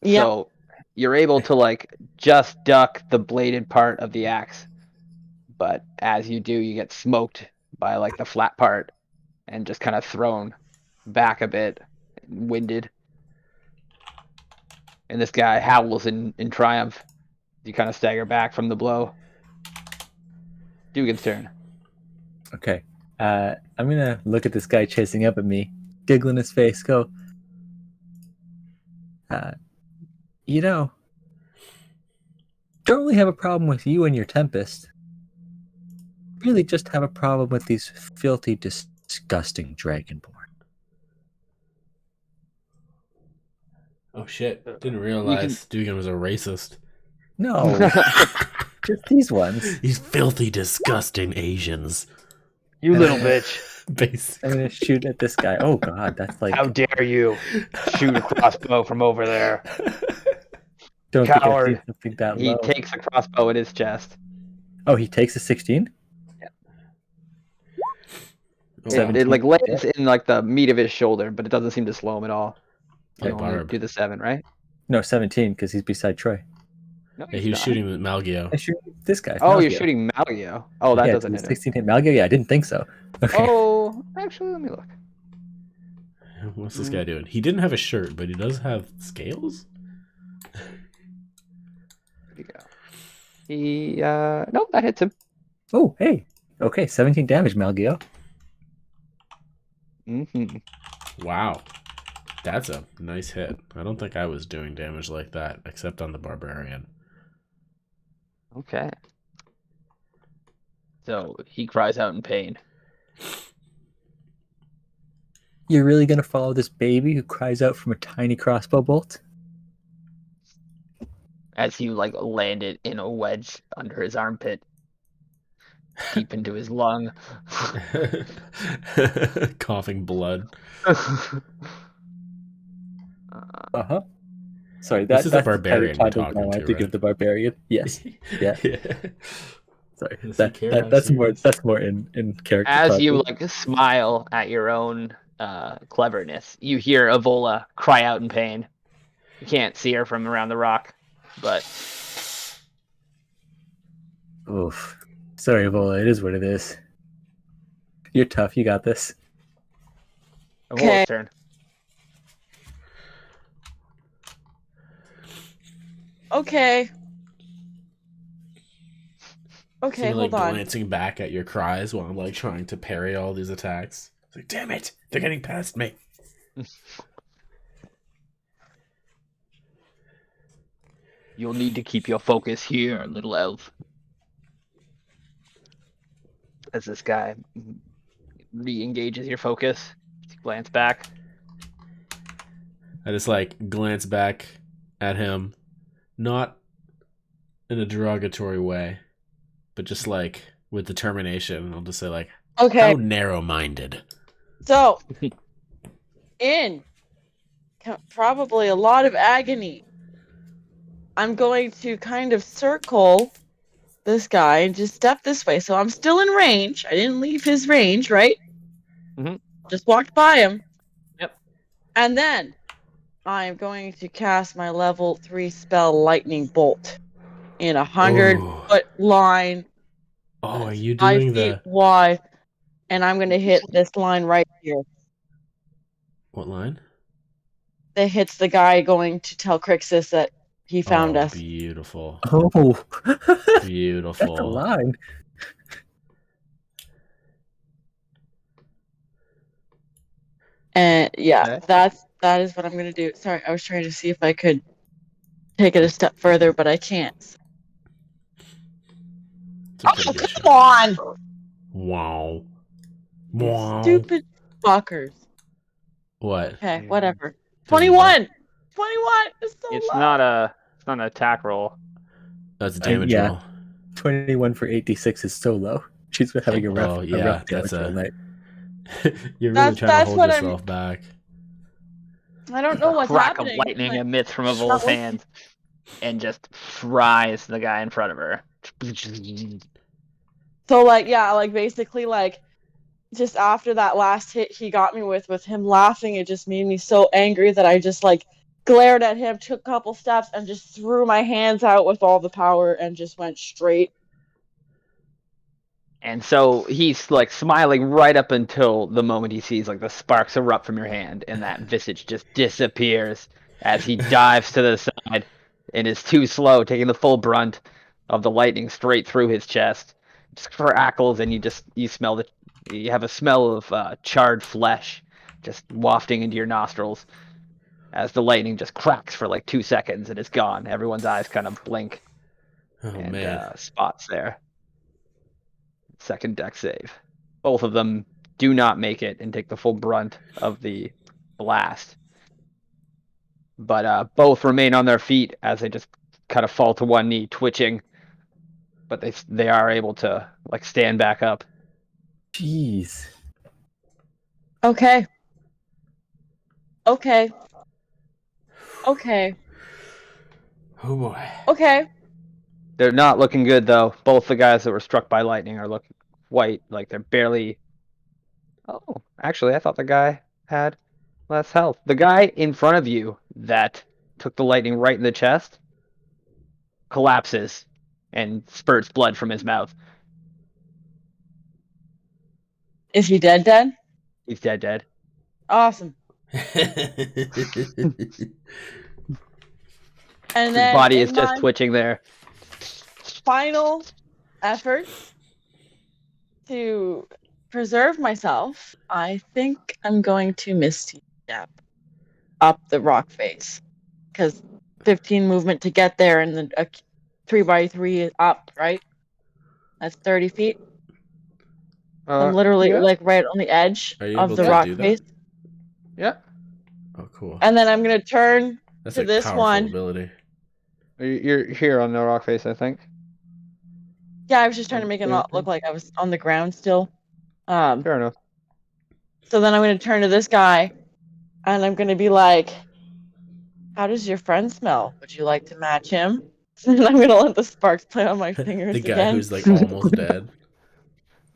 Yeah. So you're able to like just duck the bladed part of the axe, but as you do, you get smoked by like the flat part and just kind of thrown back a bit, winded. And this guy howls in triumph. You kind of stagger back from the blow. Dugan's turn. Okay. I'm gonna look at this guy chasing up at me, giggle in his face, go, you know, don't really have a problem with you and your Tempest. Really just have a problem with these filthy, disgusting Dragonborn. Oh shit. Didn't realize Dugan was a racist. No, just these ones. These filthy, disgusting Asians. You little bitch. Basically. I'm gonna shoot at this guy. Oh god, that's like, How dare you shoot a crossbow from over there. don't think I coward. see something that He low. takes a crossbow at his chest. Oh, he takes a 16? Oh, Seven. It like lands in like the meat of his shoulder, but it doesn't seem to slow him at all. You Oh, only Barb. do the 7, right? No, 17, because he's beside Troy. No, Yeah, he's he was not. shooting with Malgio. I shoot this guy. Oh, you're Malgio. shooting Malgio. Oh, that Yeah, doesn't it's hit him. 16 hit Malgio? Yeah, I didn't think so. Okay. Oh, actually, let me look. What's this guy doing? He didn't have a shirt, but he does have scales? There you go. He, nope, that hits him. Oh, hey. Okay, 17 damage, Malgio. Wow. That's a nice hit. I don't think I was doing damage like that, except on the barbarian. Okay. So he cries out in pain. You're really gonna follow this baby who cries out from a tiny crossbow bolt? As you like land it in a wedge under his armpit, deep into his lung. Coughing blood. Uh-huh. Sorry, This is a that's barbarian the you're title I talking wanted to, to right? give the barbarian. Yes. Yeah. Sorry. Does he care how That's more serious? in character. As you talking. like smile at your own cleverness, you hear Evola cry out in pain. You can't see her from around the rock, but Oof. Sorry, Evola. It is what it is. You're tough. You got this. Evola's Okay. turn. Okay. Okay, See me, like, hold on. glancing back at your cries while I'm like trying to parry all these attacks. It's like, damn it, they're getting past me. You'll need to keep your focus here, little elf. As this guy re-engages your focus, you glance back. I just like glance back at him, not in a derogatory way, but just like with determination. I'll just say like, Okay, how narrow-minded. so in probably a lot of agony, I'm going to kind of circle this guy and just step this way. So I'm still in range. I didn't leave his range, right? Mhm. Just walked by him. Yep. And then I'm going to cast my level 3 spell Lightning Bolt in 100-foot line. Oh, are That's you 5 doing feet the wide, and I'm going to hit this line right here. what line? That hits the guy going to tell Crixus that he found Oh, us. beautiful, Oh, beautiful. that's a line. And yeah, Okay. that is what I'm gonna do. Sorry, I was trying to see if I could take it a step further, but I can't. It's a Oh, pretty good come shot. on! Wow. Wow. Stupid fuckers. What? Okay, whatever. Doing what? 21 is so It's low. not an attack roll. That's a damage Yeah. roll. 21 for 86 is so low. She's been having a rough Yeah, damage that's all night. You're really That's- trying to that's hold what yourself back. I don't know what's Crack happening. of lightning Like, emits from Evola's hands and just fries the guy in front of her. so like yeah, like basically like just after that last hit he got me with him laughing, it just made me so angry that I just like glared at him, took a couple steps, and just threw my hands out with all the power and just went straight. And so he's like smiling right up until the moment he sees like the sparks erupt from your hand, and that visage just disappears as he dives to the side and is too slow, taking the full brunt of the lightning straight through his chest. Just crackles, and you smell you have a smell of charred flesh just wafting into your nostrils as the lightning just cracks for like 2 seconds and it's gone. Everyone's eyes kind of blink Oh and man. spots there. Second deck save. Both of them do not make it and take the full brunt of the blast. But both remain on their feet as they just kind of fall to one knee, twitching. But they are able to like stand back up. Jeez. Okay. Okay. Okay. Oh boy. Okay. They're not looking good though. Both the guys that were struck by lightning are looking white, like they're barely. Oh, actually, I thought the guy had less health. The guy in front of you that took the lightning right in the chest collapses and spurts blood from his mouth. Is he dead? He's dead. Awesome. And His then body in is just my twitching there. final effort to preserve myself, I think I'm going to Misty Step up the rock face. Because 15 movement to get there and then a 3x3 is up, right? That's 30 feet. I'm literally yeah. like right on the edge Are you of able the to rock do that? face. Yeah. Oh, cool. And then I'm gonna turn. That's to a this powerful one. ability. You're here on the rock face, I think. Yeah, I was just trying to make it not look like I was on the ground still. Fair enough. So then I'm gonna turn to this guy, and I'm gonna be like, "How does your friend smell? Would you like to match him?" And I'm gonna let the sparks play on my fingers The guy again. who's like almost dead.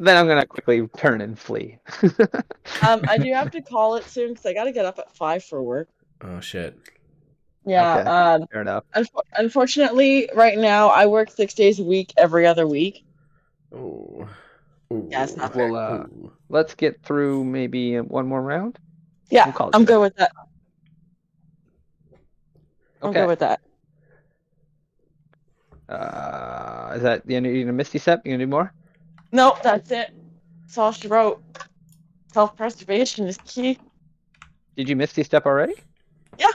Then I'm gonna quickly turn and flee. I do have to call it soon because I gotta get up at 5 for work. Oh shit. Yeah. Okay. Fair enough. Unfortunately, right now I work 6 days a week, every other week. Oh. Yeah, it's not Well, let's get through maybe one more round. Yeah, We'll call it I'm good. good with that. I'm Okay. good with that. Is that the end of a Misty Step? You gonna do more? Nope, that's it. That's all she wrote. Self-preservation is key. Did you Misty Step already? Yeah.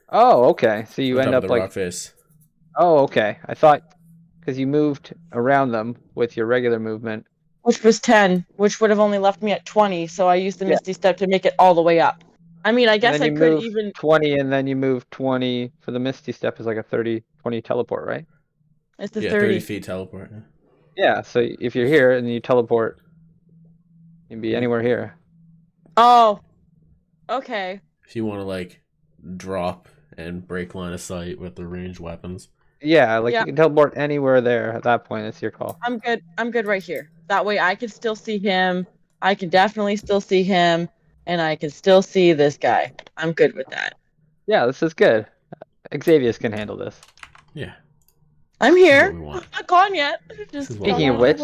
Oh, okay. So you On end top of up the like. rock face. Oh, okay. I thought because you moved around them with your regular movement. Which was 10, which would have only left me at 20, so I used the Yeah. Misty Step to make it all the way up. I mean, I And guess then I you could move even... 20, and then you move 20 for the Misty Step is like a 30-20 teleport, right? It's the Yeah, 30. 30 feet teleport. Yeah. So if you're here and you teleport, you can be anywhere here. Oh, okay. If you want to like drop and break line of sight with the ranged weapons. Yeah, like Yeah. you can teleport anywhere there at that point. It's your call. I'm good. I'm good right here. That way I can still see him. I can definitely still see him. And I can still see this guy. I'm good with that. Yeah, this is good. Xavius can handle this. Yeah. I'm This is here. what we want. I'm not gone yet. This Just is what Speaking we of want.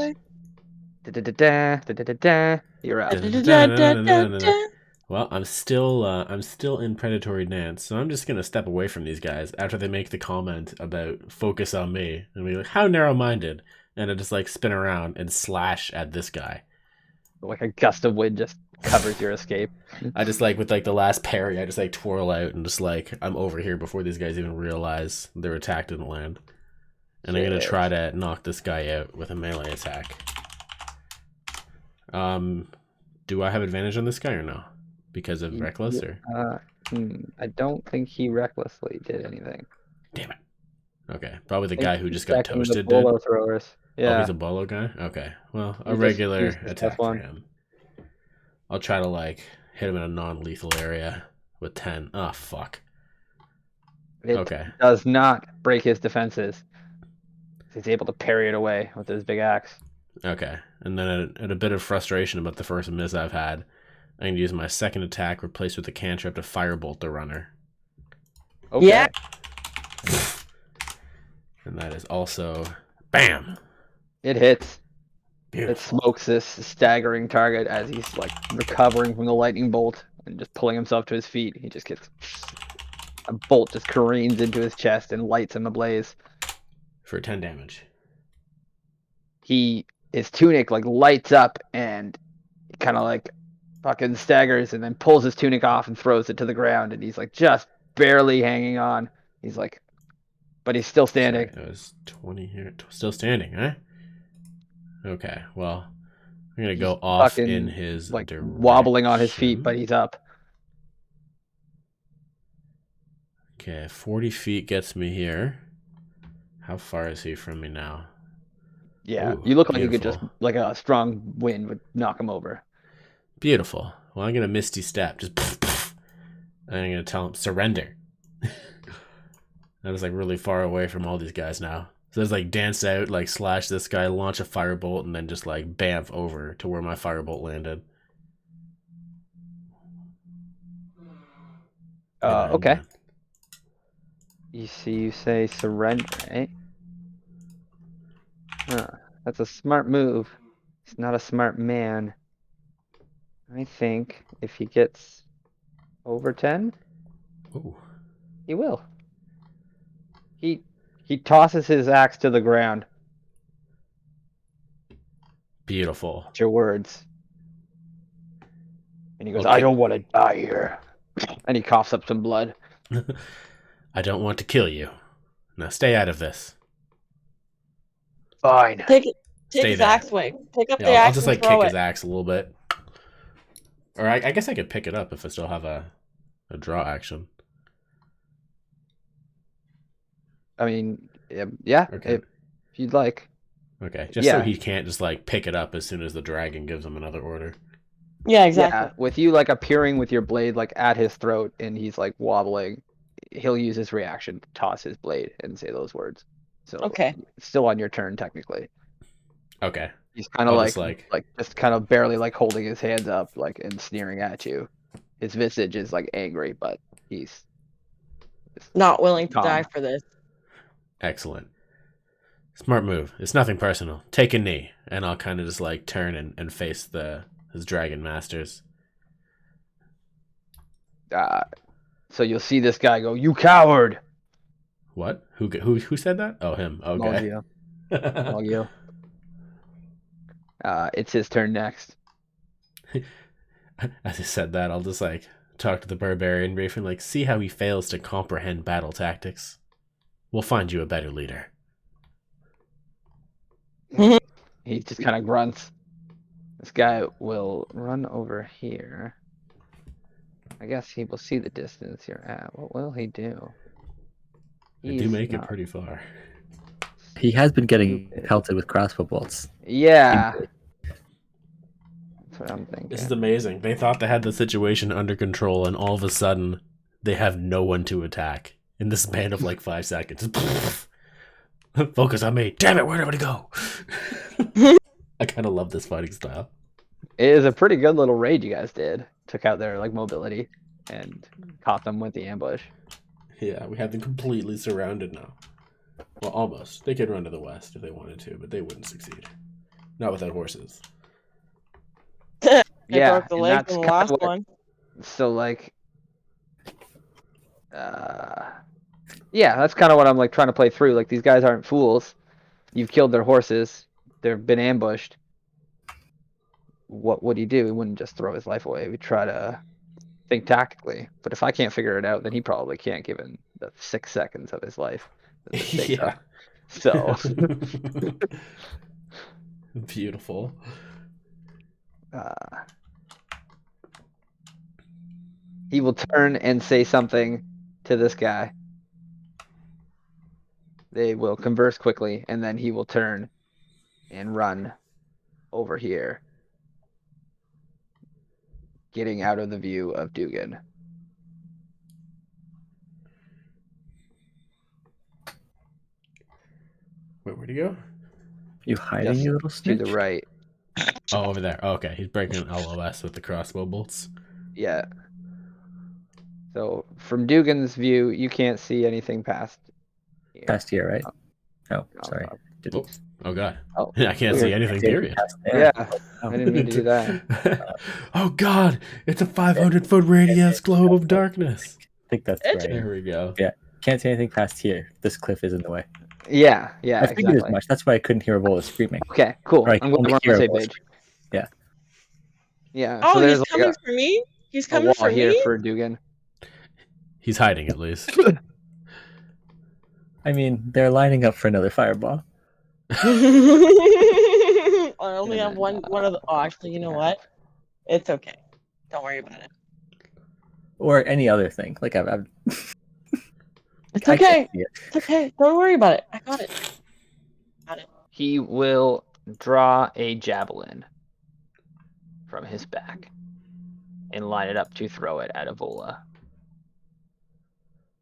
which, da-da-da-da, you're up. Well, I'm still in predatory dance, so I'm just gonna step away from these guys after they make the comment about focus on me and be like, how narrow-minded, and I just like spin around and slash at this guy. Like a gust of wind just covers your escape. I just like with like the last parry, I just like twirl out and just like I'm over here before these guys even realize their attack didn't land. And I'm gonna Shit. try to knock this guy out with a melee attack. Do I have advantage on this guy or no? Because of reckless or? I don't think he recklessly did anything. Damn it. Okay, probably the I think guy who he's just got stacking the toasted did. bolo throwers. Oh, Yeah. he's a bolo guy? Okay. Well, a He just regular used his attack plus for one. him. I'll try to like hit him in a non-lethal area with 10. Oh, fuck. It Okay. does not break his defenses. He's able to parry it away with his big axe. Okay. And then at a bit of frustration about the first miss I've had, I'm going to use my second attack replaced with a cantrip to firebolt the runner. Okay. Yeah. And that is also BAM! It hits. Beautiful. It smokes this staggering target as he's like recovering from the lightning bolt and just pulling himself to his feet. He just gets a bolt just careens into his chest and lights him ablaze. For 10 damage. His tunic like lights up and he kind of like fucking staggers and then pulls his tunic off and throws it to the ground and he's like just barely hanging on. He's like, but he's still standing. Sorry, that was 20 here. Still standing, huh? Okay, well, I'm going to go off fucking, in his like wobbling on his feet, but direction. he's up. Okay, 40 feet gets me here. How far is he from me now? Yeah, Ooh, you look like you could just beautiful. like a strong wind would knock him over. Beautiful. Well, I'm going to Misty Step. Just and I'm going to tell him, surrender. I was like really far away from all these guys now. So there's like dance out, like slash this guy, launch a firebolt, and then just like bamf over to where my firebolt landed. And I'm Okay. done. You say surrender, eh? That's a smart move. He's not a smart man. I think if he gets over 10, Ooh. he will. He tosses his axe to the ground. Beautiful. Watch your words. And he goes, Okay. I don't want to die here. And he coughs up some blood. I don't want to kill you. Now stay out of this. Fine. Take Stay his there. axe away. Pick up the Yeah, axe I'll just and like throw kick it. his axe a little bit. Or I guess I could pick it up if I still have a draw action. I mean, yeah, Okay. if you'd like. Okay, just so Yeah. he can't just like pick it up as soon as the dragon gives him another order. Yeah, exactly. Yeah, with you like appearing with your blade like at his throat and he's like wobbling, he'll use his reaction to toss his blade and say those words. So Okay. it's still on your turn technically. Okay. He's kind of I'll like just, like- just kind of barely like holding his hands up like and sneering at you. His visage is like angry, but he's Not willing to Calm. die for this. Excellent. Smart move. It's nothing personal. Take a knee, and I'll kind of just like turn and face his dragon masters. so you'll see this guy go, "You coward!" What? Who said that? Oh, him. Okay. Magio. It's his turn next. As I said that, I'll just like talk to the barbarian briefly, like, see how he fails to comprehend battle tactics. We'll find you a better leader. He just kind of grunts. This guy will run over here. I guess he will see the distance you're at. What will he do? I do He's make it not- pretty far. He has been getting pelted with crossbow bolts. Yeah. That's what I'm thinking. This is amazing. They thought they had the situation under control, and all of a sudden, they have no one to attack in the span of like 5 seconds. Focus on me. Damn it, where'd everybody go? I kind of love this fighting style. It is a pretty good little raid you guys did. Took out their like mobility and caught them with the ambush. Yeah, we have them completely surrounded now. Well, almost. They could run to the west if they wanted to, but they wouldn't succeed. Not without horses. They Yeah, broke the and leg that's in the kinda last what- one. So like, yeah, that's kind of what I'm like trying to play through. Like these guys aren't fools. You've killed their horses. They've been ambushed. What would he do? He wouldn't just throw his life away. He would try to think tactically. But if I can't figure it out, then he probably can't, given the 6 seconds of his life. that this takes Yeah. up. So Beautiful. he will turn and say something to this guy. They will converse quickly, and then he will turn and run over here, getting out of the view of Dugan. Wait, where'd he go? You hiding, Just you little To snitch? the right. Oh, over there. Oh, okay, he's breaking LOS with the crossbow bolts. Yeah. So from Dugan's view, you can't see anything past here. Past here, right? Oh, Oh, sorry. oh. Didn't. Oh, God. Oh, I can't see anything, period. Past there. Yeah, Oh. I didn't mean to do that. Oh, God. It's a 500-foot radius globe of darkness. I think that's It's- right. There we go. Can't see anything past here. This cliff is in the way. Yeah, yeah, I figured exactly. as much. That's why I couldn't hear Ebola screaming. Okay, cool. Right, I'm glad only we're on hear the same Ebola page. Yeah. Yeah. Oh, so he's there's like coming for me? He's a coming wall for here me? for Dugan. He's hiding, at least. I mean, they're lining up for another fireball. I only Yeah, have one of the. Oh, actually, you know what? It's okay. Don't worry about it. Or any other thing. Like, I've It's I okay. can't see it. It's okay. Don't worry about it. I got it. He will draw a javelin from his back and line it up to throw it at Evola.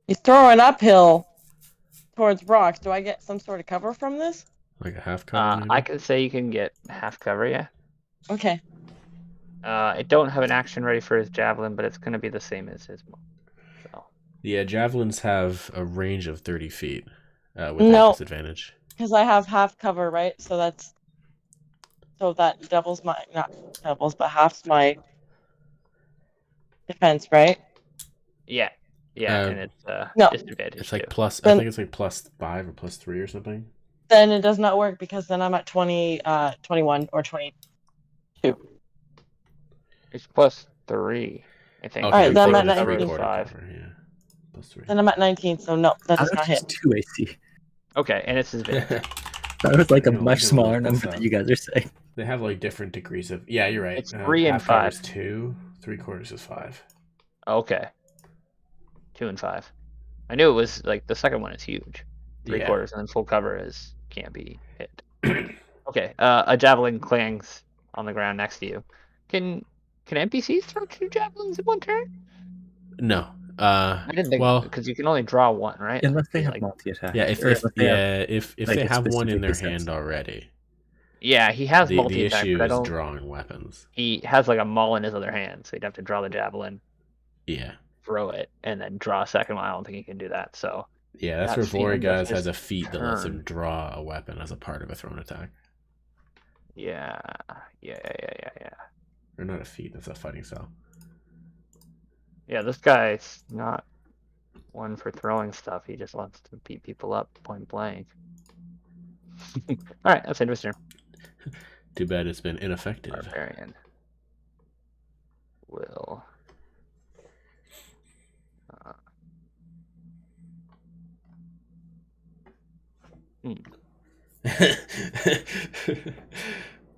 He's throwing uphill towards rocks. Do I get some sort of cover from this? Like a half cover. maybe? I could say you can get half cover, yeah. Okay. I don't have an action ready for his javelin, but it's going to be the same as his. So Yeah, javelins have a range of 30 feet with No. disadvantage. Because I have half cover, right? So that doubles my, not doubles, but half's my defense, right? yeah, and it's No. disadvantage. It's like too. plus, Then- I think it's like +5 or +3 or something. Then it does not work because then I'm at 20, 21 or 22. It's +3, I think. Okay, Alright, then so I'm it's at three-quarter 5. cover, yeah. +3. Then I'm at 19, so no, that I does was not hit. just 2 AC. Okay, and it's his advantage. That was like a No, much we can smaller look this number up. than you guys are saying. They have like different degrees of. Yeah, you're right. It's 3 and half cover 5. is 2, 3/4 is 5. Okay. 2 and 5. I knew it was like the second one is huge. 3/4 and then full cover can't be hit. Okay. A javelin clangs on the ground next to you. Can NPCs throw 2 javelins in one turn? No. I didn't think Well, because you can only draw one, right? Unless they have Like, multi-attack. yeah. If Or unless they have, if like, they a have one in specific their defense. hand already, yeah, he has the multi-attack, issue but I is don't. drawing weapons. He has like a maul in his other hand, so he'd have to draw the javelin, Yeah. throw it, and then draw a second one. I don't think he can do that. So Yeah, that's That's where the end of Voragaz his has a feat that lets him turn. draw a weapon as a part of a thrown attack. yeah. Or not a feat, that's a fighting style. Yeah, this guy's not one for throwing stuff. He just wants to beat people up point blank. All right, that's interesting. Too bad it's been ineffective. Barbarian will.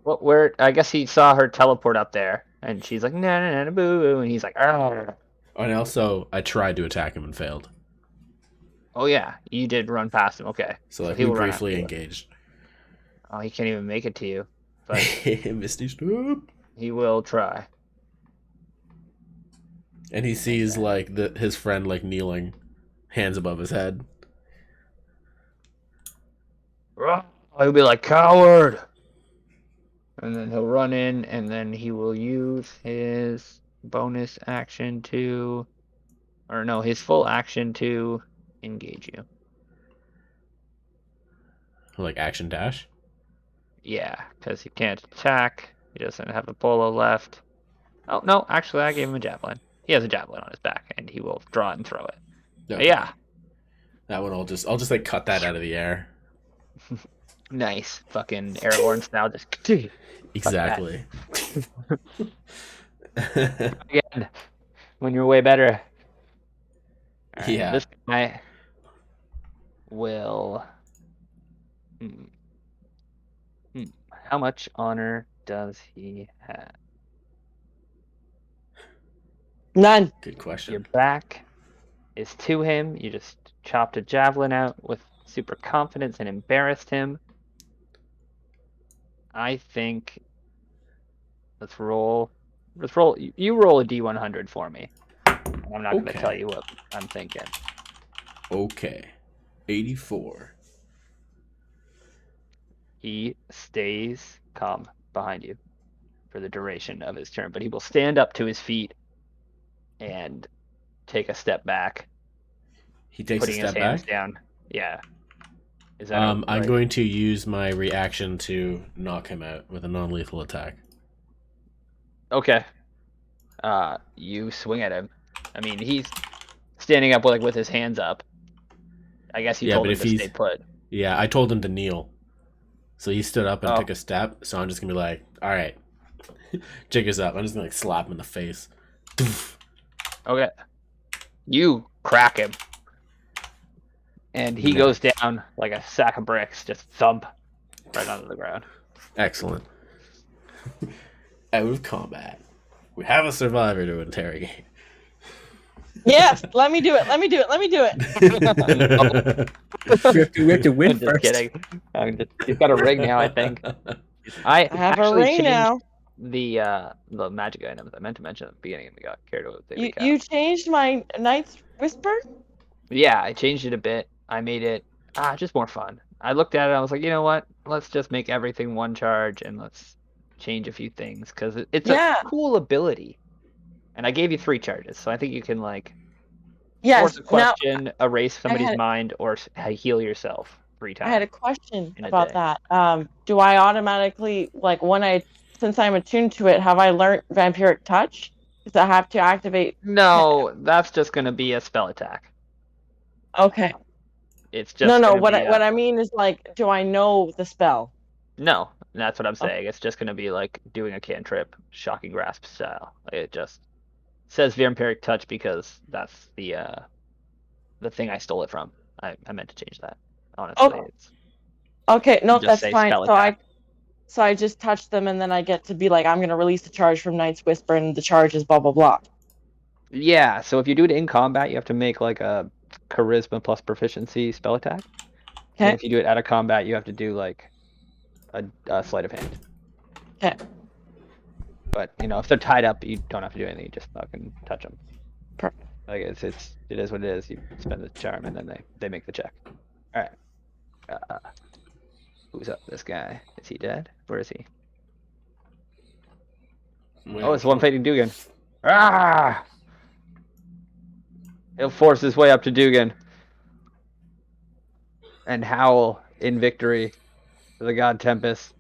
What? Where? I guess he saw her teleport up there, and she's like, "Na na na boo," and he's like, "Oh." And also, I tried to attack him and failed. Oh yeah, you did run past him. Okay, So like he we will run briefly after you. engaged. Oh, he can't even make it to you, but Misty stop. he will try. And he sees like his friend like kneeling, hands above his head. He'll be like, "Coward!" And then he'll run in, and then he will use his bonus action to, or no, his full action to engage you. Like action dash. Yeah, because he can't attack. He doesn't have a bolo left. Oh no, actually, I gave him a javelin. He has a javelin on his back, and he will draw it and throw it. Okay. Yeah, That one I'll just like cut that out of the air. nice, fucking Aragorn style. Just Exactly. again when you're way better. All right, Yeah. This guy will. How much honor does he have? None. Good Your question. back is to him. You just chopped a javelin out with super confidence and embarrassed him. I think. Let's roll. You roll a d100 for me. And I'm not going to Okay. tell you what I'm thinking. Okay. 84. He stays calm behind you for the duration of his turn, but he will stand up to his feet and take a step back, He takes putting a his step hands back. down. Yeah. Is that I'm right? going to use my reaction to knock him out with a non-lethal attack. Okay. You swing at him. I mean, he's standing up with his hands up. I guess you Yeah, told but him if to he's- stay put. Yeah, I told him to kneel. So he stood up and Oh. took a step. So I'm just gonna be like, all right, Jigger's up. I'm just gonna like slap him in the face. Okay. You crack him. And he Nice. goes down like a sack of bricks, just thump right onto the ground. Excellent. Out of combat. We have a survivor to interrogate. Yes, let me do it. Let me do it. Let me do it. We have to win I'm just first. kidding. He's got a ring now, I think. I I have a actually ring changed now. the magic items. I meant to mention at the beginning and we got carried away with the recap. You changed my Knight's Whisper? Yeah, I changed it a bit. I made it just more fun. I looked at it, I was like, you know what? Let's just make everything one charge and let's change a few things because it's Yeah. a cool ability. And I gave you 3 charges, so I think you can like Yes. force a Now question, erase somebody's had- mind, or heal yourself 3 times. I had a question in a about day. that. Do I automatically like since I'm attuned to it, have I learned Vampiric Touch? Does I have to activate? No, that's just gonna be a spell attack. Okay. It's just No. gonna What be I mean is like, do I know the spell? No, that's what I'm Oh. saying. It's just gonna be like doing a cantrip, shocking grasp style. It just says Vampiric Touch because that's the thing I stole it from. I meant to change that. Honestly, Oh. it's Okay. No, just that's say fine. spell So attack. So I just touch them, and then I get to be like, I'm going to release the charge from Knight's Whisper, and the charge is blah, blah, blah. Yeah, so if you do it in combat, you have to make like a charisma plus proficiency spell attack. And Okay. if you do it out of combat, you have to do like a sleight of hand. Okay. But if they're tied up, you don't have to do anything. You just fucking touch them. Perfect. Like it is what it is. You spend the charm and then they make the check. All right. Who's up? This guy. Is he dead? Where is he? Oh, it's the one fighting Dugan. Ah! He'll force his way up to Dugan and howl in victory to the god Tempest,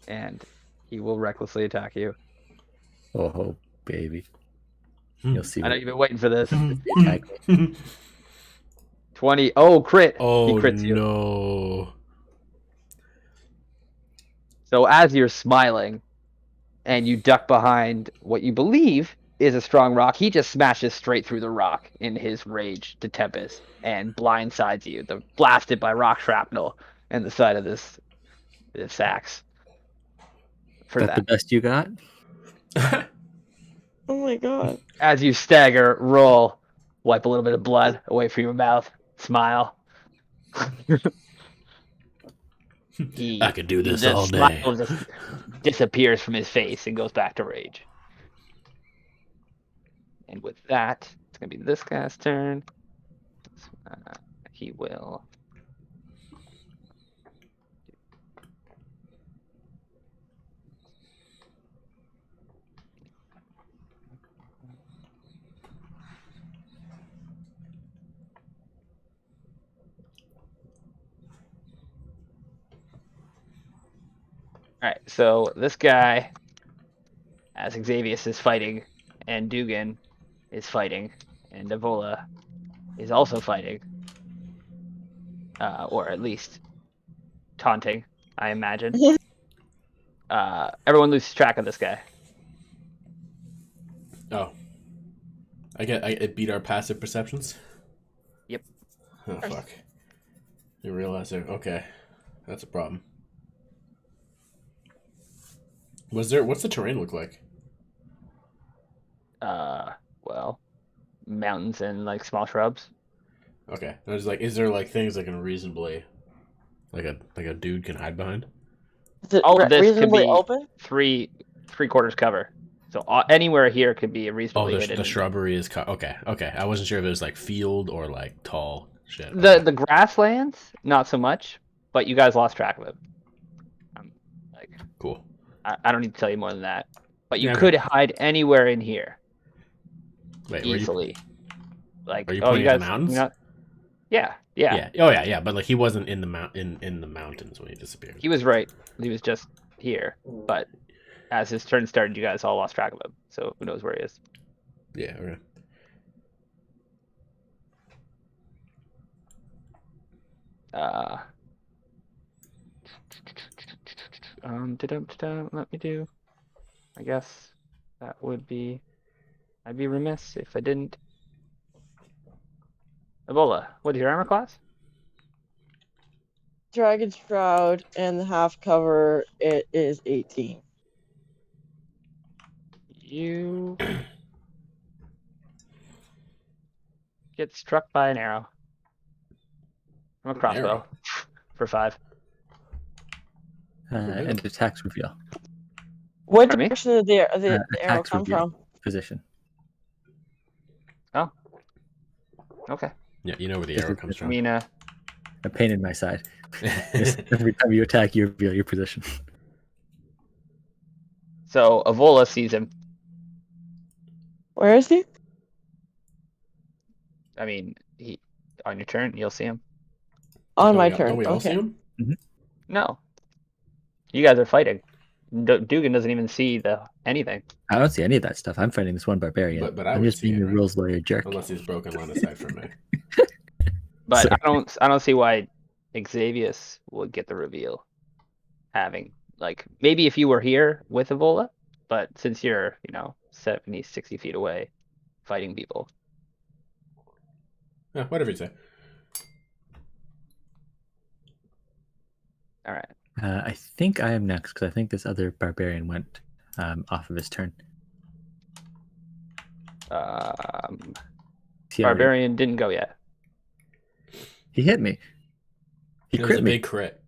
and he will recklessly attack you. Oh, baby. You'll see. I know you've been waiting for this. Attack. 20. Oh, crit. Oh, He crits you. no. So as you're smiling and you duck behind what you believe is a strong rock, he just smashes straight through the rock in his rage to Tempest and blindsides you, blasted by rock shrapnel in the side of this axe. For That the that. best you got? Oh my god. As you stagger, roll, wipe a little bit of blood away from your mouth, smile. I could do this the all day. smile just disappears from his face and goes back to rage. And with that, it's gonna be this guy's turn. He will. All right, so this guy, as Xavius is fighting, and Dugan is fighting, and Evola is also fighting, or at least taunting, I imagine. Everyone loses track of this guy. Oh. It beat our passive perceptions? Yep. Oh, fuck. You realize it. Okay. That's a problem. What's the terrain look like? Well, mountains and like small shrubs. Okay. I was like, is there like things that can reasonably, like a dude can hide behind? Is it All of this could reasonably be open? three-quarters cover. So anywhere here could be a Oh, reasonably hidden. the shrubbery is okay. I wasn't sure if it was like field or like tall shit. The grasslands, not so much, but you guys lost track of it. Cool. I don't need to tell you more than that. But you Yeah, could hide anywhere in here Wait, easily. Like, are you oh, pointing you at guys, the mountains? Yeah. Yeah. Oh yeah. But like he wasn't in the in the mountains when he disappeared. He was right. He was just here. But as his turn started, you guys all lost track of him. So who knows where he is? Yeah. Okay. Let me do. I guess that would be. I'd be remiss if I didn't. Ebola, what is your armor class? Dragon Shroud and the half cover, it is 18. You get struck by an arrow from a crossbow arrow? for 5. And attacks reveal. What Pardon me? direction did the arrow attacks come reveal. from? Position. Okay. Yeah, you know where the This arrow is comes I from. mean, A pain in my side. Every time you attack, you reveal your position. so Avola sees him. Where is he? I mean, he on your turn, you'll see him. On my Don't turn. we all see Okay. him? No, you guys are fighting. Dugan doesn't even see anything. I don't see any of that stuff. I'm fighting this one barbarian. But I I'm would just see being it, a right? rules lawyer jerk. Unless he's broken line of sight from me. But So- I don't see why Xavius would get the reveal. Having like maybe if you were here with Avola, but since you're 70, 60 feet away, fighting people. Yeah, whatever you say. All right. I think I am next because I think this other barbarian went off of his turn. He already- Barbarian didn't go yet. He hit me. He It was crit a me. big crit.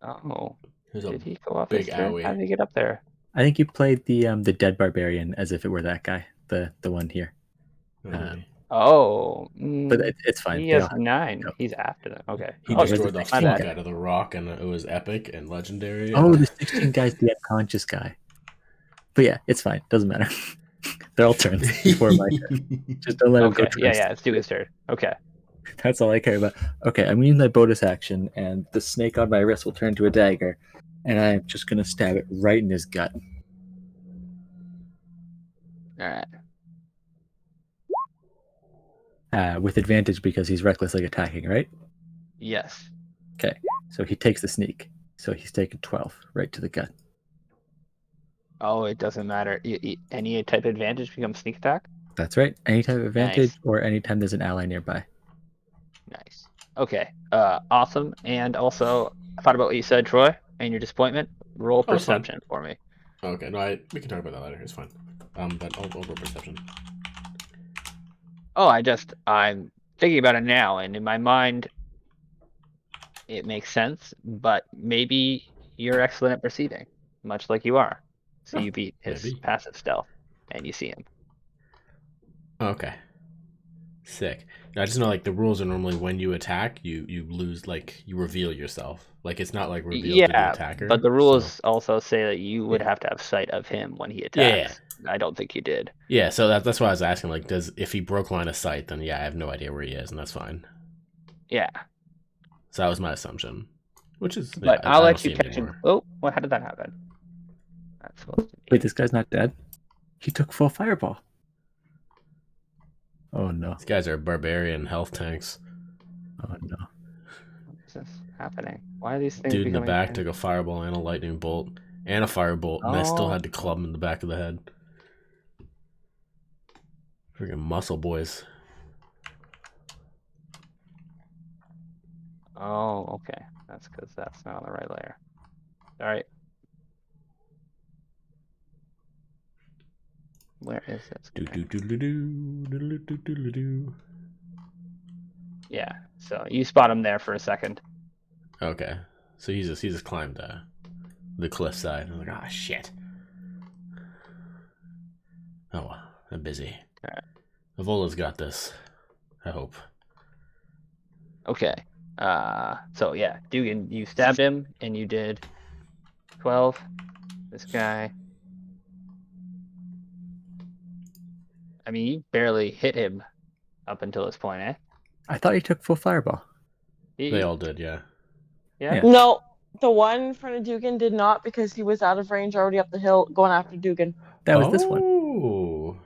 Oh, It was a did he go off big his turn? owie. How did he get up there? I think you played the dead barbarian as if it were that guy, the one here. Maybe. Oh, But it's fine. he They has all- 9. go. He's after them. Okay. He Oh, destroyed the my 16 fuck bad. out of the rock, and it was epic and legendary. Oh, and- the 16 guy's the unconscious guy. But yeah, it's fine. Doesn't matter. They're all turns before my turn. Just don't let him go Okay. Yeah, twice. yeah. Let's do his turn. Okay. That's all I care about. Okay, I'm using my bonus action, and the snake on my wrist will turn to a dagger, and I'm just gonna stab it right in his gut. All right. With advantage because he's recklessly attacking, right? Yes. Okay, so he takes the sneak. So he's taken 12 right to the gut. Oh, it doesn't matter. Any type of advantage becomes sneak attack? That's right. Any type of advantage or anytime there's an ally nearby. Nice. Okay. Awesome. And also, I thought about what you said, Troy, and your disappointment. Roll Oh, it's fine. perception for me. Okay, no, we can talk about that later. It's fine. But I'll roll perception. Oh, I'm thinking about it now, and in my mind, it makes sense, but maybe you're excellent at perceiving, much like you are. So you beat his maybe. passive stealth, and you see him. Okay. Sick. I just know like the rules are normally when you attack, you lose like you reveal yourself. Like it's not like revealed to the Yeah, attacker. but the rules so- also say that you would Yeah. have to have sight of him when he Yeah, attacks. I don't think you did. Yeah, so that's why I was asking. Like, if he broke line of sight, then yeah, I have no idea where he is, and that's fine. Yeah, So that was my assumption, which is. but I I'll don't let see you him catch him. anymore. Oh, what? How did that happen? That's supposed to be. Wait, this guy's not dead? He took full fireball. Oh no. These guys are barbarian health tanks. Oh no. What is this happening? Why are these things Dude in the becoming? back took a fireball and a lightning bolt and a firebolt, and I still Oh. had to club him in the back of the head. Freaking muscle boys. Oh, okay. That's because that's not on the right layer. All right. Where is this? Do guy? do do do do do do do do. Yeah. So you spot him there for a second. Okay, so he just climbed the cliffside. I'm like, ah, shit. Oh, well, I'm busy. Alright. Avola's got this. I hope. Okay. So yeah, Dugan, you stabbed him and you did 12. This guy. I mean, you barely hit him up until this point, eh? I thought he took full fireball. They all did, yeah. Yeah. Yeah. No, the one in front of Dugan did not because he was out of range already up the hill going after Dugan. That was this one. Oh.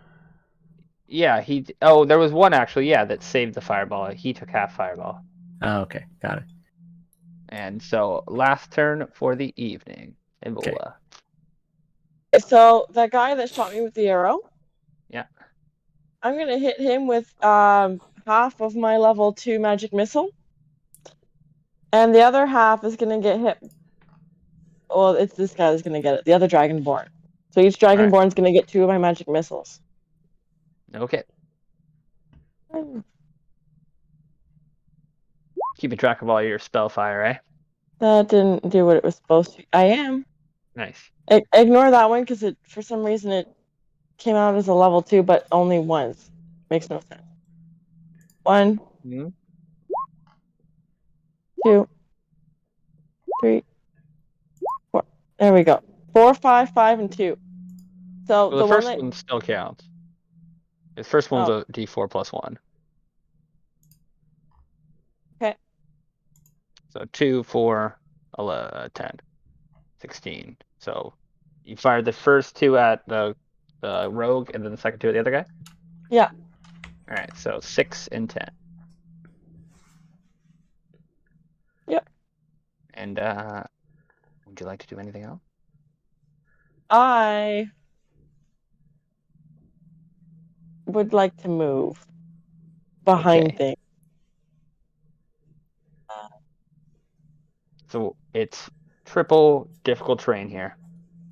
Yeah. Oh, there was one actually. Yeah, that saved the fireball. He took half fireball. Oh, okay. Got it. And so last turn for the evening. Ebola. So that guy that shot me with the arrow. Yeah. I'm gonna hit him with half of my level 2 magic missile. And the other half is gonna get hit. Well, it's this guy that's gonna get it. The other Dragonborn. So each Dragonborn's gonna get 2 of my magic missiles. Okay. Keeping track of all your spell fire, eh? That didn't do what it was supposed to. I am. Nice. Ignore that one because it, for some reason, it came out as a level 2, but only once. Makes no sense. 1, Mhm. 2, 3, 4. There we go. 4, 5, 5, and 2. So Well, the the one first that one still counts. The first one's Oh. a D4 plus 1. Okay. So 2, 4, 11, 10, 16. So you fired the first 2 at the rogue and then the second 2 at the other guy? Yeah. Alright, so 6 and 10. Yep. And would you like to do anything else? I would like to move behind Okay. things. So it's triple difficult terrain here.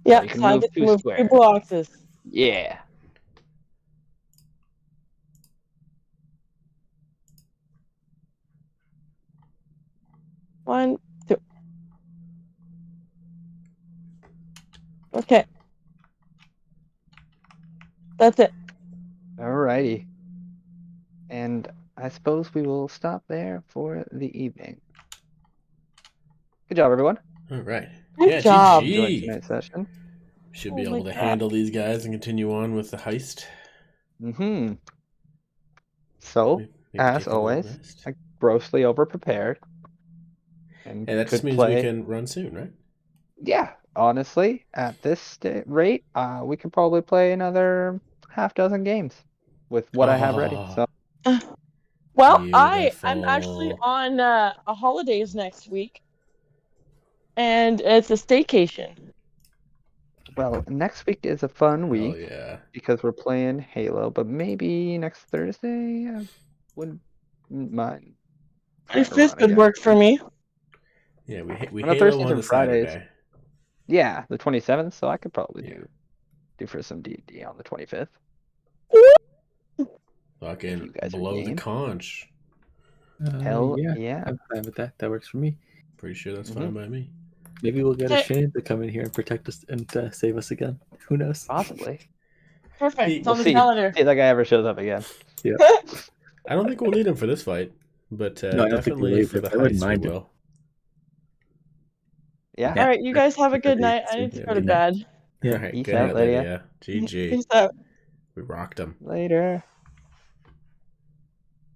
Yeah, you can so I move get to 2 move squares. 2 boxes. Yeah. One, two. Okay. That's it. Alrighty. And I suppose we will stop there for the evening. Good job, everyone. All right. Good Yeah, job. Enjoyed GG. tonight's session. Should Oh be my able to God. handle these guys and continue on with the heist. Mm-hmm. So, Maybe as take a little always, rest. I grossly overprepared. And Hey, that just could means play. we can run soon, right? Yeah, honestly, at this rate, we could probably play another half dozen games with what I have ready. Oh, So, Well, I'm actually beautiful. on a holidays next week, and it's a staycation. well, next week is a fun Hell week yeah. because we're playing Halo, but maybe next Thursday I wouldn't mind trying to 25th run would again. work for me. Yeah, we I know Halo Thursdays on and the Fridays. Saturday. Yeah, the 27th, so I could probably Yeah. do for some D&D on the 25th. Fucking you guys are blow the game. conch. Hell yeah, yeah. I'm fine with that. That works for me. Pretty sure that's Mhm. fine by me. Maybe we'll get a Okay. Shane to come in here and protect us and save us again. Who knows? Possibly. Perfect. Hey, It's on We'll the see. calendar. See if that guy ever shows up again. I don't think we'll need him for this fight, but No, I don't think we'll definitely need for him. the I wouldn't heist we mind him. will. Yeah. All right, you guys have a good Everybody night. I need to Yeah, go to good bed. Yeah. All right, Peace good out, night, Lydia. Lydia. GG. Peace out. We rocked him. Later.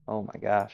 Oh my gosh.